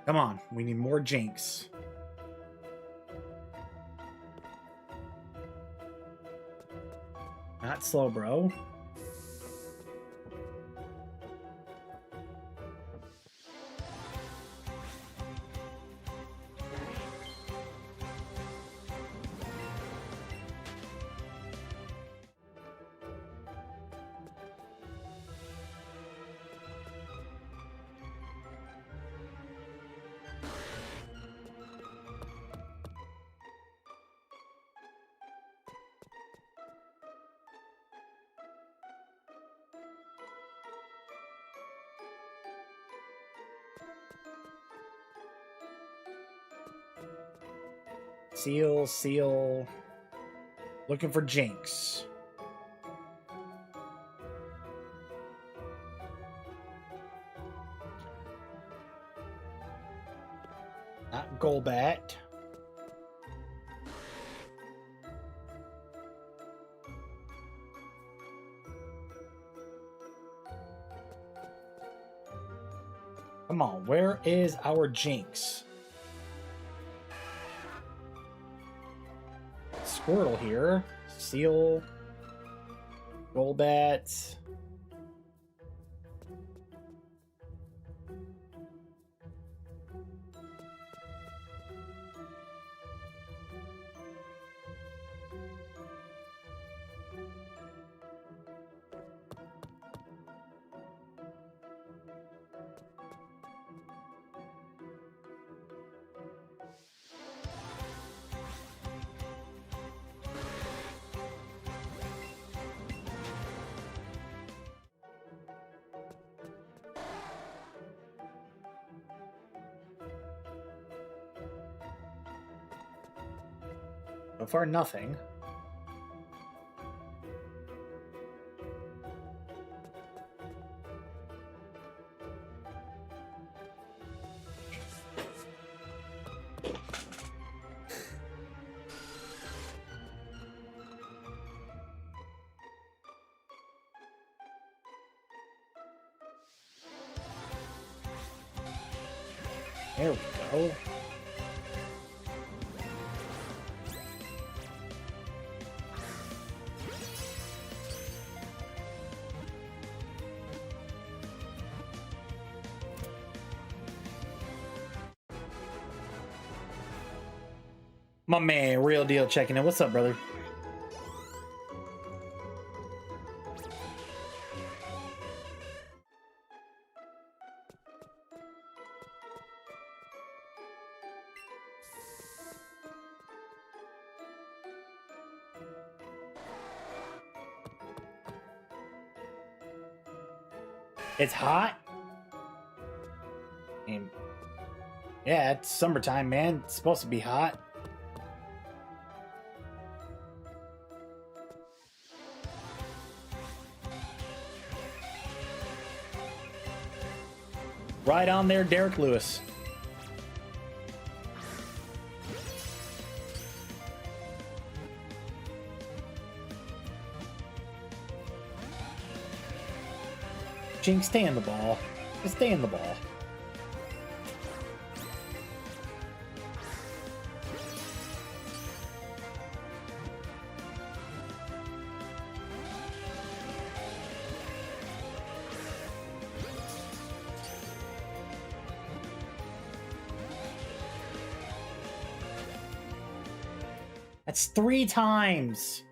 Come on, we need more Jinx. Not slow, bro. Seal, seal. Looking for Jinx. Not Golbat. Come on, where is our Jinx? Squirtle here. Seal. Golbat. So far, nothing. There we go. My man, Real Deal checking in. What's up, brother? It's hot. Yeah, it's summertime, man. It's supposed to be hot. Right on there, Derek Lewis. Jinx, stay in the ball. Just stay in the ball. That's 3 times.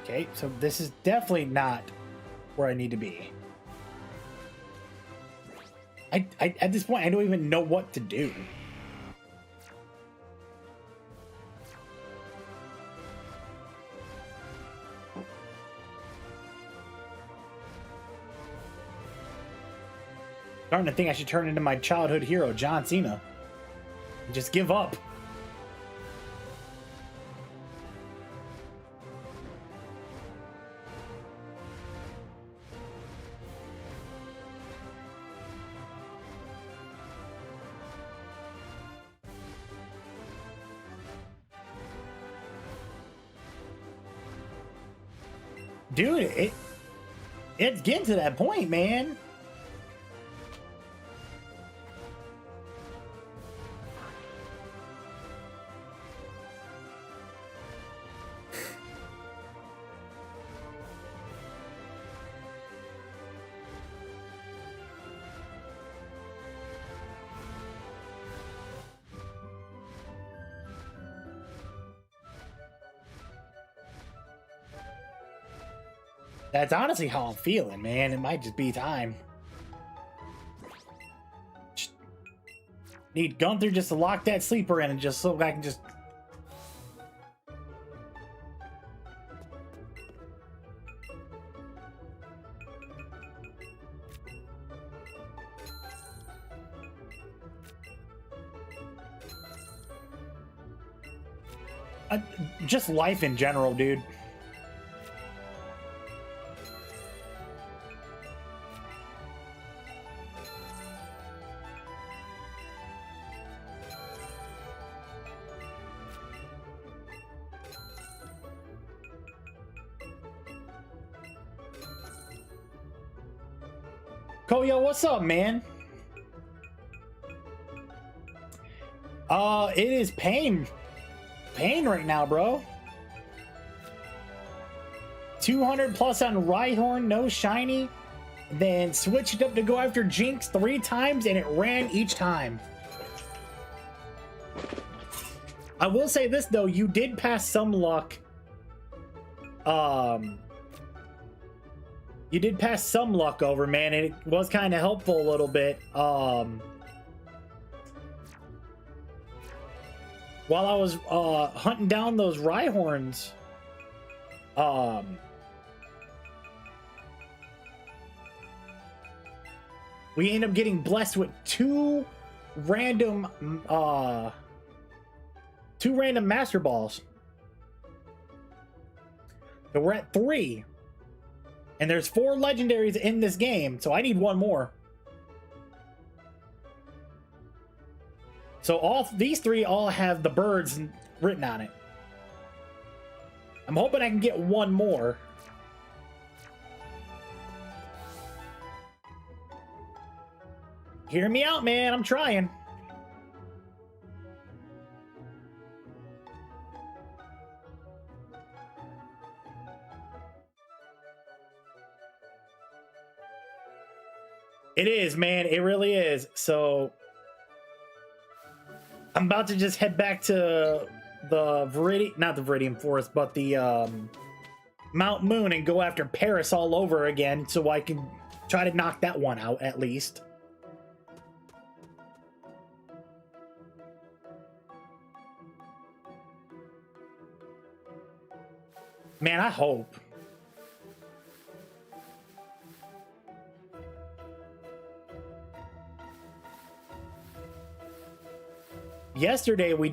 Okay, so this is definitely not where I need to be. I at this point, I don't even know what to do. Starting to think I should turn into my childhood hero, John Cena, and just give up. Dude, it's getting to that point, man. That's honestly how I'm feeling, man. It might just be time. Just need Gunther just to lock that sleeper in and just so I can just... just life in general, dude. Koyo, what's up, man? It is pain right now, bro. 200 plus on Rhyhorn, no shiny. Then switched up to go after Jinx 3 times, and it ran each time. I will say this though, you did pass some luck. You did pass some luck over, man, and it was kind of helpful a little bit. While I was hunting down those Rhyhorns, we ended up getting blessed with two random Master Balls. So we're at 3. And there's 4 legendaries in this game, so I need 1 more. So all these 3 all have the birds written on it. I'm hoping I can get 1 more. Hear me out, man. I'm trying. It is, man. It really is. So I'm about to just head back to the Viridian, not the Viridian Forest, but the Mount Moon and go after Paris all over again so I can try to knock that one out at least. Man, I hope. Yesterday we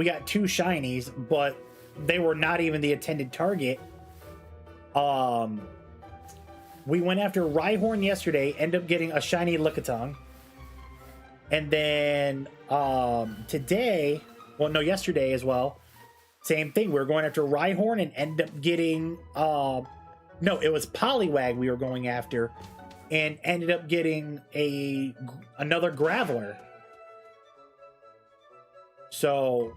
got 2 shinies, but they were not even the intended target. We went after Rhyhorn yesterday, ended up getting a shiny Lickitung. And then today, well no, yesterday as well, same thing. We were going after Rhyhorn and ended up getting no, it was Poliwag we were going after and ended up getting another Graveler. So,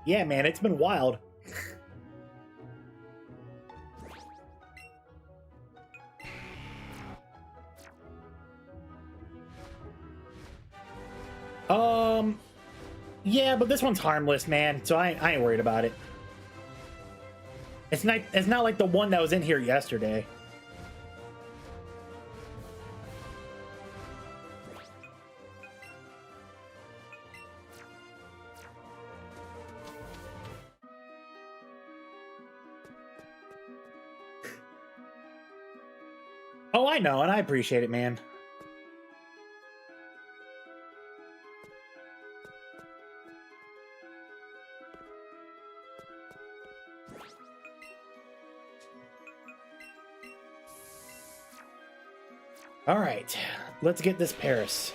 yeah, man, it's been wild. Yeah, but this one's harmless, man, so I ain't worried about it. It's not like the one that was in here yesterday. Oh, I know, and I appreciate it, man. All right, let's get this Paris.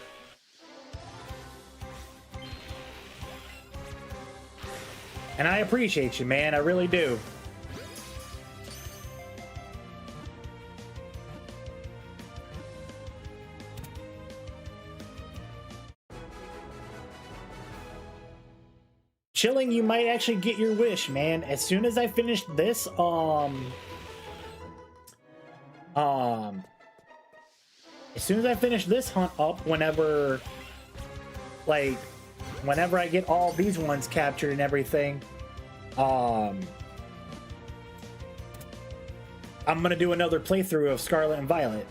And I appreciate you, man. I really do. Chilling, you might actually get your wish, man. As soon as I finish this, as soon as I finish this hunt up, whenever I get all these ones captured and everything, I'm gonna do another playthrough of Scarlet and Violet.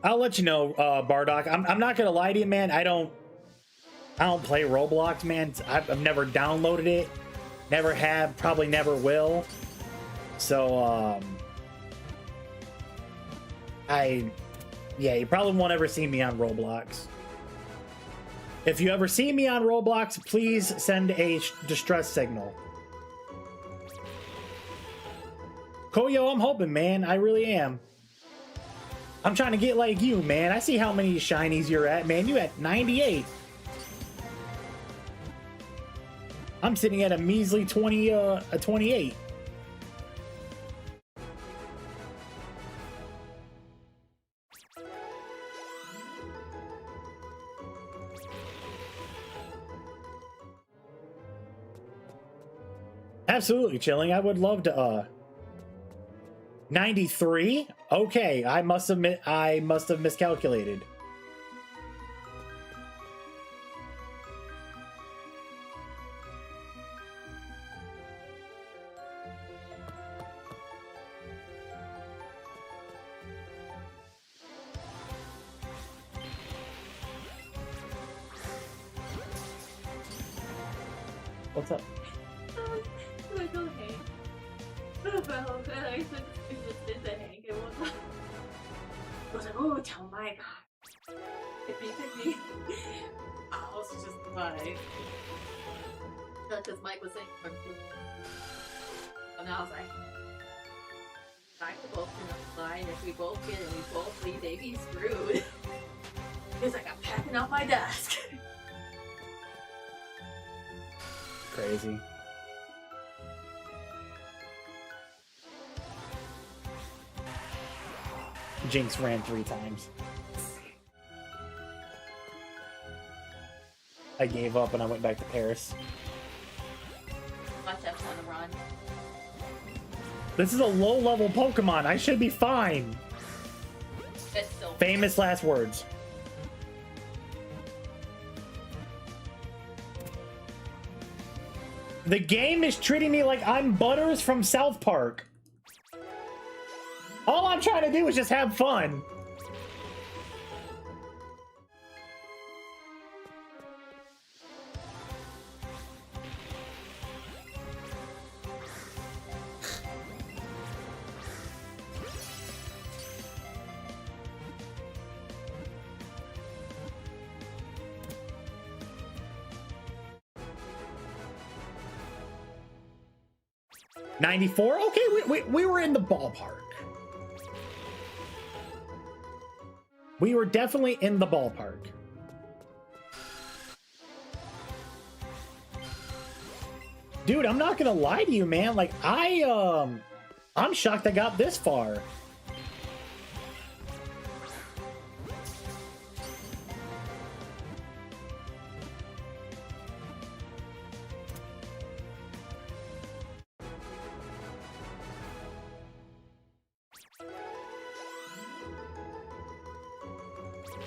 I'll let you know, Bardock. I'm not gonna lie to you, man. I don't play Roblox, man. I've never downloaded it. Never have, probably never will. So, yeah, you probably won't ever see me on Roblox. If you ever see me on Roblox, please send a distress signal. Koyo, I'm hoping, man. I really am. I'm trying to get like you, man. I see how many shinies you're at, man. You at 98. I'm sitting at a measly 28. Absolutely, Chilling. I would love to 93? Okay, I must have miscalculated. What's up? 因為都起，佢係佢係佢直接寫起嘅喎。我就嗰個籌碼係 pick me. I was just like, because Mike was saying something. And I was like, I could both be on the line. If we both get it, we both leave, they be screwed. He's like, I'm packing up my desk. Crazy. Jinx ran 3 times. I gave up and I went back to Paris. Watch F's on the run. This is a low-level Pokemon. I should be fine. It's still Famous last words. The game is treating me like I'm Butters from South Park. All I'm trying to do is just have fun. $94? Okay, we were in the ballpark. We were definitely in the ballpark. Dude, I'm not gonna lie to you, man. Like, I'm shocked I got this far.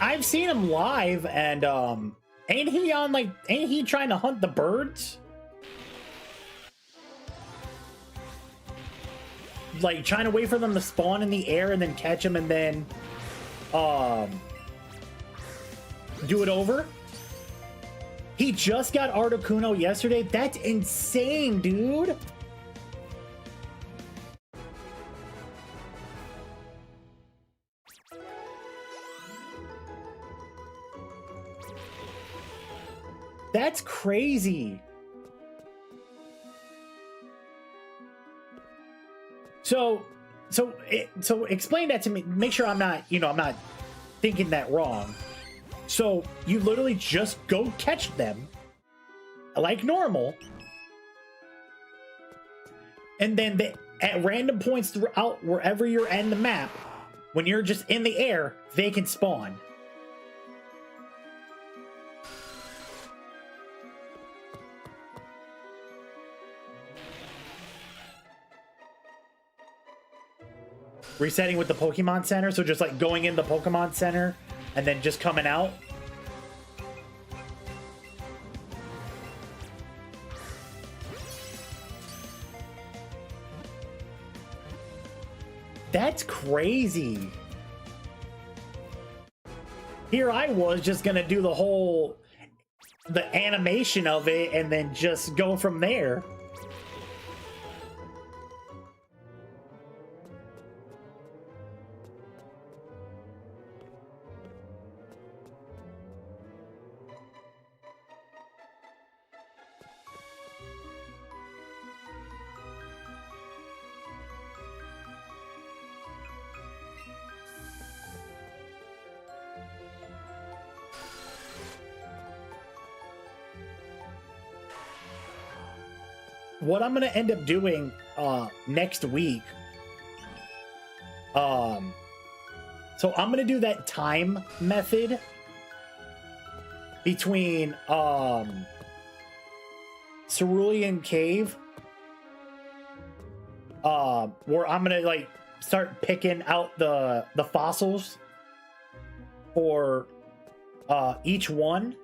I've seen him live, and ain't he trying to hunt the birds? Like trying to wait for them to spawn in the air and then catch them and then do it over? He just got Articuno yesterday. That's insane, dude. That's crazy. So explain that to me. Make sure I'm not thinking that wrong. So you literally just go catch them like normal, and then at random points throughout wherever you're in the map, when you're just in the air, they can spawn. Resetting with the Pokemon Center, so just like going in the Pokemon Center and then just coming out. That's crazy. Here I was just gonna do the animation of it and then just go from there. What I'm gonna end up doing next week, so I'm gonna do that time method between Cerulean Cave, where I'm gonna like start picking out the fossils for each one,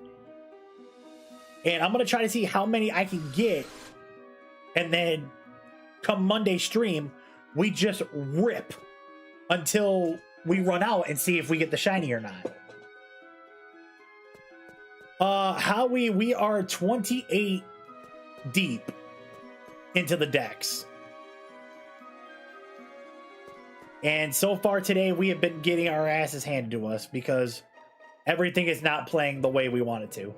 and I'm gonna try to see how many I can get. And then come Monday stream, we just rip until we run out and see if we get the shiny or not. We are 28 deep into the decks. And so far today, we have been getting our asses handed to us because Everything is not playing the way we want it to.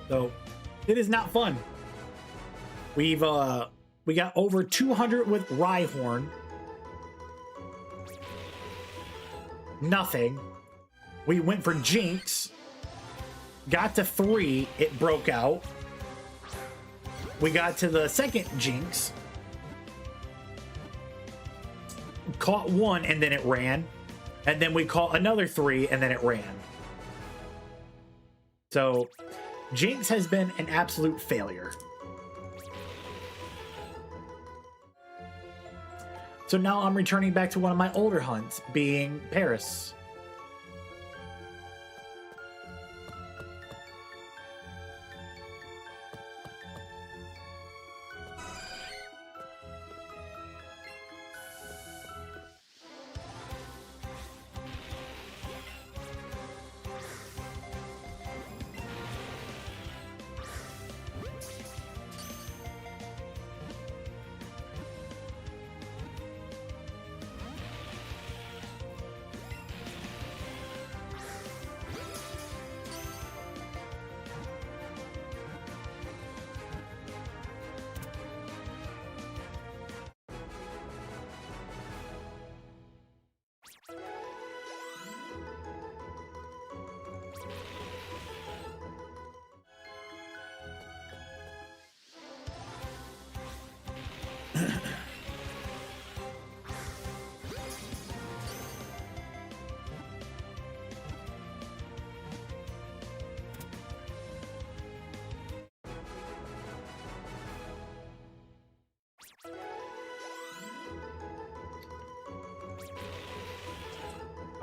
So it is not fun. We got over 200 with Rhyhorn. Nothing. We went for Jinx. Got to 3, it broke out. We got to the second Jinx. Caught 1 and then it ran. And then we caught another 3 and then it ran. So Jinx has been an absolute failure. So now I'm returning back to one of my older hunts, being Paris.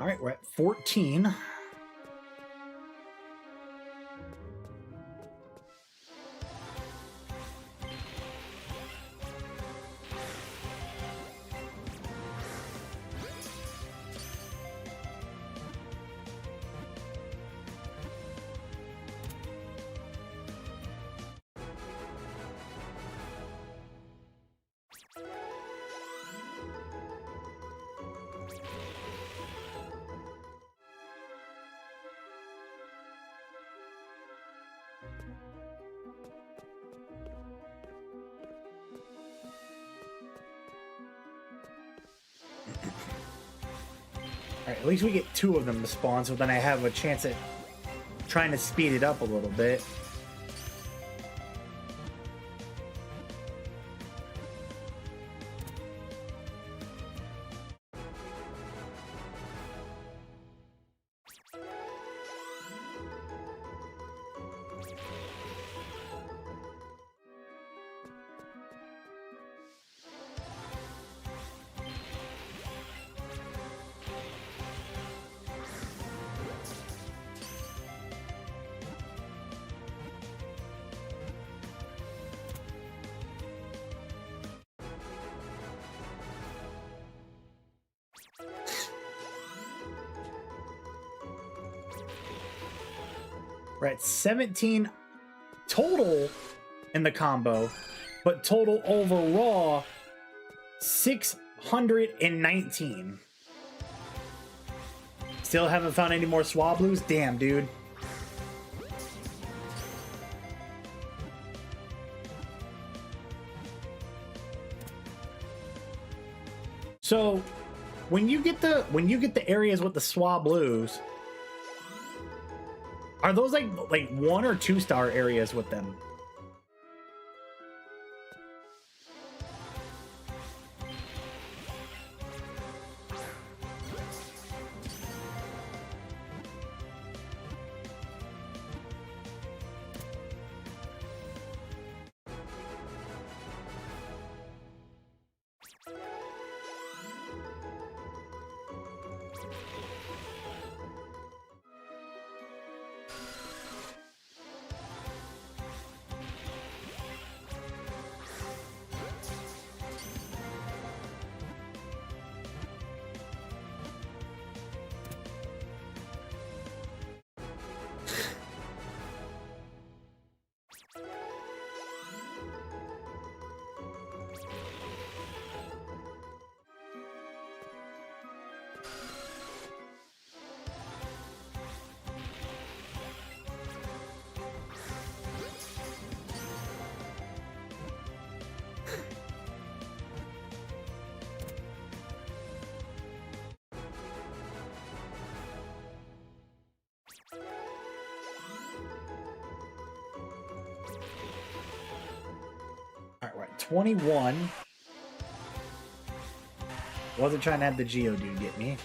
All right, we're at 14. All right, at least we get 2 of them to spawn, so then I have a chance at trying to speed it up a little bit. We're at 17 total in the combo, but total overall 619. Still haven't found any more Swablues? Damn, dude. So when you get the areas with the Swablues, are those like 1 or 2 star areas with them? All right, we're at 21. Wasn't trying to have the Geodude get me.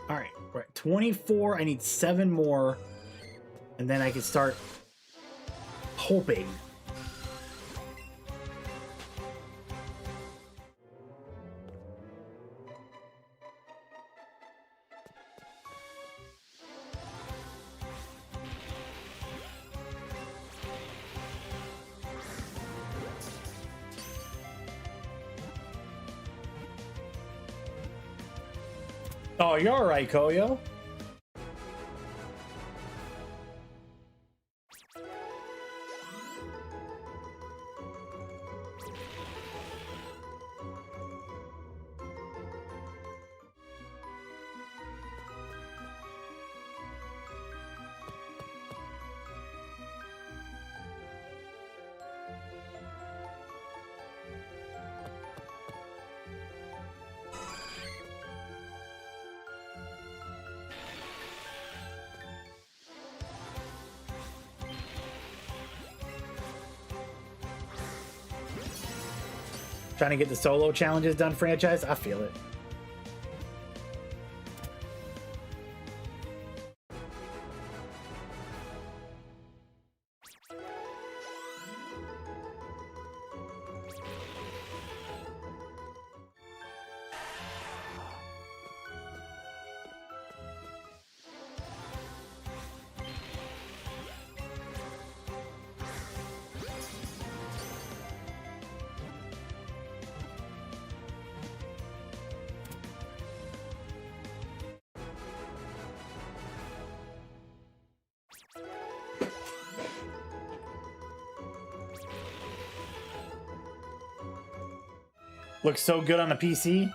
All right, we're at 24. I need 7 more, and then I can start hoping. Oh, you're all right, Koyo. Trying to get the solo challenges done, franchise. I feel it. Looks so good on the PC.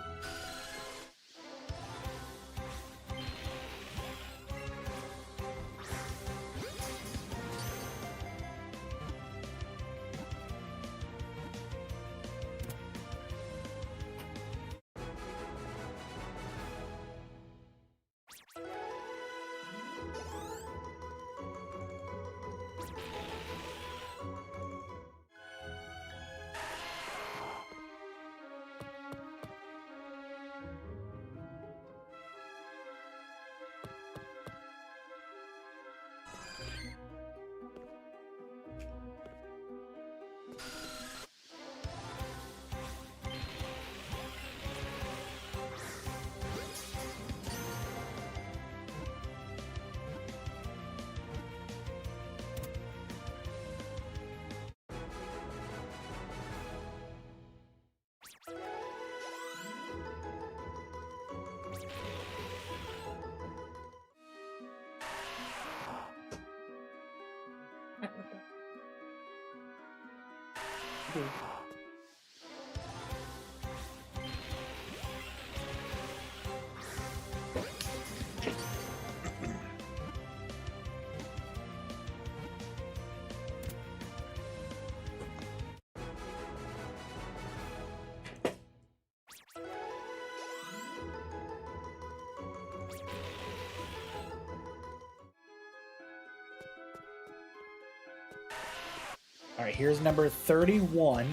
All right, here's number 31.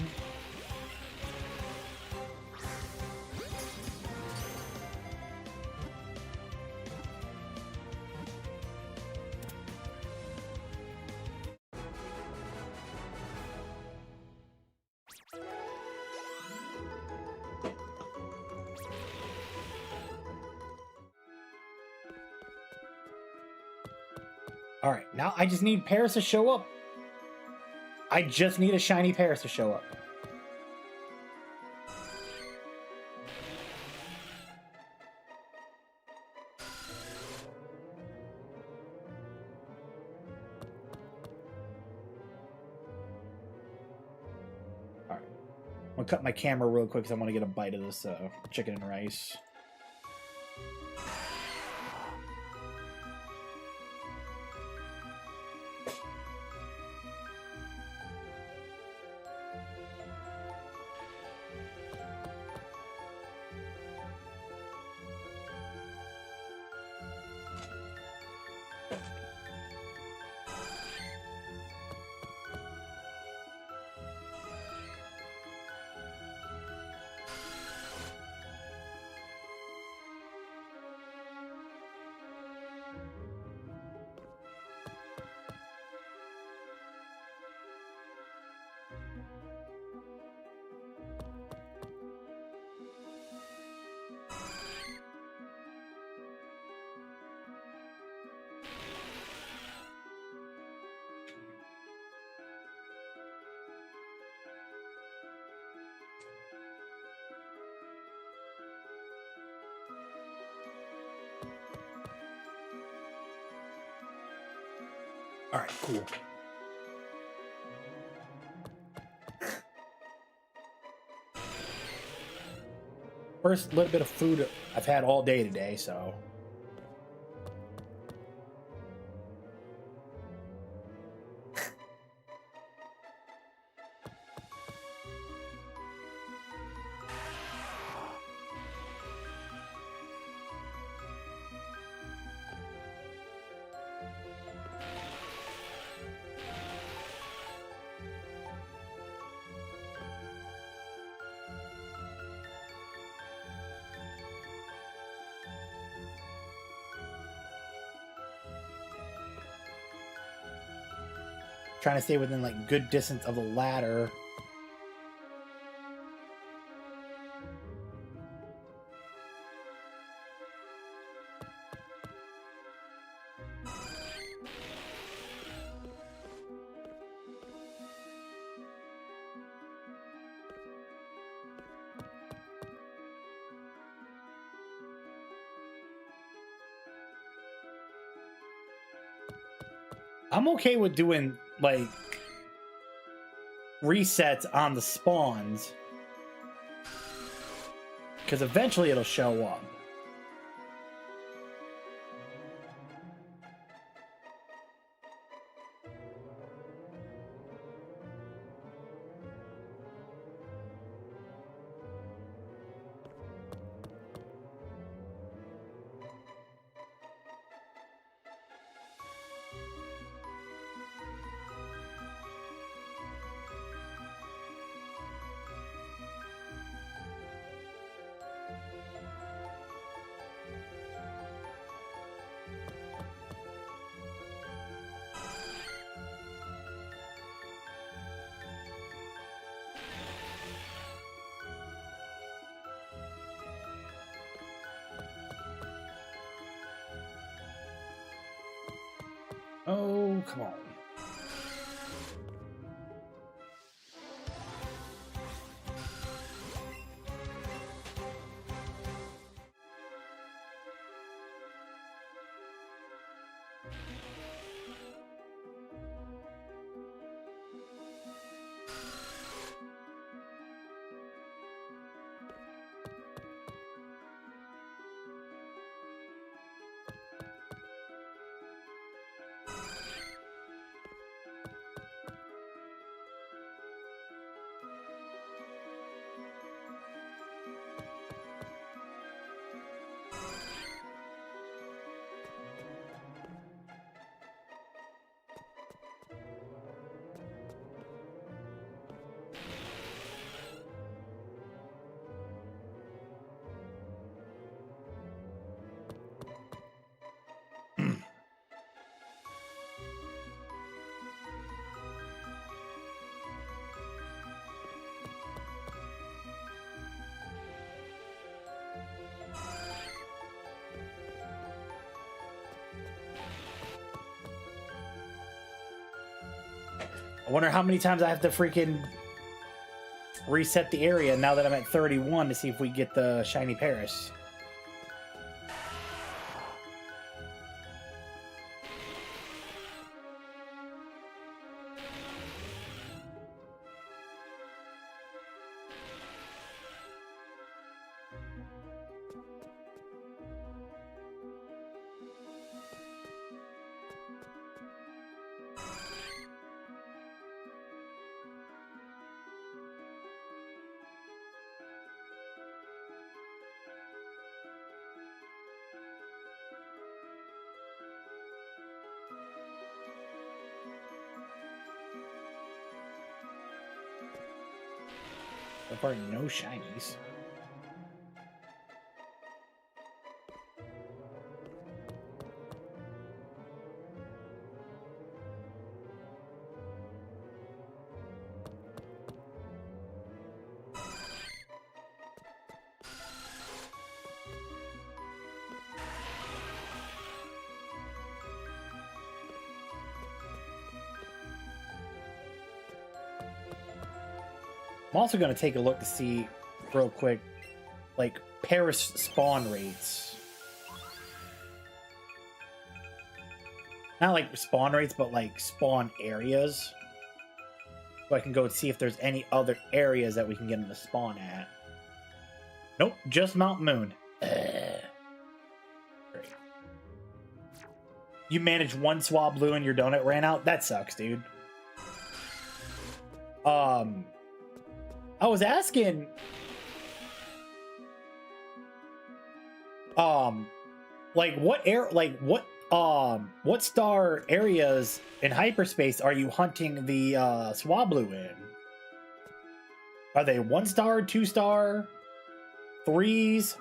All right, now I just need Paris to show up. I just need a shiny Paris to show up. All right, I'm gonna cut my camera real quick because I want to get a bite of this chicken and rice. All right, cool. First little bit of food I've had all day today, so. Trying to stay within like good distance of the ladder. I'm okay with doing like resets on the spawns because eventually it'll show up. Oh, come on. I wonder how many times I have to freaking reset the area now that I'm at 31 to see if we get the shiny Paris. So far, no shinies. I'm also going to take a look to see real quick, like Paris spawn rates. Not like spawn rates, but like spawn areas. So I can go and see if there's any other areas that we can get them to spawn at. Nope, just Mount Moon. Great. You managed one Swablu and your donut ran out? That sucks, dude. I was asking, like what star areas in hyperspace are you hunting the Swablu in? Are they 1-star, 2-star, 3s?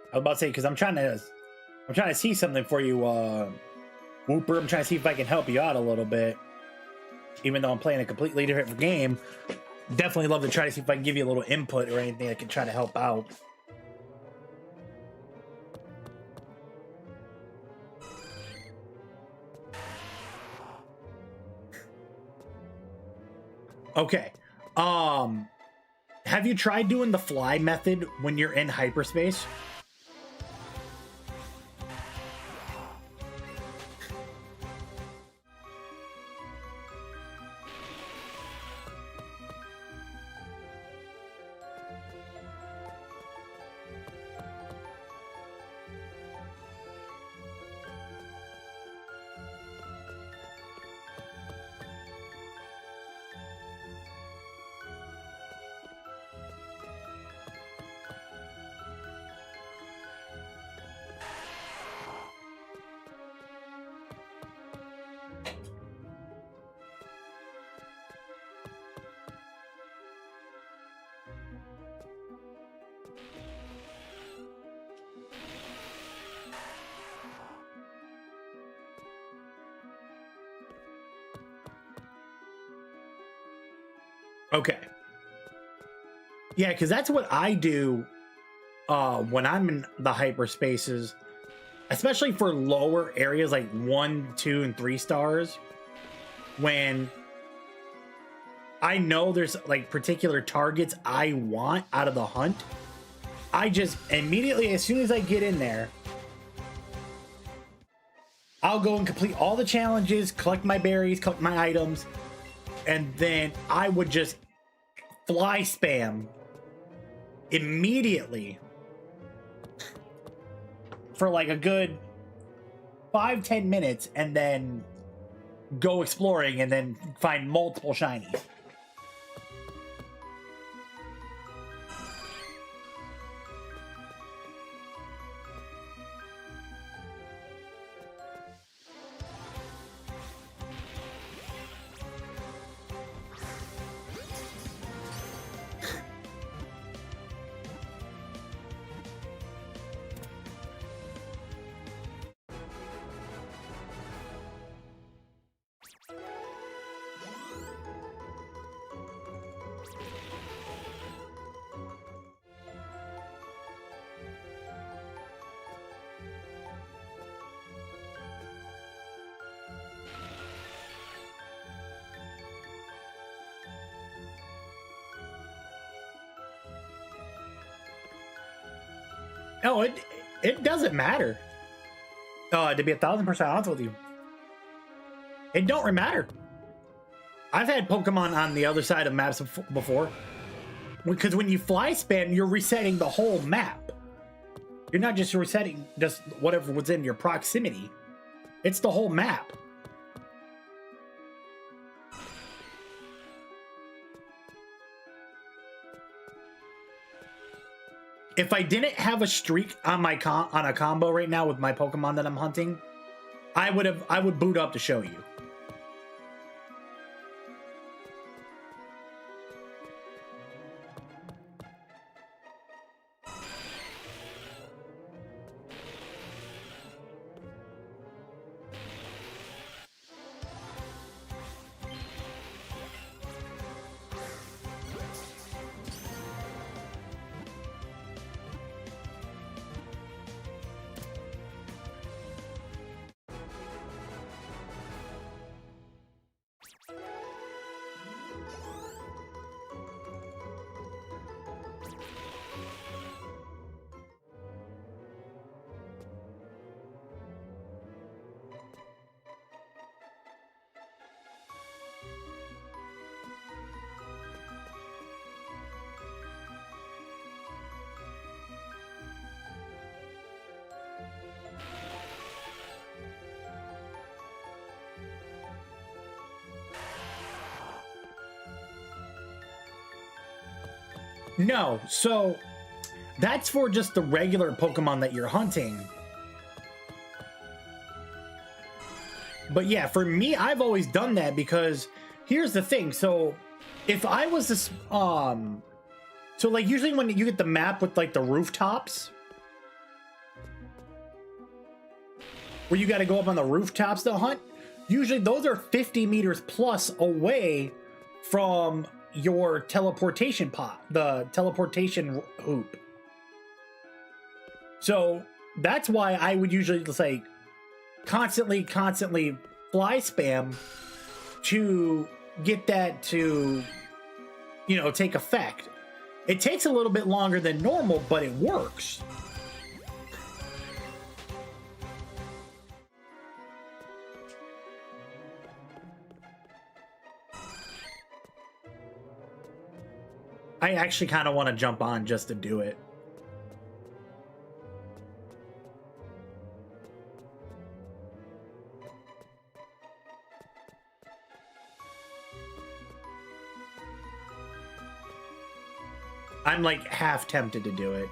I was about to say, because I'm trying to see something for you, Whooper. I'm trying to see if I can help you out a little bit, even though I'm playing a completely different game. Definitely love to try to see if I can give you a little input or anything that can try to help out. Okay. Have you tried doing the fly method when you're in hyperspace? Okay. Yeah, because that's what I do when I'm in the hyperspaces. especially for lower areas like 1, 2, and 3 stars, when I know there's like particular targets I want out of the hunt, I just immediately, as soon as I get in there, I'll go and complete all the challenges, collect my berries, collect my items, and then I would just fly spam immediately for like a good 5-10 minutes, and then go exploring and then find multiple shinies. No, it doesn't matter. To be 1,000% honest with you, it don't really matter. I've had Pokemon on the other side of maps before, because when you fly spam, you're resetting the whole map. You're not just resetting just whatever was in your proximity. It's the whole map. If I didn't have a streak on my on a combo right now with my Pokemon that I'm hunting, I would boot up to show you. No, so that's for just the regular Pokemon that you're hunting. But yeah, for me, I've always done that because here's the thing. So if I was this, so like usually when you get the map with like the rooftops, where you got to go up on the rooftops to hunt, usually those are 50 meters plus away from your teleportation pot, the teleportation hoop. So that's why I would usually just like constantly fly spam to get that to, you know, take effect. It takes a little bit longer than normal, but it works. I actually kind of want to jump on just to do it. I'm like half tempted to do it.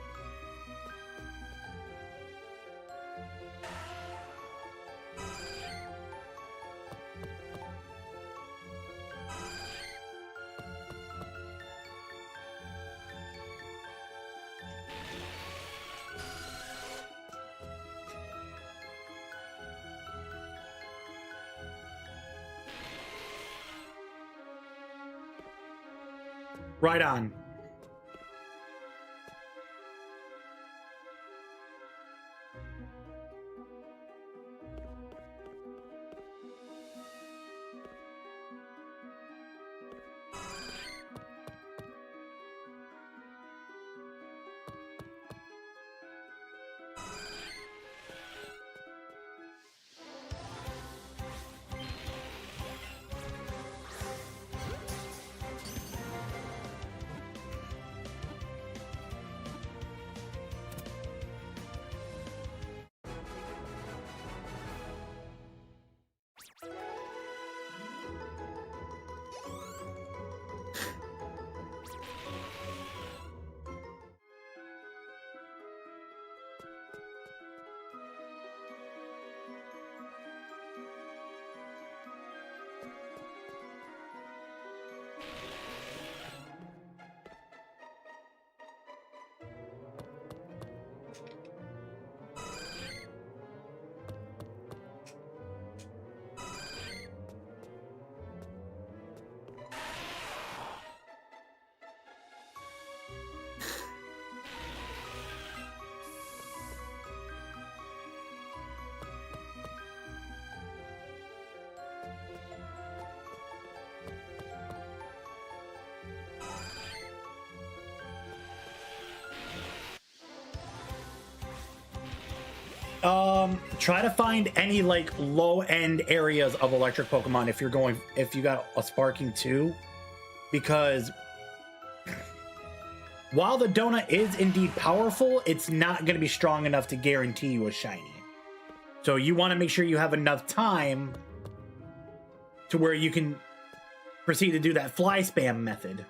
Right on. Try to find any like low end areas of electric Pokemon if you got a Sparking 2, because while the donut is indeed powerful, it's not going to be strong enough to guarantee you a shiny. So you want to make sure you have enough time to where you can proceed to do that fly spam method.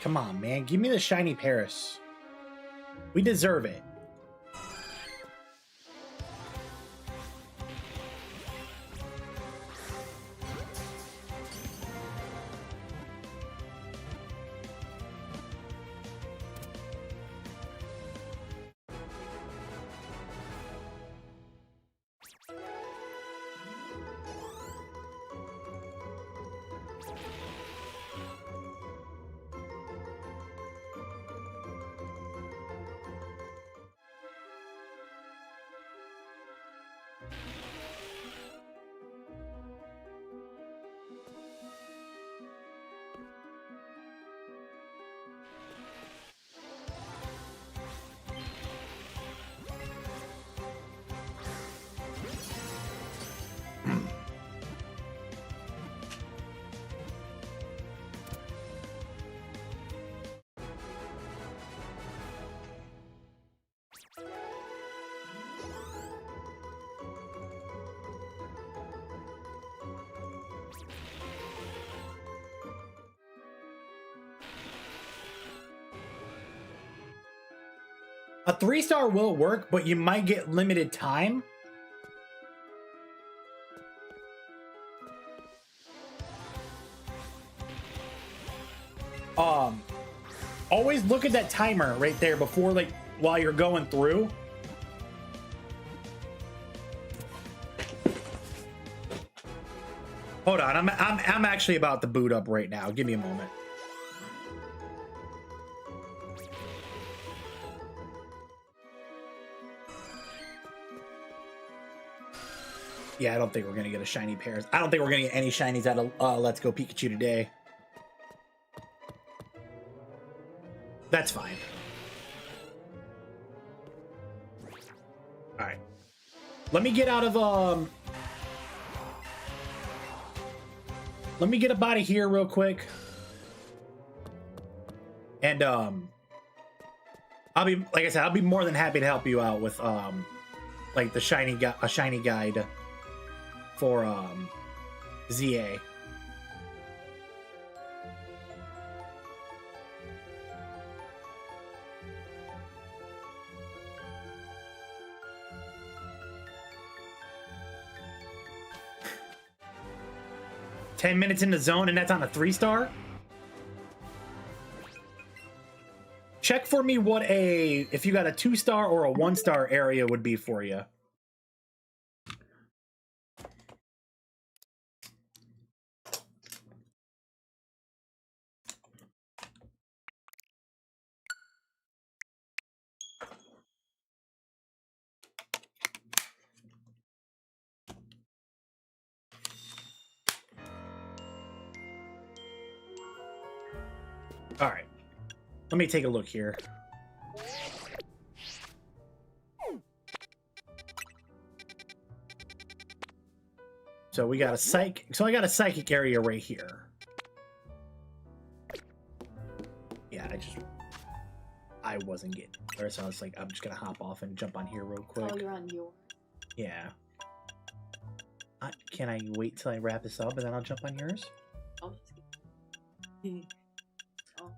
Come on, man. Give me the shiny Paris. We deserve it. A 3-star will work, but you might get limited time. Always look at that timer right there before, like, while you're going through. Hold on, I'm actually about to boot up right now. Give me a moment. Yeah, I don't think we're gonna get a shiny Paris. I don't think we're gonna get any shinies out of Let's Go Pikachu today. That's fine. All right. Let me get out of let me get up out of here real quick. And I'll be, like I said, I'll be more than happy to help you out with like the shiny guide for ZA. Ten minutes in the zone, and that's on a 3-star. Check for me what if you got a 2-star or a 1-star area would be for you. All right, let me take a look here. So we got a so I got a psychic area right here. Yeah, I wasn't getting there, so I was like, I'm just gonna hop off and jump on here real quick. Oh, you're on your. Yeah. Can I wait till I wrap this up and then I'll jump on yours? Oh, just kidding. Oh.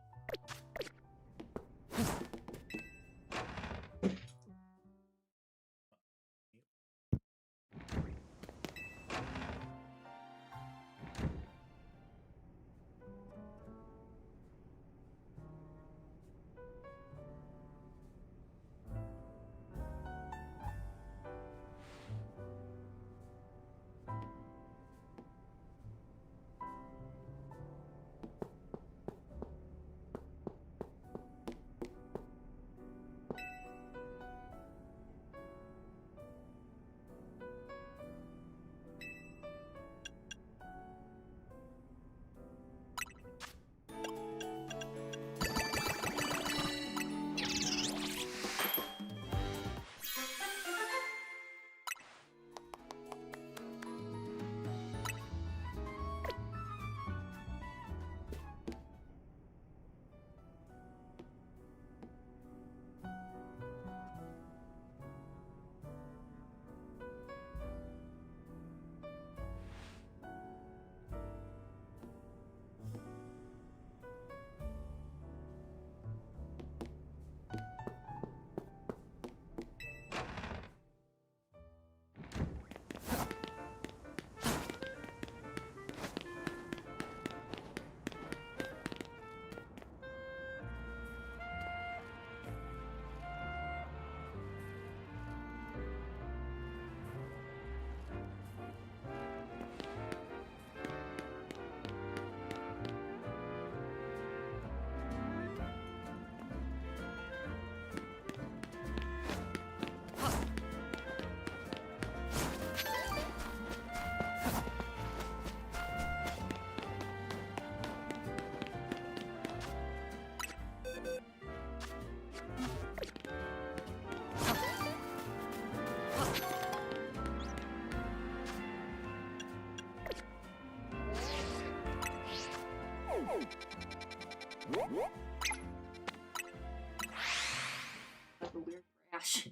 That's a weird crash.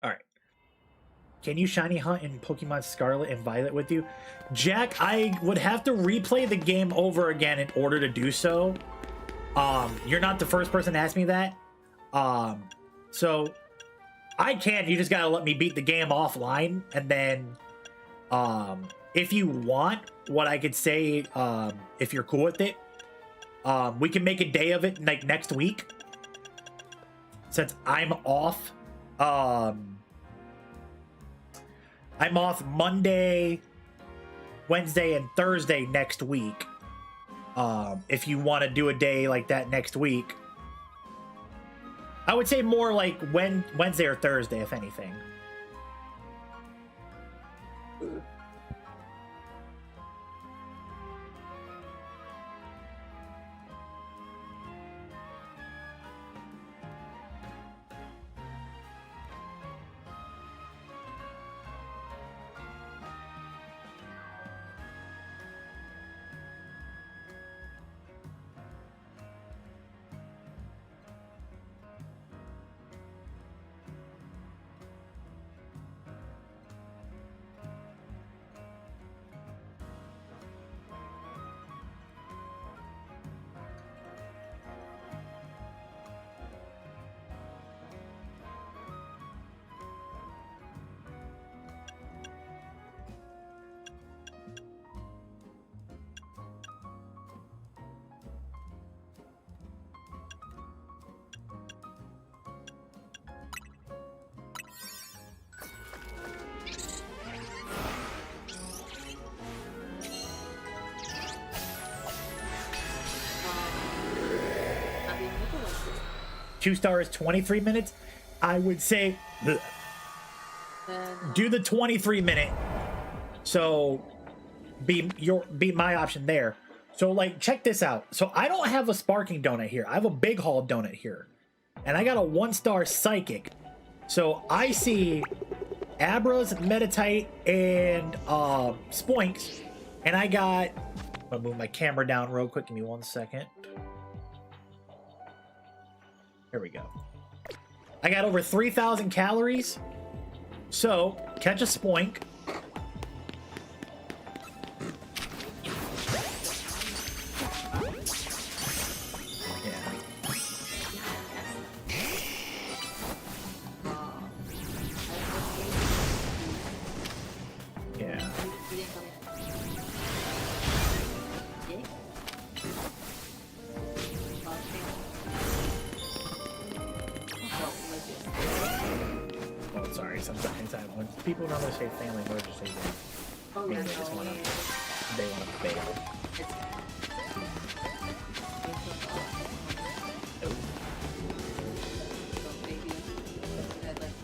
All right. Can you shiny hunt in Pokemon Scarlet and Violet with you? Jack, I would have to replay the game over again in order to do so. You're not the first person to ask me that. So I can. You just gotta let me beat the game offline, and then if you want, what I could say, if you're cool with it, we can make a day of it like next week. Since I'm off, I'm off Monday, Wednesday, and Thursday next week. If you want to do a day like that next week, I would say more like Wednesday or Thursday, if anything. Not being influenced. 2 stars, 23 minutes. I would say Then, do the 23-minute. So be my option there. So like, check this out. So I don't have a sparking donut here. I have a big haul donut here, and I got a 1-star psychic. So I see Abras, Meditite, and Spoinks. And I got... I'm gonna move my camera down real quick. Give me 1 second. Here we go. I got over 3,000 calories. So, catch a Spoink. When people normally say family, more just say that. Oh, Mainly yeah, they just no, wanna, yeah. they want to fail. Nope. So maybe that, like,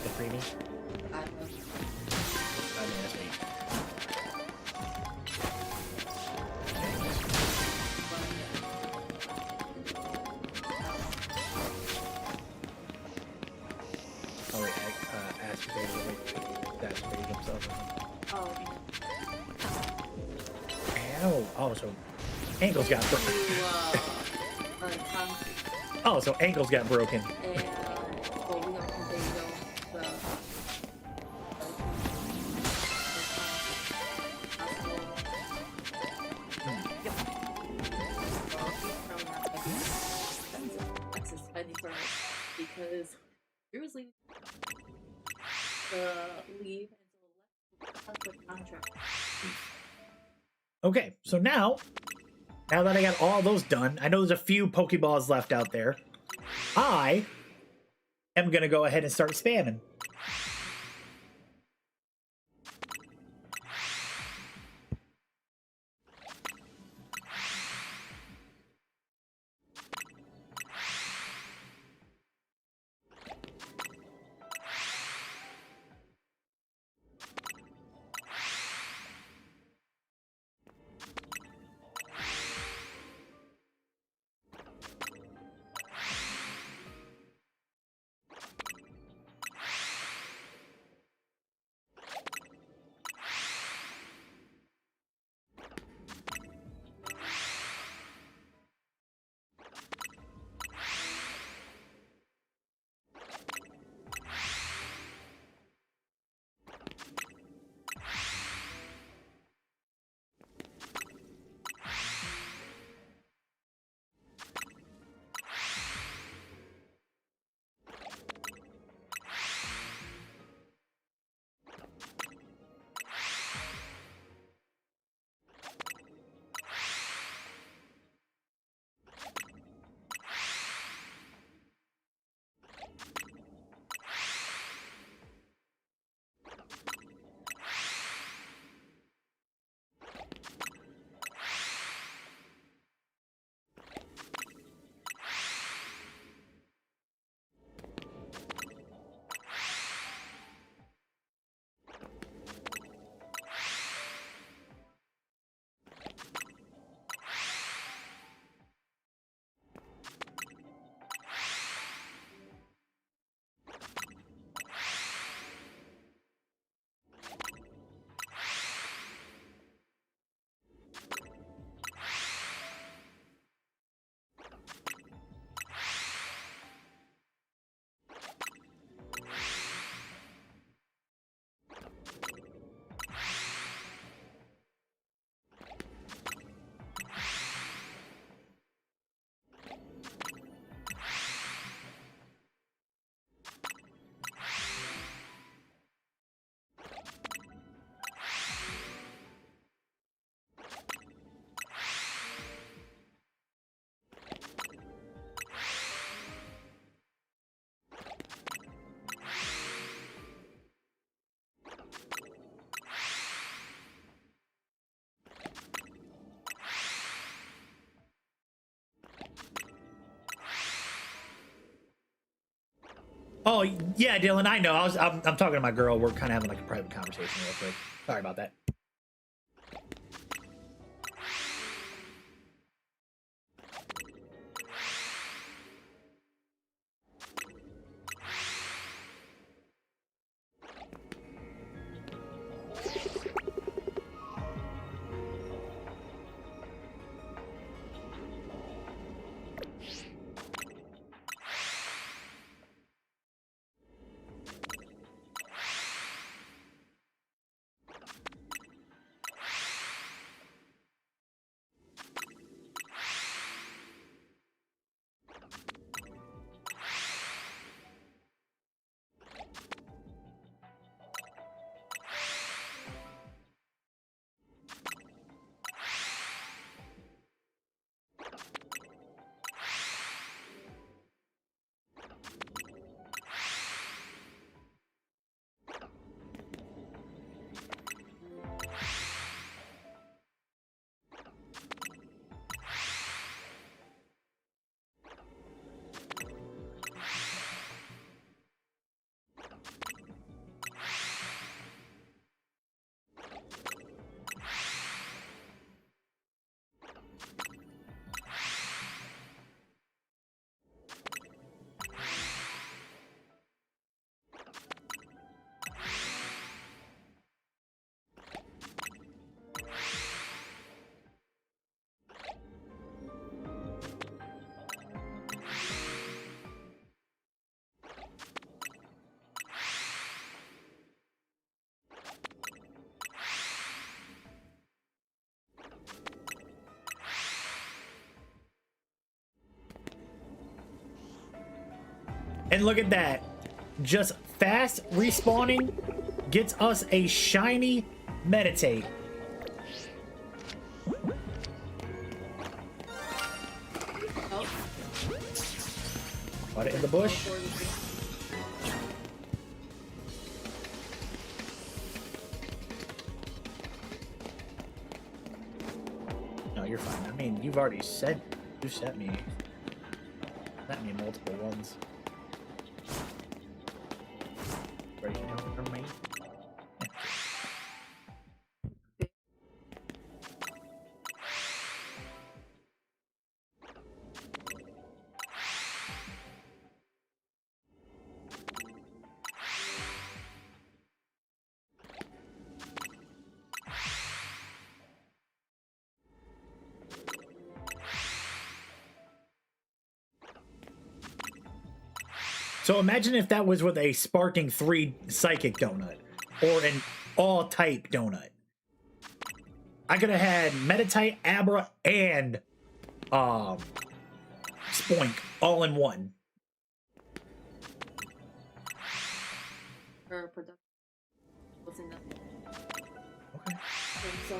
The freebie? I don't know. I mean, that's me. Oh wait, activated himself. Oh, yeah. Ow! Oh, so ankles got broken. You, are in concrete. Oh, so ankles got broken. And, well, we don't think they don't, the, because Drew was leaving to leave until the contract. Okay, so now that I got all those done, I know there's a few Pokeballs left out there. I am gonna go ahead and start spamming. Oh yeah, Dylan, I know. I'm talking to my girl. We're kind of having like a private conversation real quick. Sorry about that. And look at that. Just fast respawning gets us a shiny Meditate. Oh, Got it in the bush. No, you're fine. I mean, you've already said you sent me multiple ones. Right now for me. So imagine if that was with a Sparking 3 Psychic Donut or an all-type donut. I could have had Meditite, Abra, and Spoink all in one. For production. Wasn't nothing. Okay. So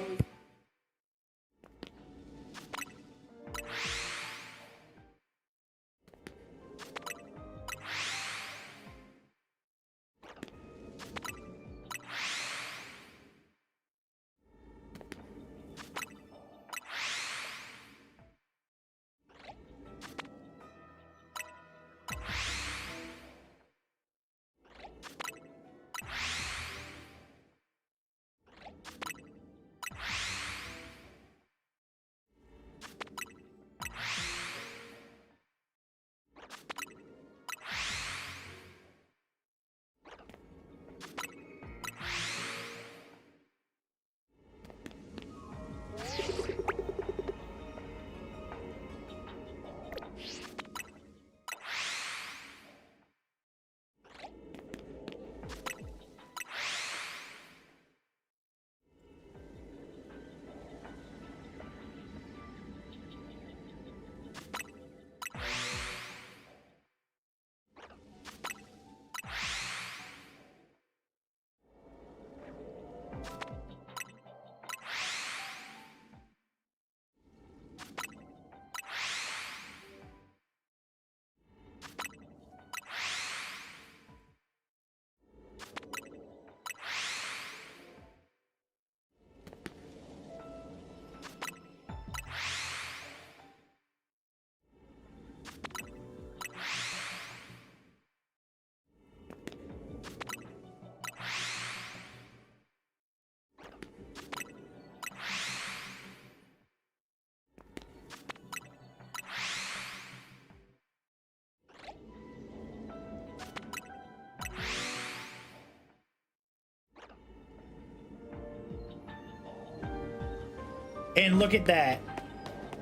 And look at that.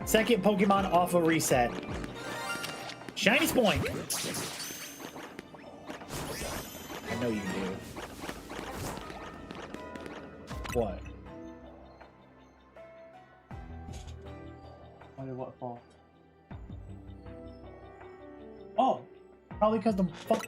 Second Pokemon off a reset. Shiny Spoink. I know you do. What? Why did what fall? Oh, probably because the fuck.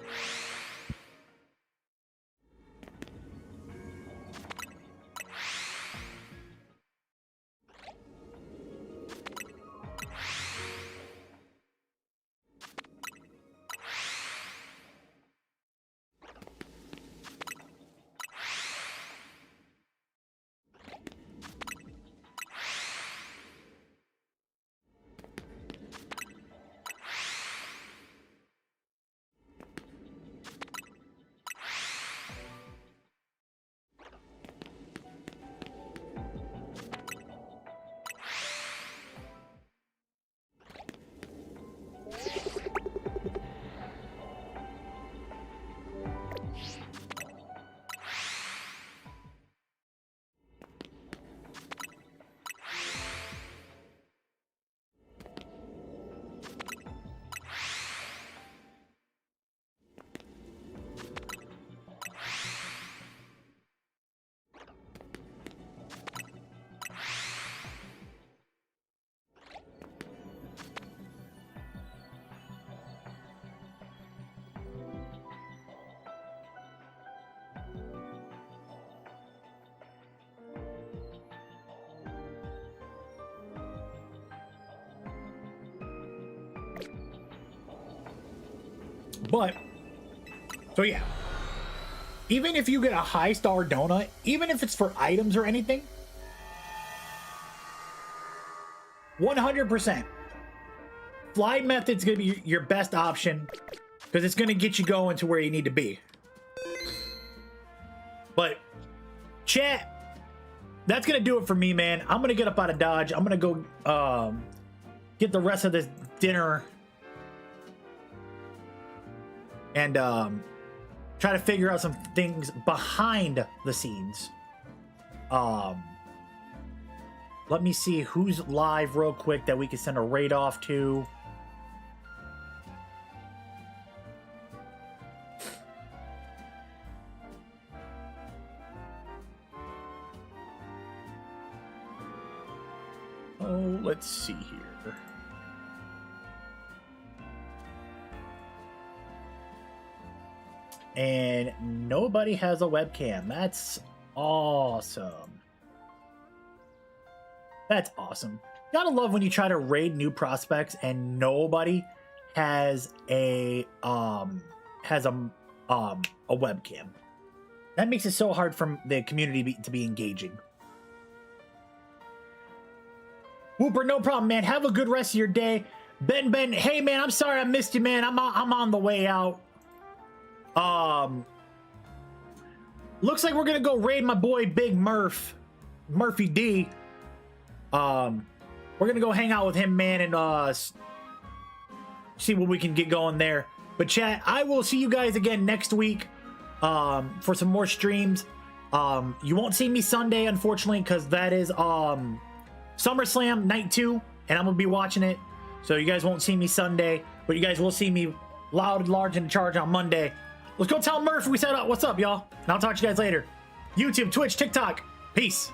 But so yeah, even if you get a high star donut, even if it's for items or anything, 100% fly method's gonna be your best option because it's gonna get you going to where you need to be. But chat, that's gonna do it for me, man. I'm gonna get up out of Dodge. I'm gonna go get the rest of this dinner and try to figure out some things behind the scenes. Let me see who's live real quick that we can send a raid off to. Oh, let's see here. And nobody has a webcam. That's awesome. That's awesome. Gotta love when you try to raid new prospects and nobody has a webcam. That makes it so hard for the community to be engaging. Whooper, no problem, man. Have a good rest of your day. Ben, hey man, I'm sorry I missed you, man. I'm on the way out. Looks like we're gonna go raid my boy Big Murphy D. We're gonna go hang out with him, man, and see what we can get going there. But chat, I will see you guys again next week for some more streams. You won't see me Sunday, unfortunately, because that is SummerSlam Night 2, and I'm gonna be watching it. So you guys won't see me Sunday, but you guys will see me loud, large, and in charge on Monday. Let's go tell Murph we said what's up, y'all. And I'll talk to you guys later. YouTube, Twitch, TikTok. Peace.